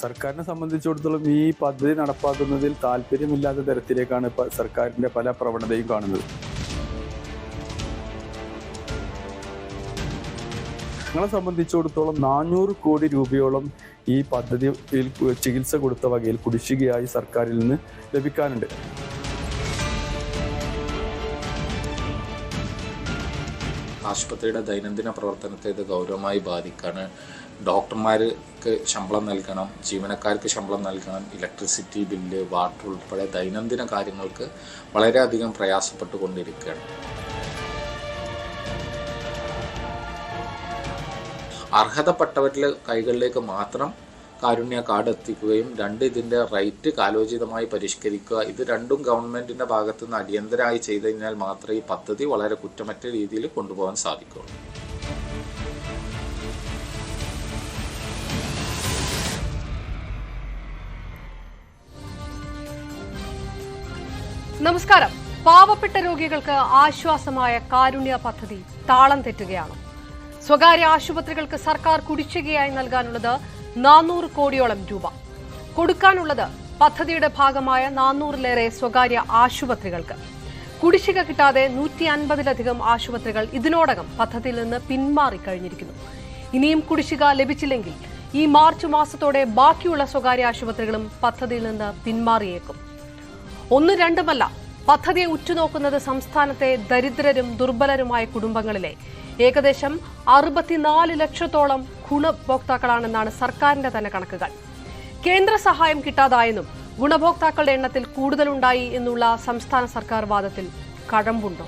സർക്കാരിനെ സംബന്ധിച്ചിടത്തോളം ഈ പദ്ധതി നടപ്പാക്കുന്നതിൽ താല്പര്യമില്ലാത്ത തരത്തിലേക്കാണ് ഇപ്പോൾ സർക്കാരിൻ്റെ പല പ്രവണതയും കാണുന്നത്. ഞങ്ങളെ സംബന്ധിച്ചിടത്തോളം 400 കോടി രൂപയോളം ഈ പദ്ധതിയിൽ ചികിത്സ കൊടുത്ത വകയിൽ കുടിശ്ശികയായി സർക്കാരിൽ നിന്ന് ലഭിക്കാനുണ്ട്. ആശുപത്രിയുടെ ദൈനംദിന പ്രവർത്തനത്തെ ഇത് ഗൗരവമായി ബാധിക്കാണ്. ഡോക്ടർമാർക്ക് ശമ്പളം നൽകണം, ജീവനക്കാർക്ക് ശമ്പളം നൽകണം, ഇലക്ട്രിസിറ്റി ബില്ല്, വാട്ടർ ഉൾപ്പെടെ ദൈനംദിന കാര്യങ്ങൾക്ക് വളരെയധികം പ്രയാസപ്പെട്ടുകൊണ്ടിരിക്കുകയാണ്. അർഹതപ്പെട്ടവരുടെ കൈകളിലേക്ക് മാത്രം കാരുണ്യ കാർഡ് എത്തിക്കുകയും ഇതിൻ്റെ റേറ്റ് കാലോചിതമായി പരിഷ്കരിക്കുക, ഇത് രണ്ടും ഗവൺമെൻറ്റിൻ്റെ ഭാഗത്തു നിന്ന് അടിയന്തരമായി ചെയ്തു കഴിഞ്ഞാൽ മാത്രമേ ഈ പദ്ധതി വളരെ കുറ്റമറ്റ രീതിയിൽ കൊണ്ടുപോകാൻ സാധിക്കുകയുള്ളൂ. നമസ്കാരം. പാവപ്പെട്ട രോഗികൾക്ക് ആശ്വാസമായ കാരുണ്യ പദ്ധതി താളം തെറ്റുകയാണ്. സ്വകാര്യ ആശുപത്രികൾക്ക് സർക്കാർ കുടിശ്ശികയായി നൽകാനുള്ളത് 400 കോടിയോളം രൂപ. കൊടുക്കാനുള്ളത് പദ്ധതിയുടെ ഭാഗമായ 400-ലേറെ സ്വകാര്യ ആശുപത്രികൾക്ക്. കുടിശ്ശിക കിട്ടാതെ 150-ലധികം ആശുപത്രികൾ ഇതിനോടകം പദ്ധതിയിൽ നിന്ന് പിന്മാറിക്കഴിഞ്ഞിരിക്കുന്നു. ഇനിയും കുടിശ്ശിക ലഭിച്ചില്ലെങ്കിൽ ഈ മാർച്ച് മാസത്തോടെ ബാക്കിയുള്ള സ്വകാര്യ ആശുപത്രികളും പദ്ധതിയിൽ നിന്ന് പിന്മാറിയേക്കും. 1-2മല്ല, പദ്ധതിയെ ഉറ്റുനോക്കുന്നത് സംസ്ഥാനത്തെ ദരിദ്രരും ദുർബലരുമായ കുടുംബങ്ങളിലെ ഏകദേശം 64 ലക്ഷത്തോളം ഗുണഭോക്താക്കളാണെന്നാണ് സർക്കാരിന്റെ തന്നെ കണക്കുകൾ. കേന്ദ്ര സഹായം കിട്ടാതായെന്നും ഗുണഭോക്താക്കളുടെ എണ്ണത്തിൽ കൂടുതലുണ്ടായി എന്നുള്ള സംസ്ഥാന സർക്കാർ വാദത്തിൽ കഴമ്പുണ്ടോ?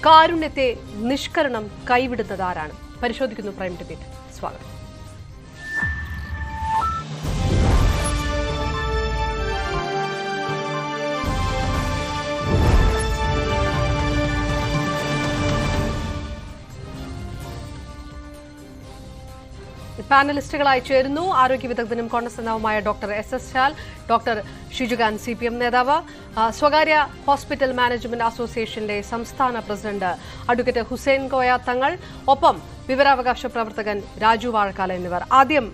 കാരുണ്യത്തെ നിഷ്കരണം കൈവിടുന്നതാരാണ്? പരിശോധിക്കുന്നു പ്രൈം ഡിബേറ്റ്. സ്വാഗതം. പാനലിസ്റ്റുകളായി ചേരുന്നു ആരോഗ്യ വിദഗ്ധനും കോൺഗ്രസ് നേതാവുമായ ഡോക്ടർ എസ് ശാൽ, ഡോക്ടർ ഷിജുഖാൻ CPM നേതാവ്, സ്വകാര്യ ഹോസ്പിറ്റൽ മാനേജ്മെന്റ് അസോസിയേഷന്റെ സംസ്ഥാന പ്രസിഡന്റ് അഡ്വക്കേറ്റ് ഹുസൈൻ കോയ തങ്ങൾ, ഒപ്പം വിവരാവകാശ പ്രവർത്തകൻ രാജു വാഴക്കാല എന്നിവർ. ആദ്യം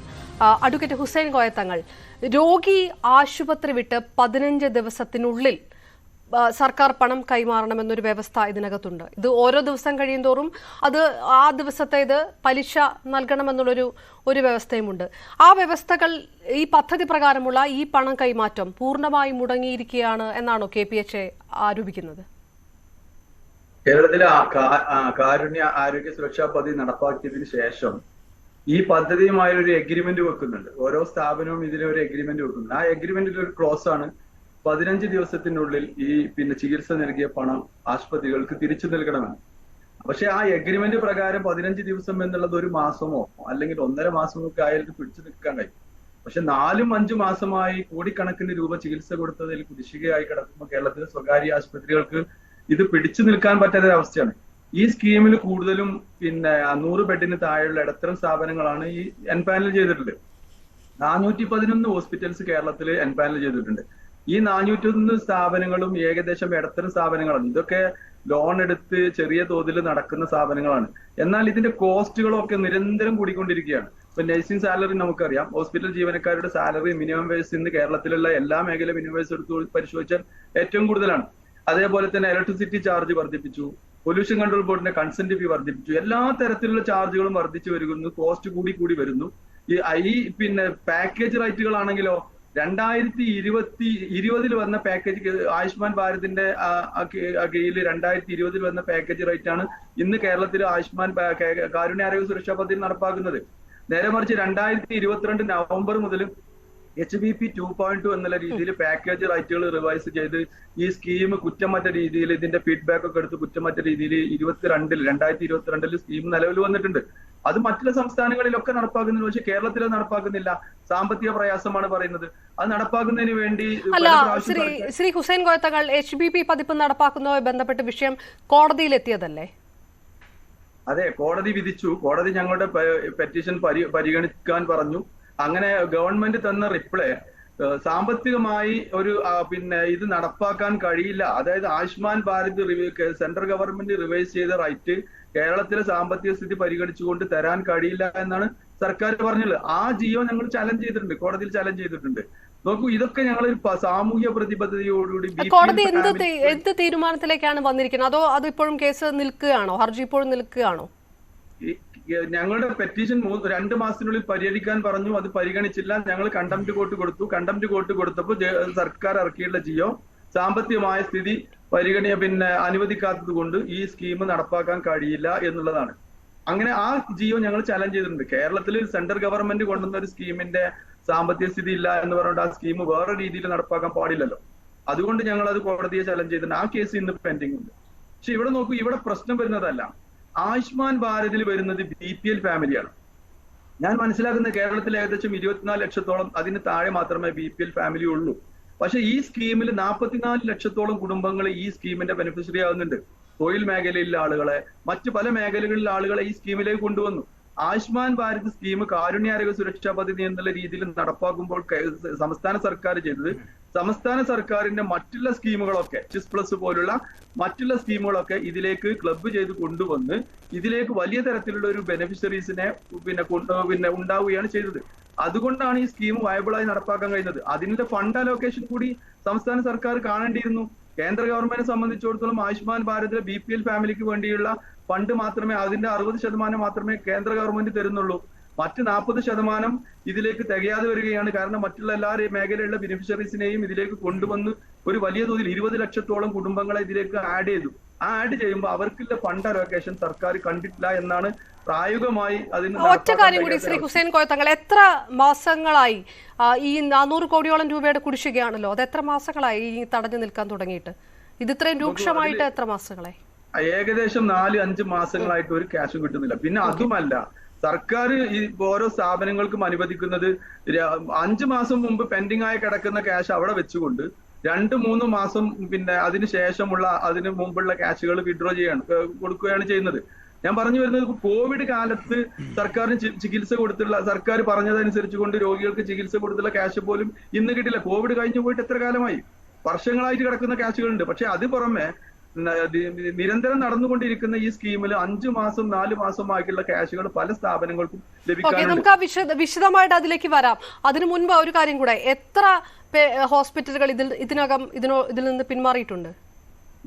അഡ്വക്കേറ്റ് ഹുസൈൻ കോയ തങ്ങൾ, രോഗി ആശുപത്രി വിട്ട് 15 ദിവസത്തിനുള്ളിൽ സർക്കാർ പണം കൈമാറണമെന്നൊരു വ്യവസ്ഥ ഇതിനകത്തുണ്ട്. ഇത് ഓരോ ദിവസം കഴിയും തോറും അത് ആ ദിവസത്തെ ഇത് പലിശ നൽകണമെന്നുള്ളൊരു വ്യവസ്ഥയുമുണ്ട്. ആ വ്യവസ്ഥകൾ ഈ പദ്ധതി പ്രകാരമുള്ള ഈ പണം കൈമാറ്റം പൂർണ്ണമായി മുടങ്ങിയിരിക്കുകയാണ് എന്നാണോ KPHA ആരോപിക്കുന്നത്? കേരളത്തിലെ കാരുണ്യ ആരോഗ്യ സുരക്ഷാ പദ്ധതി നടപ്പാക്കിയതിനു ശേഷം ഈ പദ്ധതിയുമായ ഒരു എഗ്രിമെന്റ് വെക്കുന്നുണ്ട്. ഓരോ സ്ഥാപനവും ഇതിലൊരു എഗ്രിമെന്റ് വെക്കുന്നുണ്ട്. ആ എഗ്രിമെന്റിൽ ഒരു ക്ലോസ് ആണ് 15 ദിവസത്തിനുള്ളിൽ ഈ ചികിത്സ നൽകിയ പണം ആശുപത്രികൾക്ക് തിരിച്ചു നൽകണമെന്ന്. പക്ഷെ ആ എഗ്രിമെന്റ് പ്രകാരം 15 ദിവസം എന്നുള്ളത് ഒരു മാസമോ അല്ലെങ്കിൽ 1.5 മാസമോ ഒക്കെ ആയാലും പിടിച്ചു നിൽക്കാൻ കഴിയും. പക്ഷെ 4-5 മാസമായി കോടിക്കണക്കിന് രൂപ ചികിത്സ കൊടുത്തതിൽ കുടിശ്ശികയായി കിടക്കുമ്പോൾ കേരളത്തിലെ സ്വകാര്യ ആശുപത്രികൾക്ക് ഇത് പിടിച്ചു നിൽക്കാൻ പറ്റാത്ത അവസ്ഥയാണ്. ഈ സ്കീമിൽ കൂടുതലും 100 ബെഡിന് താഴെയുള്ള ഇടത്തരം സ്ഥാപനങ്ങളാണ് ഈ എൻപാനൽ ചെയ്തിട്ടുള്ളത്. 411 ഹോസ്പിറ്റൽസ് കേരളത്തിൽ എൻപാനൽ ചെയ്തിട്ടുണ്ട്. ഈ 401 സ്ഥാപനങ്ങളും ഏകദേശം ഇടത്തരം സ്ഥാപനങ്ങളാണ്. ഇതൊക്കെ ലോൺ എടുത്ത് ചെറിയ തോതിൽ നടക്കുന്ന സ്ഥാപനങ്ങളാണ്. എന്നാൽ ഇതിന്റെ കോസ്റ്റുകളൊക്കെ നിരന്തരം കൂടിക്കൊണ്ടിരിക്കുകയാണ്. ഇപ്പൊ നഴ്സിംഗ് സാലറി നമുക്കറിയാം, ഹോസ്പിറ്റൽ ജീവനക്കാരുടെ സാലറി മിനിമം വേജ് ഇന്ന് കേരളത്തിലുള്ള എല്ലാ മേഖല മിനിമം വേജ് എടുത്ത് പരിശോധിച്ചാൽ ഏറ്റവും കൂടുതലാണ്. അതേപോലെ തന്നെ ഇലക്ട്രിസിറ്റി ചാർജ് വർദ്ധിപ്പിച്ചു, പൊല്യൂഷൻ കൺട്രോൾ ബോർഡിന്റെ കൺസെന്റ് ഫീ വർദ്ധിപ്പിച്ചു. എല്ലാ തരത്തിലുള്ള ചാർജുകളും വർദ്ധിച്ചു വരുന്നു, കോസ്റ്റ് കൂടി വരുന്നു. ഈ പാക്കേജ് റൈറ്റുകളാണെങ്കിലോ 2020 വന്ന പാക്കേജ്, ആയുഷ്മാൻ ഭാരതിന്റെ കീഴിൽ 2020 വന്ന പാക്കേജ് റേറ്റ് ആണ് ഇന്ന് കേരളത്തിൽ ആയുഷ്മാൻ കാരുണ്യ ആരോഗ്യ സുരക്ഷാ പദ്ധതി നടപ്പാക്കുന്നത്. നേരെ മറിച്ച് 2022 നവംബർ മുതൽ HBP 2.2 എന്നുള്ള രീതിയിൽ പാക്കേജ് റൈറ്റുകൾ റിവൈസ് ചെയ്ത് ഈ സ്കീം കുറ്റമറ്റ രീതിയിൽ ഇതിന്റെ ഫീഡ്ബാക്ക് ഒക്കെ എടുത്ത് കുറ്റമറ്റ രീതിയിൽ 2022 സ്കീം നിലവിൽ വന്നിട്ടുണ്ട്. അത് മറ്റുള്ള സംസ്ഥാനങ്ങളിലൊക്കെ നടപ്പാക്കുന്നുണ്ട്. പക്ഷെ കേരളത്തിൽ നടപ്പാക്കുന്നില്ല. സാമ്പത്തിക പ്രയാസമാണ് പറയുന്നത്. അത് നടപ്പാക്കുന്നതിന് വേണ്ടി ശ്രീ ഹുസൈൻ കോയ തങ്ങൾ, HBP പതിപ്പ് നടപ്പാക്കുന്നതുമായി ബന്ധപ്പെട്ട് വിഷയം കോടതിയിലെത്തിയതല്ലേ? അതെ, കോടതി വിധിച്ചു. കോടതി ഞങ്ങളുടെ പെറ്റീഷൻ പരിഗണിക്കാൻ പറഞ്ഞു. അങ്ങനെ ഗവൺമെന്റ് തന്ന റിപ്ലൈ സാമ്പത്തികമായി ഒരു പിന്നെ ഇത് നടപ്പാക്കാൻ കഴിയില്ല. അതായത് Ayushman Bharat central government revise ചെയ്ത റൈറ്റ് കേരളത്തിലെ സാമ്പത്തിക സ്ഥിതി പരിഗണിച്ചുകൊണ്ട് തരാൻ കഴിയില്ല എന്നാണ് സർക്കാർ പറഞ്ഞത്. ആ ജിയോ ഞങ്ങൾ ചലഞ്ച് ചെയ്തിട്ടുണ്ട്, കോടതിയിൽ ചലഞ്ച് ചെയ്തിട്ടുണ്ട്. നോക്കൂ, ഇതൊക്കെ ഞങ്ങൾ സാമൂഹ്യ പ്രതിബദ്ധതയോടുകൂടി കോടതി എന്ത് തീരുമാനത്തിലേക്കാണ് വന്നിരിക്കുന്നത്? അതോ അത് ഇപ്പോഴും കേസ് നിൽക്കുകയാണോ, ഹർജി ഇപ്പോഴും നിൽക്കുകയാണോ? ഞങ്ങളുടെ പെറ്റീഷൻ 2 മാസത്തിനുള്ളിൽ പരിഹരിക്കാൻ പറഞ്ഞു, അത് പരിഗണിച്ചില്ല. ഞങ്ങൾ കണ്ടംപ്റ്റ് കോർട്ട് കൊടുത്തു. കണ്ടംപ്റ്റ് കോർട്ട് കൊടുത്തപ്പോൾ സർക്കാർ ഇറക്കിയുള്ള ജിയോ സാമ്പത്തികമായ സ്ഥിതി അനുവദിക്കാത്തത് കൊണ്ട് ഈ സ്കീം നടപ്പാക്കാൻ കഴിയില്ല എന്നുള്ളതാണ്. അങ്ങനെ ആ ജിയോ ഞങ്ങൾ ചലഞ്ച് ചെയ്തിട്ടുണ്ട്. കേരളത്തിൽ സെൻട്രൽ ഗവൺമെന്റ് കൊണ്ടുവന്ന ഒരു സ്കീമിന്റെ സാമ്പത്തിക സ്ഥിതി ഇല്ല എന്ന് പറഞ്ഞിട്ട് ആ സ്കീം വേറെ രീതിയിൽ നടപ്പാക്കാൻ പാടില്ലല്ലോ. അതുകൊണ്ട് ഞങ്ങൾ അത് കോടതിയെ ചലഞ്ച് ചെയ്തിട്ടുണ്ട്. ആ കേസ് ഇന്ന് പെൻഡിങ് ഉണ്ട്. പക്ഷെ ഇവിടെ നോക്കൂ, ഇവിടെ പ്രശ്നം വരുന്നതല്ല, ആയുഷ്മാൻ ഭാരതിൽ വരുന്നത് BPL ഫാമിലിയാണ്. ഞാൻ മനസ്സിലാക്കുന്ന കേരളത്തിൽ ഏകദേശം 24 ലക്ഷത്തോളം, അതിന് താഴെ മാത്രമേ BPL ഫാമിലി ഉള്ളൂ. പക്ഷെ ഈ സ്കീമിൽ 44 ലക്ഷത്തോളം കുടുംബങ്ങൾ ഈ സ്കീമിന്റെ ബെനിഫിഷ്യറി ആവുന്നുണ്ട്. തൊഴിൽ മേഖലയിലെ ആളുകളെ, മറ്റു പല മേഖലകളിലെ ആളുകളെ ഈ സ്കീമിലേക്ക് കൊണ്ടുവന്നു. ആയുഷ്മാൻ ഭാരത് സ്കീം കാരുണ്യാരോഗ്യ സുരക്ഷാ പദ്ധതി എന്നുള്ള രീതിയിൽ നടപ്പാക്കുമ്പോൾ സംസ്ഥാന സർക്കാർ ചെയ്തത്, സംസ്ഥാന സർക്കാരിന്റെ മറ്റുള്ള സ്കീമുകളൊക്കെ ചിസ് പ്ലസ് പോലുള്ള മറ്റുള്ള സ്കീമുകളൊക്കെ ഇതിലേക്ക് ക്ലബ്ബ് ചെയ്ത് കൊണ്ടുവന്ന് ഇതിലേക്ക് വലിയ തരത്തിലുള്ള ഒരു ബെനിഫിഷ്യറീസിനെ ഉണ്ടാവുകയാണ് ചെയ്തത്. അതുകൊണ്ടാണ് ഈ സ്കീം വയബിളായി നടപ്പാക്കാൻ കഴിയുന്നത്. അതിന്റെ ഫണ്ട് അലോക്കേഷൻ കൂടി സംസ്ഥാന സർക്കാർ കാണേണ്ടിയിരുന്നു. കേന്ദ്ര ഗവൺമെന്റിനെ സംബന്ധിച്ചിടത്തോളം ആയുഷ്മാൻ ഭാരതിലെ BPL ഫാമിലിക്ക് വേണ്ടിയുള്ള ഫണ്ട് മാത്രമേ, അതിന്റെ 60% മാത്രമേ കേന്ദ്ര ഗവൺമെന്റ് തരുന്നുള്ളൂ. മറ്റ് 40% ഇതിലേക്ക് തികയാതെ വരികയാണ്. കാരണം മറ്റുള്ള എല്ലാ മേഖലയിലുള്ള ബെനിഫിഷ്യറീസിനെയും ഇതിലേക്ക് കൊണ്ടുവന്ന് ഒരു വലിയ തോതിൽ 20 ലക്ഷത്തോളം കുടുംബങ്ങളെ ഇതിലേക്ക് ആഡ് ചെയ്തു. ആ ആഡ് ചെയ്യുമ്പോൾ അവർക്കുള്ള ഫണ്ട് അലോക്കേഷൻ സർക്കാർ കണ്ടിട്ടില്ല എന്നാണ് പ്രായോഗികമായി അതിന്. ഒറ്റ കാര്യം കൂടി ശ്രീ ഹുസൈൻ കോയ തങ്ങൾ, എത്ര മാസങ്ങളായി ഈ 400 കോടിയോളം രൂപയുടെ കുടിശ്ശികയാണല്ലോ, അത് എത്ര മാസങ്ങളായി ഈ തടഞ്ഞു നിൽക്കാൻ തുടങ്ങിയിട്ട്? ഇത് ഇത്രയും രൂക്ഷമായിട്ട് എത്ര മാസങ്ങളായി? ഏകദേശം 4-5 മാസങ്ങളായിട്ട് ഒരു ക്യാഷും കിട്ടുന്നില്ല. പിന്നെ അതുമല്ല, സർക്കാർ ഈ ഓരോ സ്ഥാപനങ്ങൾക്കും അനുവദിക്കുന്നത് 5 മാസം മുമ്പ് പെൻഡിംഗ് ആയി കിടക്കുന്ന ക്യാഷ് അവിടെ വെച്ചുകൊണ്ട് 2-3 മാസം അതിന് മുമ്പുള്ള ക്യാഷുകൾ വിഡ്രോ കൊടുക്കുകയാണ് ചെയ്യുന്നത്. ഞാൻ പറഞ്ഞു വരുന്നത്, കോവിഡ് കാലത്ത് സർക്കാരിന് ചികിത്സ കൊടുത്തുള്ള, സർക്കാർ പറഞ്ഞതനുസരിച്ച് കൊണ്ട് രോഗികൾക്ക് ചികിത്സ കൊടുത്തുള്ള ക്യാഷ് പോലും ഇന്ന് കിട്ടില്ല. കോവിഡ് കഴിഞ്ഞു പോയിട്ട് എത്ര കാലമായി? വർഷങ്ങളായിട്ട് കിടക്കുന്ന ക്യാഷുകളുണ്ട്. പക്ഷെ അത് പുറമെ നിരന്തരം നടന്നുകൊണ്ടിരിക്കുന്ന ഈ സ്കീമിൽ 5 മാസം 4 മാസമായിട്ടുള്ള ക്യാഷുകൾ പല സ്ഥാപനങ്ങൾക്കും ലഭിക്കാറുണ്ട്. നമുക്ക് വിശദമായിട്ട് അതിലേക്ക് വരാം. അതിനു മുൻപ് ഒരു കാര്യം കൂടെ, എത്ര ഹോസ്പിറ്റലുകൾ ഇതിനകം ഇതിൽ നിന്ന് പിന്മാറിയിട്ടുണ്ട്?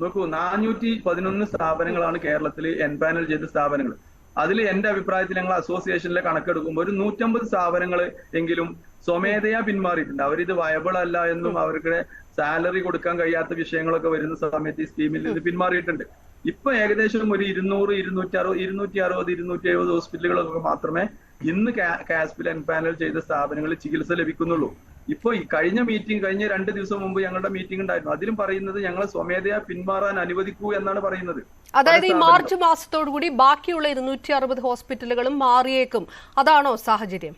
നോക്കൂ, 411 സ്ഥാപനങ്ങളാണ് കേരളത്തിൽ എൻപാനൽ ചെയ്ത സ്ഥാപനങ്ങൾ. അതിൽ എന്റെ അഭിപ്രായത്തിൽ ഞങ്ങൾ അസോസിയേഷനിലെ കണക്കെടുക്കുമ്പോൾ ഒരു 150 സ്ഥാപനങ്ങൾ എങ്കിലും സ്വമേധയാ പിന്മാറിയിട്ടുണ്ട്. അവരിത് വയബിൾ അല്ല എന്നും അവർക്ക് സാലറി കൊടുക്കാൻ കഴിയാത്ത വിഷയങ്ങളൊക്കെ വരുന്ന സമയത്ത് ഈ സ്കീമിൽ നിന്ന് പിന്മാറിയിട്ടുണ്ട്. ഇപ്പൊ ഏകദേശം ഒരു 200, 260, 270 ഹോസ്പിറ്റലുകളൊക്കെ മാത്രമേ ഇന്ന് കാസ്പിൽ എൻപാനൽ ചെയ്ത സ്ഥാപനങ്ങളിൽ ചികിത്സ ലഭിക്കുന്നുള്ളൂ. ഇപ്പൊ കഴിഞ്ഞ 2 ദിവസം മുമ്പ് ഞങ്ങളുടെ മീറ്റിംഗ് ഉണ്ടായിരുന്നു. അതിലും പറയുന്നത് ഞങ്ങളെ സ്വമേധയാ പിന്മാറാൻ അനുവദിക്കൂ എന്നാണ് പറയുന്നത്. അതായത് ഈ മാർച്ച് മാസത്തോടുകൂടി ബാക്കിയുള്ള 260 ഹോസ്പിറ്റലുകളും മാറിയേക്കും, അതാണോ സാഹചര്യം?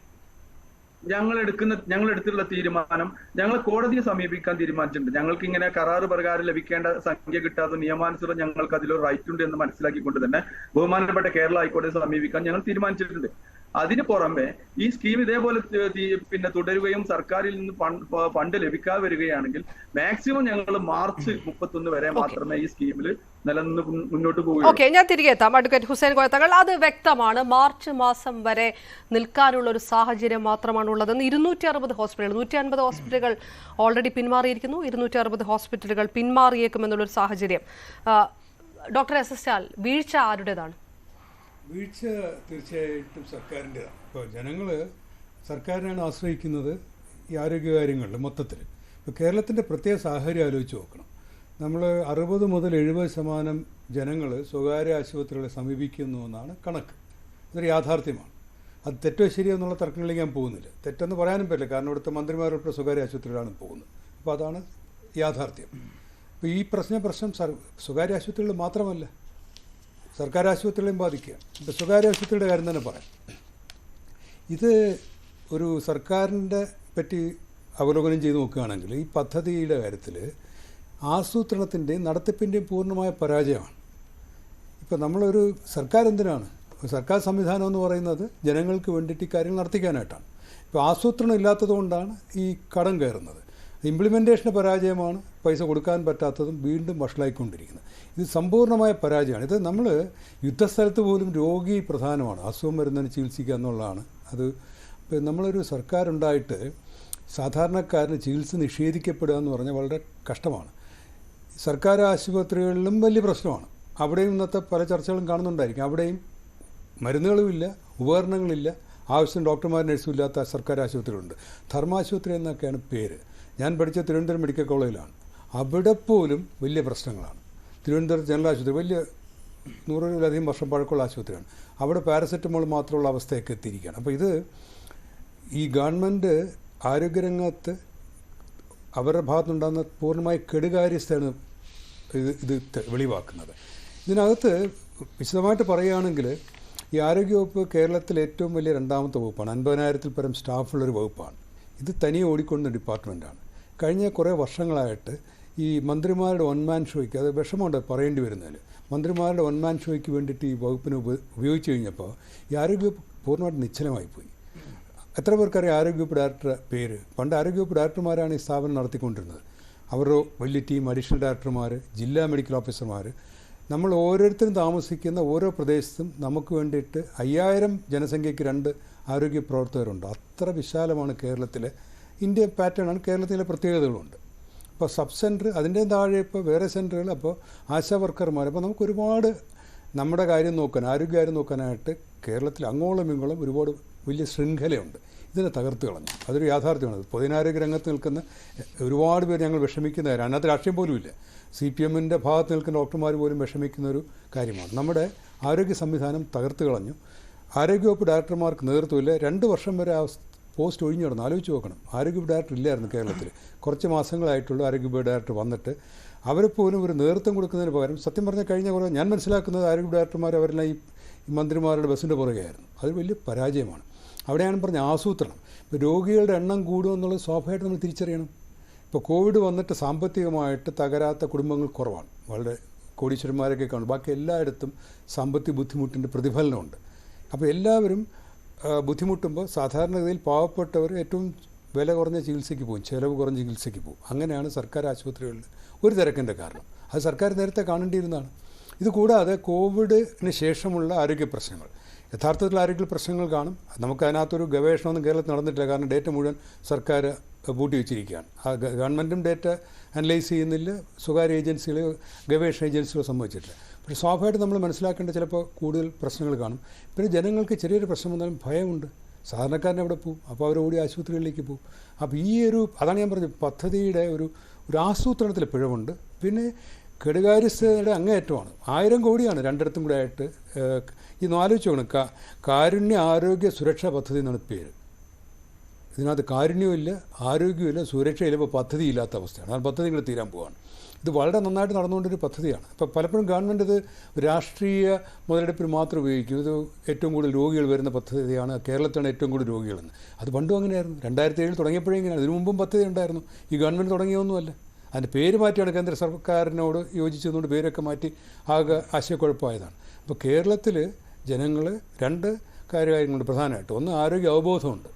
ഞങ്ങൾ എടുത്തിട്ടുള്ള തീരുമാനം, ഞങ്ങൾ കോടതിയെ സമീപിക്കാൻ തീരുമാനിച്ചിട്ടുണ്ട്. ഞങ്ങൾക്ക് ഇങ്ങനെ കരാറ് പ്രകാരം ലഭിക്കേണ്ട സംഖ്യ കിട്ടാത്ത നിയമാനുസൃതം ഞങ്ങൾക്ക് അതിലൊരു റൈറ്റ് ഉണ്ട് എന്ന് മനസ്സിലാക്കിക്കൊണ്ട് തന്നെ ബഹുമാനപ്പെട്ട കേരള ഹൈക്കോടതിയെ സമീപിക്കാൻ ഞങ്ങൾ തീരുമാനിച്ചിട്ടുണ്ട്. അതിന് പുറമെ ഈ സ്കീം ഇതേപോലെ തുടരുകയും സർക്കാരിൽ നിന്ന് ഫണ്ട് ലഭിക്കാതെ വരികയാണെങ്കിൽ മാക്സിമം ഞങ്ങൾ മാർച്ച് 31 വരെ മാത്രമേ ഈ സ്കീമിൽ നിലനിന്ന് മുന്നോട്ട് പോകുകയുള്ളൂ. ഓക്കെ, ഞാൻ തിരികെ എത്താം. അഡ്വക്കേറ്റ് ഹുസൈൻ കോയ തങ്ങൾ, അത് വ്യക്തമാണ്, മാർച്ച് മാസം വരെ നിൽക്കാനുള്ള ഒരു സാഹചര്യം മാത്രമാണ് ഉള്ളതെന്ന്. 260 ഹോസ്പിറ്റലുകൾ, 150 ഹോസ്പിറ്റലുകൾ ഓൾറെഡി പിന്മാറിയിരിക്കുന്നു, 260 ഹോസ്പിറ്റലുകൾ പിന്മാറിയേക്കുമെന്നുള്ളൊരു സാഹചര്യം. ഡോക്ടർ എസ് വീഴ്ച ആരുടേതാണ്? വീഴ്ച തീർച്ചയായിട്ടും സർക്കാരിൻ്റെതാണ്. ഇപ്പോൾ ജനങ്ങൾ സർക്കാരിനാണ് ആശ്രയിക്കുന്നത് ഈ ആരോഗ്യകാര്യങ്ങളിൽ മൊത്തത്തിൽ. ഇപ്പോൾ കേരളത്തിൻ്റെ പ്രത്യേക സാഹചര്യം ആലോചിച്ച് നോക്കണം. നമ്മൾ 60 മുതൽ 70% ജനങ്ങൾ സ്വകാര്യ ആശുപത്രികളെ സമീപിക്കുന്നു എന്നാണ് കണക്ക്. ഇതൊരു യാഥാർത്ഥ്യമാണ്. അത് തെറ്റോ ശരിയോ എന്നുള്ള തർക്കങ്ങളിലേക്ക് ഞാൻ പോകുന്നില്ല. തെറ്റെന്ന് പറയാനും പറ്റില്ല, കാരണം ഇവിടുത്തെ മന്ത്രിമാരുടെ സ്വകാര്യ ആശുപത്രികളാണ് പോകുന്നത്. അപ്പോൾ അതാണ് യാഥാർത്ഥ്യം. അപ്പോൾ ഈ പ്രശ്നം സ്വകാര്യ ആശുപത്രികൾ മാത്രമല്ല, സർക്കാർ ആശുപത്രികളെയും ബാധിക്കുക. ഇപ്പോൾ സ്വകാര്യ ആശുപത്രിയുടെ കാര്യം തന്നെ പറയാം. ഇത് ഒരു സർക്കാരിൻ്റെ പറ്റി അവലോകനം ചെയ്ത് നോക്കുകയാണെങ്കിൽ ഈ പദ്ധതിയുടെ കാര്യത്തിൽ ആസൂത്രണത്തിൻ്റെയും നടത്തിപ്പിൻ്റെയും പൂർണ്ണമായ പരാജയമാണ്. ഇപ്പോൾ നമ്മളൊരു സർക്കാർ എന്തിനാണ്? സർക്കാർ സംവിധാനം എന്ന് പറയുന്നത് ജനങ്ങൾക്ക് വേണ്ടിയിട്ട് ഈ കാര്യങ്ങൾ നടത്തിക്കാനായിട്ടാണ്. ഇപ്പോൾ ഇപ്പോൾ ആസൂത്രണം ഇല്ലാത്തതുകൊണ്ടാണ് ഈ കടം കയറുന്നത്. ഇംപ്ലിമെൻറ്റേഷൻ്റെ പരാജയമാണ് പൈസ കൊടുക്കാൻ പറ്റാത്തതും വീണ്ടും വഷളായിക്കൊണ്ടിരിക്കുന്നത്. ഇത് സമ്പൂർണ്ണമായ പരാജയമാണ്. ഇത് നമ്മൾ യുദ്ധസ്ഥലത്ത് പോലും രോഗി പ്രധാനമാണ്, അസുഖം വരുന്നതിന് ചികിത്സിക്കുക എന്നുള്ളതാണ്. അത് ഇപ്പോൾ നമ്മളൊരു സർക്കാരുണ്ടായിട്ട് സാധാരണക്കാരന് ചികിത്സ നിഷേധിക്കപ്പെടുക എന്ന് പറഞ്ഞാൽ വളരെ കഷ്ടമാണ്. സർക്കാർ ആശുപത്രികളിലും വലിയ പ്രശ്നമാണ്. അവിടെയും ഇന്നത്തെ പല ചർച്ചകളും കാണുന്നുണ്ടായിരിക്കും. അവിടെയും മരുന്നുകളുമില്ല, ഉപകരണങ്ങളില്ല, ആവശ്യം ഡോക്ടർമാരും നഴ്സും ഇല്ലാത്ത സർക്കാർ ആശുപത്രികളുണ്ട്. ധർമാശുപത്രി എന്നൊക്കെയാണ് പേര്. ഞാൻ പഠിച്ച തിരുവനന്തപുരം മെഡിക്കൽ കോളേജിലാണ്. അവിടെ പോലും വലിയ പ്രശ്നങ്ങളാണ്. തിരുവനന്തപുരം ജനറൽ ആശുപത്രി വലിയ 100-ലധികം വർഷം പഴക്കമുള്ള ആശുപത്രിയാണ്. അവിടെ പാരസെറ്റമോൾ മാത്രമുള്ള അവസ്ഥയൊക്കെ എത്തിയിരിക്കുകയാണ്. അപ്പോൾ ഇത് ഈ ഗവൺമെൻറ് ആരോഗ്യരംഗത്ത് അവരുടെ ഭാഗത്തുനിന്നുണ്ടാകുന്ന പൂർണ്ണമായ കെടുകാര്യസ്ഥയാണ് ഇത് വെളിവാക്കുന്നത്. ഇതിനകത്ത് വിശദമായിട്ട് പറയുകയാണെങ്കിൽ ഈ ആരോഗ്യവകുപ്പ് കേരളത്തിലെ ഏറ്റവും വലിയ രണ്ടാമത്തെ വകുപ്പാണ്. 50,000-ൽ പരം സ്റ്റാഫുള്ളൊരു വകുപ്പാണ്. ഇത് തനിയെ ഓടിക്കൊണ്ട ഡിപ്പാർട്ട്മെൻറ്റാണ്. കഴിഞ്ഞ കുറേ വർഷങ്ങളായിട്ട് ഈ മന്ത്രിമാരുടെ ഒൻമാൻ ഷോയ്ക്ക്, അത് വിഷമമുണ്ട് പറയേണ്ടി വരുന്നതിൽ, മന്ത്രിമാരുടെ ഒൻമാൻ ഷോയ്ക്ക് വേണ്ടിയിട്ട് ഈ വകുപ്പിനെ ഉപയോഗിച്ച് കഴിഞ്ഞപ്പോൾ ഈ ആരോഗ്യവകുപ്പ് പൂർണ്ണമായിട്ട് നിശ്ചലമായിപ്പോയി. എത്ര പേർക്കറിയാം ആരോഗ്യവകുപ്പ് ഡയറക്ടറുടെ പേര്? പണ്ട് ആരോഗ്യവകുപ്പ് ഡയറക്ടർമാരാണ് ഈ സ്ഥാപനം നടത്തിക്കൊണ്ടിരുന്നത്. അവരുടെ വലിയ ടീം, അഡീഷണൽ ഡയറക്ടർമാർ, ജില്ലാ മെഡിക്കൽ ഓഫീസർമാർ. നമ്മൾ ഓരോരുത്തരും താമസിക്കുന്ന ഓരോ പ്രദേശത്തും നമുക്ക് വേണ്ടിയിട്ട് 5000 ജനസംഖ്യയ്ക്ക് 2 ആരോഗ്യ പ്രവർത്തകരുണ്ട്. അത്ര വിശാലമാണ് കേരളത്തിലെ. ഇന്ത്യ പാറ്റേണാണ്, കേരളത്തിലെ പ്രത്യേകതകളുണ്ട്. ഇപ്പോൾ സബ് സെൻറ്റർ, അതിൻ്റെ താഴെ ഇപ്പോൾ വേറെ സെൻറ്ററുകൾ, അപ്പോൾ ആശാ വർക്കർമാർ. അപ്പോൾ നമുക്ക് ഒരുപാട് നമ്മുടെ കാര്യം നോക്കാൻ, ആരോഗ്യകാര്യം നോക്കാനായിട്ട് കേരളത്തിൽ അങ്ങോളം ഇങ്ങോളം ഒരുപാട് വലിയ ശൃംഖലയുണ്ട്. ഇതിനെ തകർത്ത് കളഞ്ഞു. അതൊരു യാഥാർത്ഥ്യമാണ്. പൊതുജനാരോഗ്യ രംഗത്ത് നിൽക്കുന്ന ഒരുപാട് പേര് ഞങ്ങൾ വിഷമിക്കുന്ന കാര്യം. അതിനകത്ത് രാഷ്ട്രീയം പോലും ഇല്ല. CPM-ൻ്റെ ഭാഗത്ത് നിൽക്കുന്ന ഡോക്ടർമാർ പോലും വിഷമിക്കുന്ന ഒരു കാര്യമാണ്. നമ്മുടെ ആരോഗ്യ സംവിധാനം തകർത്ത് കളഞ്ഞു. ആരോഗ്യവകുപ്പ് ഡയറക്ടർമാർക്ക് നേതൃത്വമില്ല. 2 വർഷം വരെ ആ പോസ്റ്റ് ഒഴിഞ്ഞു കിടന്നു. ആലോചിച്ച് നോക്കണം. ആരോഗ്യവകുപ്പ് ഡയറക്ടർ ഇല്ലായിരുന്നു കേരളത്തിൽ. കുറച്ച് മാസങ്ങളായിട്ടുള്ള ആരോഗ്യവകുപ്പ് ഡയറക്ടർ വന്നിട്ട് അവരെപ്പോലും ഒരു നേതൃത്വം കൊടുക്കുന്നതിന് പകരം, സത്യം പറഞ്ഞാൽ കഴിഞ്ഞ കുറേ ഞാൻ മനസ്സിലാക്കുന്നത് ആരോഗ്യവകുപ്പ് ഡയറക്ടർമാർ അവരെല്ലാം ഈ മന്ത്രിമാരുടെ ബസ്സിൻ്റെ പുറകെയായിരുന്നു. അത് വലിയ പരാജയമാണ്. അവിടെയാണ് പറഞ്ഞ ആസൂത്രണം. ഇപ്പോൾ രോഗികളുടെ എണ്ണം കൂടുമെന്നുള്ളത് സ്വാഭാവികമായിട്ട് നമ്മൾ തിരിച്ചറിയണം. ഇപ്പോൾ കോവിഡ് വന്നിട്ട് സാമ്പത്തികമായിട്ട് തകരാത്ത കുടുംബങ്ങൾ കുറവാണ്. വളരെ കോടീശ്വരന്മാരൊക്കെ കാണും. ബാക്കി എല്ലായിടത്തും സാമ്പത്തിക ബുദ്ധിമുട്ടിൻ്റെ പ്രതിഫലനമുണ്ട്. അപ്പോൾ എല്ലാവരും ബുദ്ധിമുട്ടുമ്പോൾ സാധാരണഗതിയിൽ പാവപ്പെട്ടവർ ഏറ്റവും വില കുറഞ്ഞ ചികിത്സയ്ക്ക് പോകും, ചിലവ് കുറഞ്ഞ ചികിത്സയ്ക്ക് പോകും. അങ്ങനെയാണ് സർക്കാർ ആശുപത്രികളിൽ ഒരു തിരക്കിൻ്റെ കാരണം. അത് സർക്കാർ നേരത്തെ കാണേണ്ടിയിരുന്നതാണ്. ഇതുകൂടാതെ കോവിഡിന് ശേഷമുള്ള ആരോഗ്യ പ്രശ്നങ്ങൾ, യഥാർത്ഥത്തിൽ ആരോഗ്യ പ്രശ്നങ്ങൾ കാണും. നമുക്കതിനകത്തൊരു ഗവേഷണമൊന്നും കേരളത്തിൽ നടന്നിട്ടില്ല. കാരണം ഡേറ്റ മുഴുവൻ സർക്കാർ പൂട്ടി വെച്ചിരിക്കുകയാണ്. ആ ഗവൺമെൻറ്റും ഡേറ്റ അനലൈസ് ചെയ്യുന്നില്ല, സ്വകാര്യ ഏജൻസികളെയോ ഗവേഷണ ഏജൻസികളോ സംഭവിച്ചിട്ടില്ല. പക്ഷേ സ്വാഭാവികമായിട്ട് നമ്മൾ മനസ്സിലാക്കേണ്ട ചിലപ്പോൾ കൂടുതൽ പ്രശ്നങ്ങൾ കാണും. പിന്നെ ജനങ്ങൾക്ക് ചെറിയൊരു പ്രശ്നം വന്നാലും ഭയമുണ്ട്. സാധാരണക്കാരൻ എവിടെ പോകും? അപ്പോൾ അവർ ഓടി ആശുപത്രികളിലേക്ക് പോകും. അപ്പോൾ അതാണ് ഞാൻ പറഞ്ഞത്, പദ്ധതിയുടെ ഒരു ആസൂത്രണത്തിൽ പിഴവുണ്ട്. പിന്നെ കെടുകാര്യസ്ഥതയുടെ അങ്ങേയറ്റമാണ്. 1000 കോടിയാണ് രണ്ടിടത്തും കൂടെ ആയിട്ട്. ഇന്ന് ആലോചിച്ച് നോക്കണം. കാരുണ്യ ആരോഗ്യ സുരക്ഷാ പദ്ധതി എന്നാണ് പേര്. ഇതിനകത്ത് കാരുണ്യമില്ല, ആരോഗ്യമില്ല, സുരക്ഷയില്ല. ഇപ്പോൾ പദ്ധതിയില്ലാത്ത അവസ്ഥയാണ്. ആ പദ്ധതി ഇങ്ങനെ തീരാൻ പോവുകയാണ്. ഇത് വളരെ നന്നായിട്ട് നടന്നുകൊണ്ടൊരു പദ്ധതിയാണ്. ഇപ്പോൾ പലപ്പോഴും ഗവൺമെൻറ് ഇത് രാഷ്ട്രീയ മുതലെടുപ്പിന് മാത്രം ഉപയോഗിക്കും. ഇത് ഏറ്റവും കൂടുതൽ രോഗികൾ വരുന്ന പദ്ധതിയാണ്, കേരളത്തിലാണ് ഏറ്റവും കൂടുതൽ രോഗികളെന്ന്. അത് പണ്ടും അങ്ങനെയായിരുന്നു. 2007 തുടങ്ങിയപ്പോഴേ ഇങ്ങനെയാണ്. ഇതിനു മുമ്പും പദ്ധതി ഉണ്ടായിരുന്നു. ഈ ഗവൺമെൻറ് തുടങ്ങിയൊന്നുമല്ല. അതിൻ്റെ പേര് മാറ്റിയാണ് കേന്ദ്ര സർക്കാരിനോട് യോജിച്ചതുകൊണ്ട് പേരൊക്കെ മാറ്റി ആകെ ആശയക്കുഴപ്പമായതാണ്. അപ്പോൾ കേരളത്തിൽ ജനങ്ങൾ 2 കാര്യങ്ങളുണ്ട് പ്രധാനമായിട്ട്. ഒന്ന്, ആരോഗ്യ അവബോധമുണ്ട്.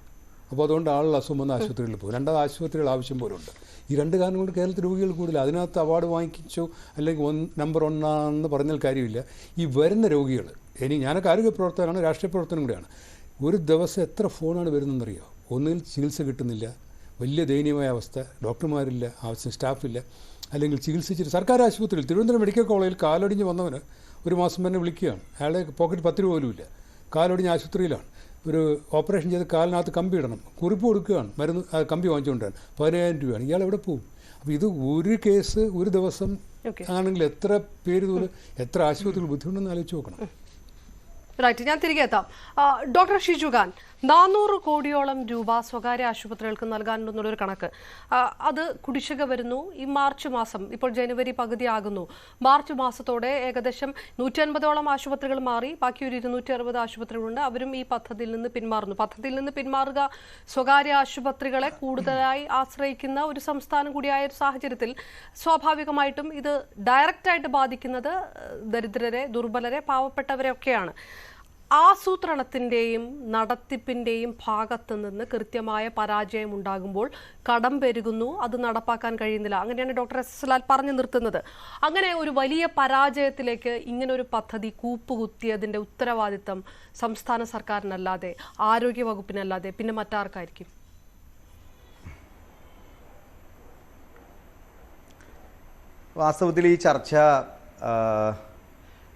അപ്പോൾ അതുകൊണ്ട് ആളുകൾ അസുഖം വന്ന ആശുപത്രികളിൽ പോകും. 2 ആശുപത്രികൾ ആവശ്യം പോലെ ഉണ്ട്. ഈ 2 കാരണം കൊണ്ട് കേരളത്തിൽ രോഗികൾ കൂടുതൽ. അതിനകത്ത് അവാർഡ് വാങ്ങിച്ചു അല്ലെങ്കിൽ നമ്പർ 1 ആണെന്ന് പറഞ്ഞാൽ കാര്യമില്ല. ഈ വരുന്ന രോഗികൾ, ഞാനൊക്കെ ആരോഗ്യ പ്രവർത്തകനാണ്, രാഷ്ട്രീയ പ്രവർത്തനം കൂടെയാണ്. ഒരു ദിവസം എത്ര ഫോണാണ് വരുന്നതെന്നറിയോ? ഒന്നുകിൽ ചികിത്സ കിട്ടുന്നില്ല, വലിയ ദയനീയമായ അവസ്ഥ, ഡോക്ടർമാരില്ല, ആവശ്യം സ്റ്റാഫില്ല, അല്ലെങ്കിൽ ചികിത്സിച്ചിട്ട് സർക്കാർ ആശുപത്രിയിൽ, തിരുവനന്തപുരം മെഡിക്കൽ കോളേജിൽ കാലൊടിഞ്ഞ് വന്നവന് ഒരു മാസം തന്നെ വിളിക്കുകയാണ്. അയാളെ പോക്കറ്റ് 10 രൂപ പോലും ഇല്ല, കാലൊടിഞ്ഞ് ആശുപത്രിയിലാണ്. ഒരു ഓപ്പറേഷൻ ചെയ്ത് കാലിനകത്ത് കമ്പി ഇടണം, കുറിപ്പ് കൊടുക്കുകയാണ്, മരുന്ന് കമ്പി വാങ്ങിച്ചുകൊണ്ടാണ്, 15,000 രൂപയാണ്. ഇയാൾ എവിടെ പോകും? അപ്പോൾ ഇത് ഒരു കേസ് ഒരു ദിവസം ആണെങ്കിൽ എത്ര പേര് ഇതുപോലെ എത്ര ആശുപത്രികൾ ബുദ്ധിമുട്ടെന്ന് ആലോചിച്ച് നോക്കണം. റൈറ്റ്, ഞാൻ തിരികെ എത്താം. ഡോക്ടർ ഷിജു ഖാൻ, 400 കോടിയോളം രൂപ സ്വകാര്യ ആശുപത്രികൾക്ക് നൽകാനുണ്ടെന്നുള്ളൊരു കണക്ക്, അത് കുടിശ്ശിക വരുന്നു. ഈ മാർച്ച് മാസം, ഇപ്പോൾ ജനുവരി പകുതിയാകുന്നു, മാർച്ച് മാസത്തോടെ ഏകദേശം 150ഓളം ആശുപത്രികൾ മാറി, ബാക്കി ഒരു 260 ആശുപത്രികളുണ്ട്. അവരും ഈ പദ്ധതിയിൽ നിന്ന് പിന്മാറുന്നു. പദ്ധതിയിൽ നിന്ന് പിന്മാറുക സ്വകാര്യ ആശുപത്രികളെ കൂടുതലായി ആശ്രയിക്കുന്ന ഒരു സംസ്ഥാനം കൂടിയായ ഒരു സാഹചര്യത്തിൽ സ്വാഭാവികമായിട്ടും ഇത് ഡയറക്റ്റായിട്ട് ബാധിക്കുന്നത് ദരിദ്രരെ, ദുർബലരെ, പാവപ്പെട്ടവരെ ഒക്കെയാണ്. ആസൂത്രണത്തിൻ്റെയും നടത്തിപ്പിൻ്റെയും ഭാഗത്തു നിന്ന് കൃത്യമായ പരാജയം ഉണ്ടാകുമ്പോൾ കടം പെരുകുന്നു, അത് നടപ്പാക്കാൻ കഴിയുന്നില്ല. അങ്ങനെയാണ് ഡോക്ടർ എസ് ലാൽ പറഞ്ഞു നിർത്തുന്നത്. അങ്ങനെ ഒരു വലിയ പരാജയത്തിലേക്ക് ഇങ്ങനൊരു പദ്ധതി കൂപ്പുകുത്തിയതിൻ്റെ ഉത്തരവാദിത്തം സംസ്ഥാന സർക്കാരിനല്ലാതെ, ആരോഗ്യ വകുപ്പിനല്ലാതെ പിന്നെ മറ്റാർക്കായിരിക്കും? വാസ്തവത്തിൽ ഈ ചർച്ച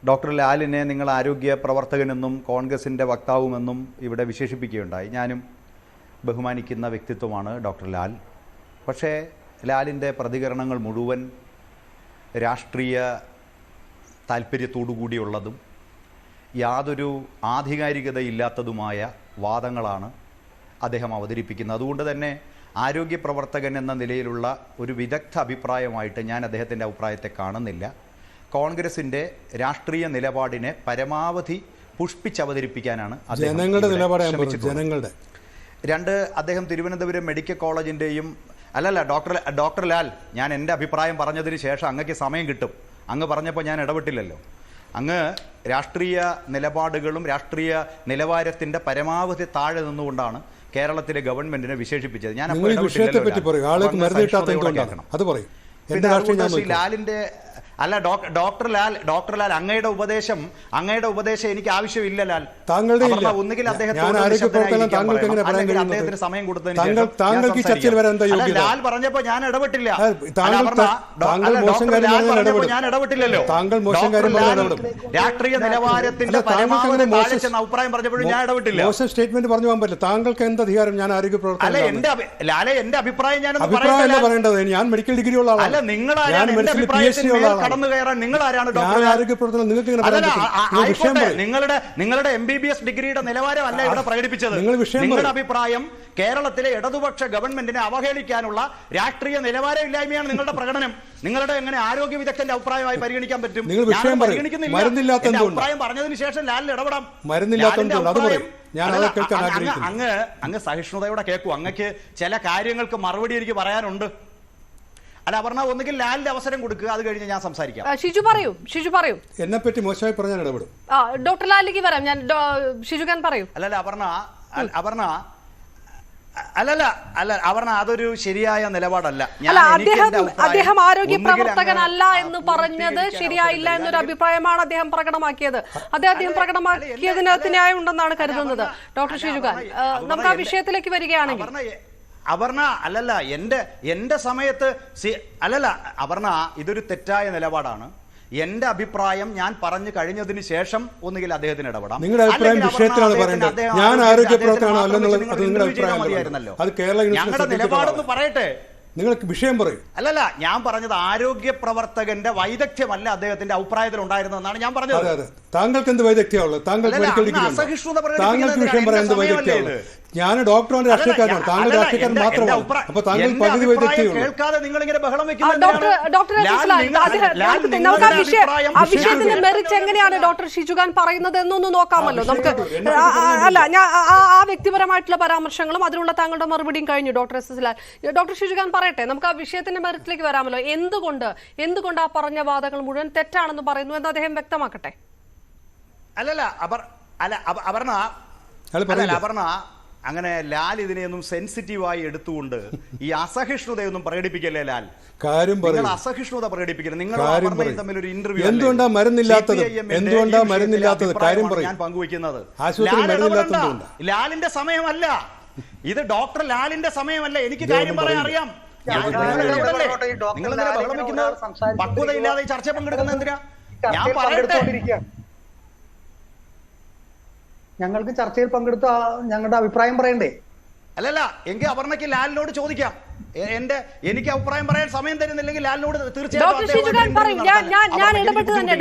ഡോക്ടർ ലാലിനെ നിങ്ങൾ ആരോഗ്യ പ്രവർത്തകനെന്നും കോൺഗ്രസിൻ്റെ വക്താവുമെന്നും ഇവിടെ വിശേഷിപ്പിക്കുകയുണ്ടായി. ഞാനും ബഹുമാനിക്കുന്ന വ്യക്തിത്വമാണ് ഡോക്ടർ ലാൽ. പക്ഷേ ലാലിൻ്റെ പ്രതികരണങ്ങൾ മുഴുവൻ രാഷ്ട്രീയ താല്പര്യത്തോടുകൂടിയുള്ളതും യാതൊരു ആധികാരികതയില്ലാത്തതുമായ വാദങ്ങളാണ് അദ്ദേഹം അവതരിപ്പിക്കുന്നത്. അതുകൊണ്ട് തന്നെ ആരോഗ്യ പ്രവർത്തകൻ എന്ന നിലയിലുള്ള ഒരു വിദഗ്ധ അഭിപ്രായമായിട്ട് ഞാൻ അദ്ദേഹത്തിൻ്റെ അഭിപ്രായത്തെ കാണുന്നില്ല. കോൺഗ്രസിൻ്റെ രാഷ്ട്രീയ നിലപാടിനെ പരമാവധി പുഷ്പിച്ചവതരിപ്പിക്കാനാണ് ജനങ്ങളുടെ നിലപാട്. അദ്ദേഹം തിരുവനന്തപുരം മെഡിക്കൽ കോളേജിൻ്റെയും ഡോക്ടർ ലാൽ, ഞാൻ എൻ്റെ അഭിപ്രായം പറഞ്ഞതിന് ശേഷം അങ്ങക്ക് സമയം കിട്ടും. അങ്ങ് പറഞ്ഞപ്പോൾ ഞാൻ ഇടപെട്ടില്ലല്ലോ. അങ്ങ് രാഷ്ട്രീയ നിലപാടുകളും രാഷ്ട്രീയ നിലവാരത്തിൻ്റെ പരമാവധി താഴെ നിന്നുകൊണ്ടാണ് കേരളത്തിലെ ഗവൺമെന്റിനെ വിശേഷിപ്പിച്ചത്. ഞാൻ ലാലിന്റെ ഡോക്ടർ ലാൽ അങ്ങയുടെ ഉപദേശം എനിക്ക് ആവശ്യമില്ല. ലാൽ ഒന്നുകിൽ അദ്ദേഹത്തിന് സമയം കൊടുത്തതിന് ലാൽ പറഞ്ഞപ്പോ ഞാൻ ഇടപെട്ടില്ല. ഞാൻ ഇടപെട്ടില്ലല്ലോ. രാഷ്ട്രീയ നിലവാരത്തിന്റെ പരമാവധി താഴെ ചെന്ന അഭിപ്രായം പറഞ്ഞപ്പോഴും ഞാൻ ഇടപെട്ടില്ല. മോശം സ്റ്റേറ്റ്മെന്റ് പറഞ്ഞു പോകാൻ പറ്റില്ല. താങ്കൾക്ക് എന്ത് അധികാരം? ഞാൻ ആരോഗ്യ പ്രവർത്തകൻ. എന്റെ അഭിപ്രായം പറയേണ്ടത് ഞാൻ മെഡിക്കൽ ഡിഗ്രി ഉള്ള ആളാണ്. കടന്നു കയറാൻ നിങ്ങൾ ആരാണ്? നിങ്ങളുടെ MBBS ഡിഗ്രിയുടെ നിലവാരമല്ല ഇവിടെ പ്രകടിപ്പിച്ചത്. നിങ്ങളുടെ അഭിപ്രായം കേരളത്തിലെ ഇടതുപക്ഷ ഗവൺമെന്റിനെ അവഹേളിക്കാനുള്ള രാഷ്ട്രീയ നിലവാരമില്ലായ്മയാണ് നിങ്ങളുടെ പ്രകടനം. നിങ്ങളുടെ എങ്ങനെ ആരോഗ്യ വിദഗ്ധന്റെ അഭിപ്രായമായി പരിഗണിക്കാൻ പറ്റും? പരിഗണിക്കുന്നില്ല. അഭിപ്രായം പറഞ്ഞതിന് ശേഷം ലാലിൽ ഇടപെടാം. അങ്ങ് സഹിഷ്ണുതയോടെ കേൾക്കൂ. അങ്ങക്ക് ചില കാര്യങ്ങൾക്ക് മറുപടി എനിക്ക് പറയാനുണ്ട്. അല്ല അപർണ, ഒന്നുകിൽ ലാലിന്റെ അവസരം കൊടുക്കുക, അത് കഴിഞ്ഞ് ഞാൻ സംസാരിക്കാം. ഷിജു പറയൂ. എന്നെ പറ്റി മോശമായി പറഞ്ഞാൽ ഇടപെടും. ഡോക്ടർ ലാലിലേക്ക് വരാം. ഞാൻ ഷിജു ഖാൻ പറയൂ. അപർണ അതൊരു ശരിയായ നിലപാടല്ല. അദ്ദേഹം ആരോഗ്യ പ്രവർത്തകനല്ല എന്ന് പറഞ്ഞത് ശരിയായില്ല എന്നൊരു അഭിപ്രായമാണ് അദ്ദേഹം പ്രകടമാക്കിയത്. അദ്ദേഹം പ്രകടമാക്കിയതിനകത്ത് ന്യായം ഉണ്ടെന്നാണ് കരുതുന്നത്. ഡോക്ടർ ഷിജു ഖാൻ, നമുക്ക് ആ വിഷയത്തിലേക്ക് വരികയാണെങ്കിൽ അപർണ എന്റെ സമയത്ത് അപർണ, ഇതൊരു തെറ്റായ നിലപാടാണ്. എന്റെ അഭിപ്രായം ഞാൻ പറഞ്ഞു കഴിഞ്ഞതിന് ശേഷം ഒന്നുകിൽ അദ്ദേഹത്തിന് ഇടപെടാം. നിങ്ങളുടെ അഭിപ്രായം വിഷയത്തിലാണ് പറയേണ്ടത്. ഞാൻ ആരോഗ്യ പ്രവർത്തകനാണല്ലോ. അത് ഞങ്ങളുടെ നിലപാടെന്ന് പറയട്ടെ. നിങ്ങൾക്ക് വിഷയം പറയും. ഞാൻ പറഞ്ഞത് ആരോഗ്യ പ്രവർത്തകന്റെ വൈദഗ്ധ്യമല്ല അദ്ദേഹത്തിന്റെ അഭിപ്രായത്തിൽ ഉണ്ടായിരുന്നതെന്നാണ് ഞാൻ പറഞ്ഞത്. താങ്കൾക്ക് എന്ത് വൈദഗ്ധ്യമുള്ളത്? താങ്കൾക്ക് വിഷയം പറയാൻ എന്ത് വൈദഗ്ധ്യമുള്ളത്? ഞാൻ ഡോക്ടറാണ്, രാഷ്ട്രീയക്കാരനാണ്. താങ്കൾ രാഷ്ട്രീയക്കാരൻ മാത്രമാണ്. അപ്പൊ താങ്കൾ പകുതി വൈദഗ്ധ്യമുള്ളൂ. കേൾക്കാതെ നിങ്ങൾ ഇങ്ങനെ ബഹളം എങ്ങനെയാണ് ഡോക്ടർ ഷിജു ഖാൻ പറയുന്നത് എന്നൊന്ന് നോക്കാമല്ലോ നമുക്ക്. ആ വ്യക്തിപരമായിട്ടുള്ള പരാമർശങ്ങളും അതിനുള്ള താങ്കളുടെ മറുപടിയും കഴിഞ്ഞു doctor S Lal. Doctor Shiju Khan പറയട്ടെ, നമുക്ക് ആ വിഷയത്തിന്റെ മെറിറ്റിലേക്ക് വരാമല്ലോ. എന്തുകൊണ്ട് ആ പറഞ്ഞ വാദങ്ങൾ മുഴുവൻ തെറ്റാണെന്ന് പറയുന്നു എന്ന് അദ്ദേഹം വ്യക്തമാക്കട്ടെ. അപർണ, അങ്ങനെ ലാൽ ഇതിനെയൊന്നും സെൻസിറ്റീവായി എടുത്തുകൊണ്ട് ഈ അസഹിഷ്ണുതയൊന്നും പ്രകടിപ്പിക്കല്ലേ. ലാൽ അസഹിഷ്ണുത പ്രകടിപ്പിക്കരുത്. നിങ്ങൾ തമ്മിൽ ഒരു ഇന്റർവ്യൂ എന്തുകൊണ്ടാ മരുന്നില്ലാത്തത് കാര്യം ഞാൻ പങ്കുവെക്കുന്നത്. ലാലിന്റെ സമയമല്ല ഇത്, ഡോക്ടർ ലാലിന്റെ സമയമല്ല. എനിക്ക് കാര്യം പറയാൻ അറിയാം. നിങ്ങൾ ബഹളം വെക്കുന്നത് പക്വതയില്ലാതെ ചർച്ച പങ്കെടുക്കുന്ന എന്തിനാ? ഞാൻ പറയട്ടെ. ഞങ്ങൾക്ക് ചർച്ചയിൽ പങ്കെടുത്ത ഞങ്ങളുടെ അഭിപ്രായം പറയണ്ടേ? എങ്കിൽ അപർണയ്ക്ക് ലാലിനോട് ചോദിക്കാം. എനിക്ക് അഭിപ്രായം പറയാൻ സമയം തരുന്നില്ലെങ്കിൽ ലാലിനോട് തീർച്ചയായും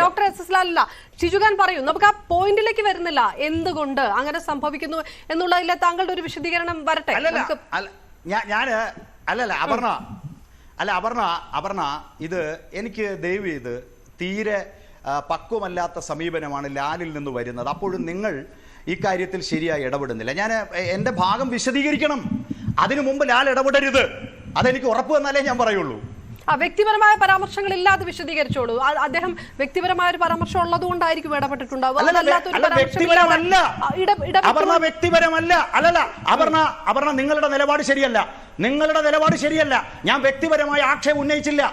ഡോക്ടർ എസ് എസ് ലാലല്ല, ഷിജു ഖാൻ പറയൂ. നമുക്ക് ആ പോയിന്റിലേക്ക് വരുന്നില്ല. എന്തുകൊണ്ട് അങ്ങനെ സംഭവിക്കുന്നു എന്നുള്ളതിലെ താങ്കളുടെ ഒരു വിശദീകരണം വരട്ടെ. അപർണ, ഇത് എനിക്ക് ദയവ് ചെയ്ത് തീരെ പക്വമല്ലാത്ത സമീപനമാണ് ലാലിൽ നിന്ന് വരുന്നത്. അപ്പോഴും നിങ്ങൾ ഇക്കാര്യത്തിൽ ശരിയായി ഇടപെടുന്നില്ല. ഞാൻ എൻ്റെ ഭാഗം വിശദീകരിക്കണം. അതിനു മുമ്പ് ലാൽ ഇടപെടരുത്. അതെനിക്ക് ഉറപ്പ് തന്നാലേ ഞാൻ പറയുള്ളൂ. വ്യക്തിപരമായ പരാമർശങ്ങൾ ഇല്ലാതെ വിശദീകരിച്ചോളൂ. അദ്ദേഹം വ്യക്തിപരമായ ഒരു പരാമർശം ഉള്ളതുകൊണ്ടായിരിക്കും ഇടപെട്ടിട്ടുണ്ടാവുക. വ്യക്തിപരമല്ല. അപർണ നിങ്ങളുടെ നിലപാട് ശരിയല്ല. ഞാൻ വ്യക്തിപരമായ ആക്ഷേപം ഉന്നയിച്ചില്ല.